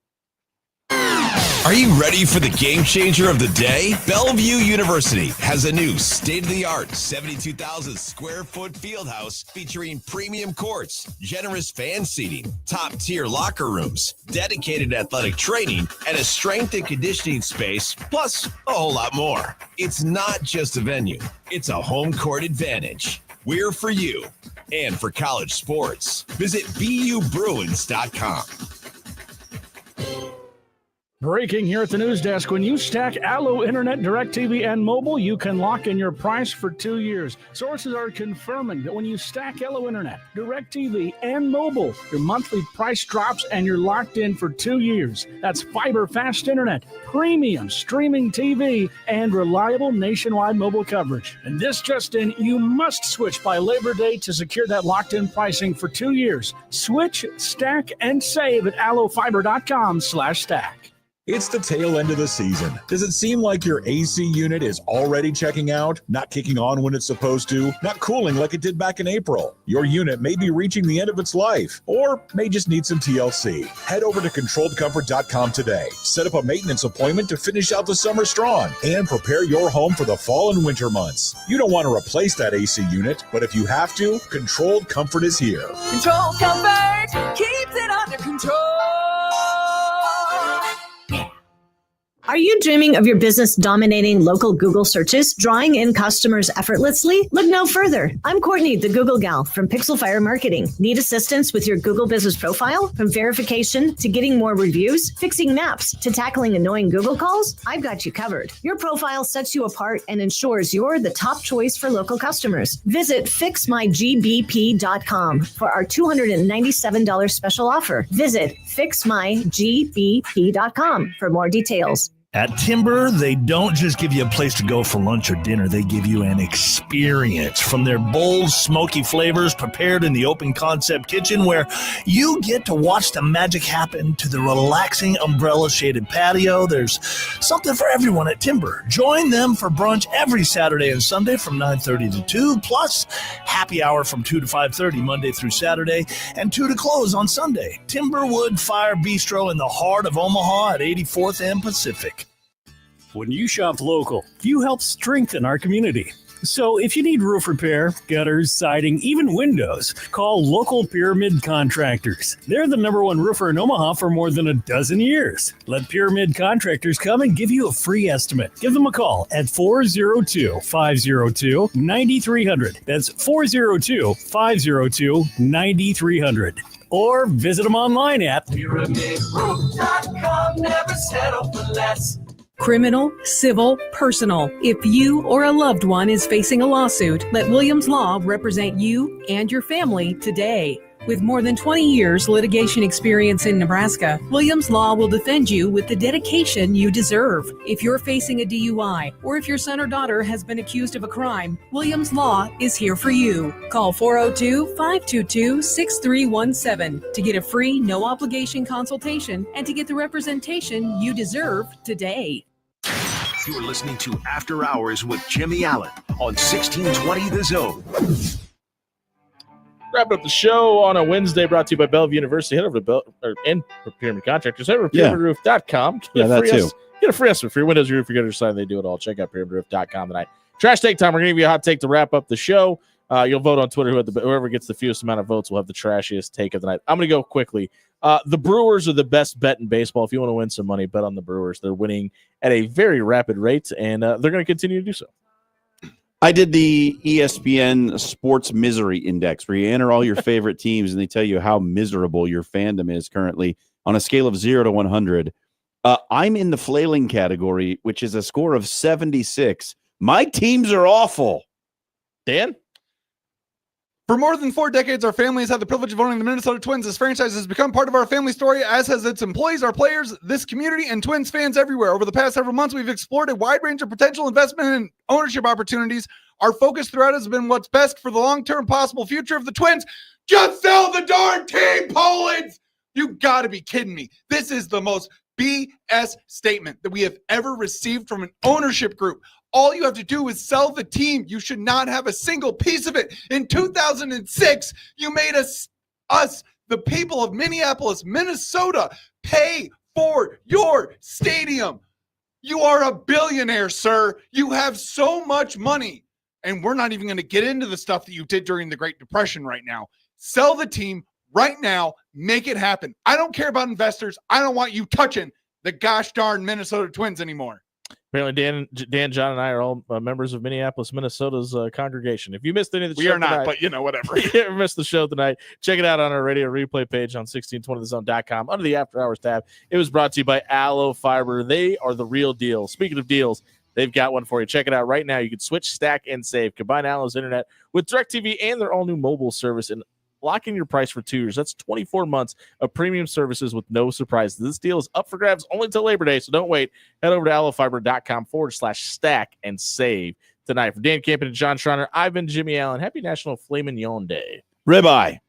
[SPEAKER 7] Are you ready for the game changer of the day? Bellevue University has a new state-of-the-art 72,000 square foot field house featuring premium courts, generous fan seating, top-tier locker rooms, dedicated athletic training, and a strength and conditioning space, plus a whole lot more. It's not just a venue, it's a home court advantage. We're for you and for college sports. Visit BUBruins.com.
[SPEAKER 9] Breaking here at the news desk. When you stack Allo Internet, DirecTV, and mobile, you can lock in your price for 2 years. Sources are confirming that when you stack Allo Internet, DirecTV, and mobile, your monthly price drops and you're locked in for 2 years. That's fiber fast internet, premium streaming TV, and reliable nationwide mobile coverage. And this just in, you must switch by Labor Day to secure that locked-in pricing for 2 years. Switch, stack, and save at allofiber.com/stack.
[SPEAKER 15] It's the tail end of the season. Does it seem like your AC unit is already checking out, not kicking on when it's supposed to, not cooling like it did back in April? Your unit may be reaching the end of its life, or may just need some TLC. Head over to ControlledComfort.com today. Set up a maintenance appointment to finish out the summer strong and prepare your home for the fall and winter months. You don't want to replace that AC unit, but if you have to, Controlled Comfort is here.
[SPEAKER 5] Controlled Comfort keeps it under control.
[SPEAKER 18] Are you dreaming of your business dominating local Google searches, drawing in customers effortlessly? Look no further. I'm Courtney, the Google gal from Pixel Fire Marketing. Need assistance with your Google business profile? From verification to getting more reviews, fixing maps to tackling annoying Google calls? I've got you covered. Your profile sets you apart and ensures you're the top choice for local customers. Visit fixmygbp.com for our $297 special offer. Visit fixmygbp.com for more details.
[SPEAKER 19] At Timber, they don't just give you a place to go for lunch or dinner. They give you an experience from their bold, smoky flavors prepared in the open concept kitchen where you get to watch the magic happen to the relaxing umbrella-shaded patio. There's something for everyone at Timber. Join them for brunch every Saturday and Sunday from 9:30 to 2, plus happy hour from 2 to 5:30 Monday through Saturday and 2 to close on Sunday. Timberwood Fire Bistro in the heart of Omaha at 84th and Pacific.
[SPEAKER 11] When you shop local, you help strengthen our community. So if you need roof repair, gutters, siding, even windows, call local Pyramid Contractors. They're the #1 roofer in Omaha for more than a dozen years. Let Pyramid Contractors come and give you a free estimate. Give them a call at 402-502-9300. That's 402-502-9300. or visit them online at
[SPEAKER 5] PyramidRoof.com. Never settle for less.
[SPEAKER 12] Criminal, civil, personal. If you or a loved one is facing a lawsuit, let Williams Law represent you and your family today. With more than 20 years litigation experience in Nebraska, Williams Law will defend you with the dedication you deserve. If you're facing a DUI or if your son or daughter has been accused of a crime, Williams Law is here for you. Call 402-522-6317 to get a free, no-obligation consultation and to get the representation you deserve today.
[SPEAKER 1] You're listening to After Hours with Jimmy Allen on 1620 The Zone.
[SPEAKER 2] Wrapping up the show on a Wednesday, brought to you by Bellevue University. Head over to and Pyramid Contractors. Head over to PyramidRoof.com.
[SPEAKER 3] Yeah, that too.
[SPEAKER 2] Get a free estimate for your windows, your roof, your gutter sign. They do it all. Check out PyramidRoof.com tonight. Trash take time. We're going to give you a hot take to wrap up the show. You'll vote on Twitter. Whoever gets the fewest amount of votes will have the trashiest take of the night. I'm going to go quickly. The Brewers are the best bet in baseball. If you want to win some money, bet on the Brewers. They're winning at a very rapid rate, and they're going to continue to do so.
[SPEAKER 3] I did the ESPN Sports Misery Index, where you enter all your favorite teams and they tell you how miserable your fandom is currently on a scale of 0 to 100. I'm in the flailing category, which is a score of 76. My teams are awful.
[SPEAKER 2] Dan?
[SPEAKER 4] For more than 4 decades, our family has had the privilege of owning the Minnesota Twins. This franchise has become part of our family story, as has its employees, our players, this community, and Twins fans everywhere. Over the past several months, we've explored a wide range of potential investment and ownership opportunities. Our focus throughout has been what's best for the long-term possible future of the Twins. Just sell the darn team, Pollins! You got to be kidding me. This is the most BS statement that we have ever received from an ownership group. All you have to do is sell the team. You should not have a single piece of it. In 2006, you made us, the people of Minneapolis, Minnesota, pay for your stadium. You are a billionaire, sir. You have so much money. And we're not even going to get into the stuff that you did during the Great Depression right now. Sell the team right now. Make it happen. I don't care about investors. I don't want you touching the gosh darn Minnesota Twins anymore.
[SPEAKER 2] Apparently, Dan, John, and I are all members of Minneapolis, Minnesota's congregation. If you missed any of the show,
[SPEAKER 4] we are not,
[SPEAKER 2] tonight,
[SPEAKER 4] but whatever.
[SPEAKER 2] If you ever missed the show tonight, check it out on our radio replay page on 1620thezone.com under the After Hours tab. It was brought to you by Aloe Fiber. They are the real deal. Speaking of deals, they've got one for you. Check it out right now. You can switch, stack, and save. Combine Aloe's internet with DirecTV and their all-new mobile service and lock in your price for 2 years. That's 24 months of premium services with no surprises. This deal is up for grabs only till Labor Day, so don't wait. Head over to aloefiber.com/stack and save tonight. For Dan Campen and John Schreiner, I've been Jimmy Allen. Happy National Filet Mignon Day.
[SPEAKER 3] Ribeye.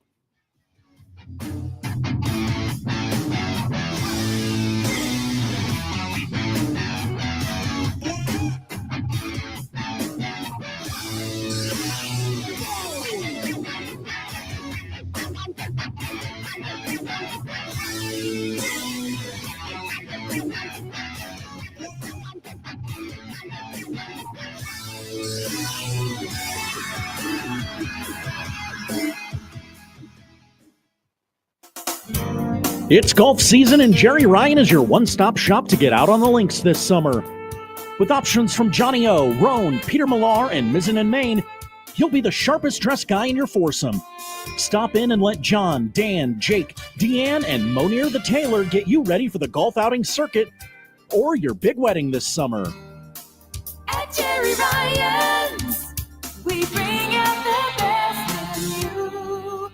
[SPEAKER 9] It's golf season, and Jerry Ryan is your one-stop shop to get out on the links this summer. With options from Johnny O, Roan, Peter Millar, and Mizzen and Main, you'll be the sharpest dressed guy in your foursome. Stop in and let John, Dan, Jake, Deanne, and Monir the Tailor get you ready for the golf outing circuit or your big wedding this summer.
[SPEAKER 5] At Jerry Ryan's, we bring out the best in you.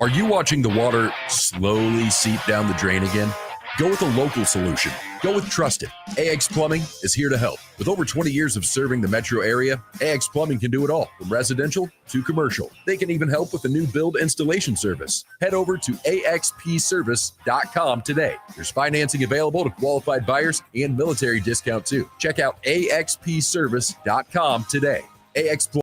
[SPEAKER 20] Are you watching the water slowly seep down the drain again? Go with a local solution. Go with Trusted. AX Plumbing is here to help. With over 20 years of serving the metro area, AX Plumbing can do it all, from residential to commercial. They can even help with the new build installation service. Head over to axpservice.com today. There's financing available to qualified buyers and military discount too. Check out axpservice.com today. AX Plumbing.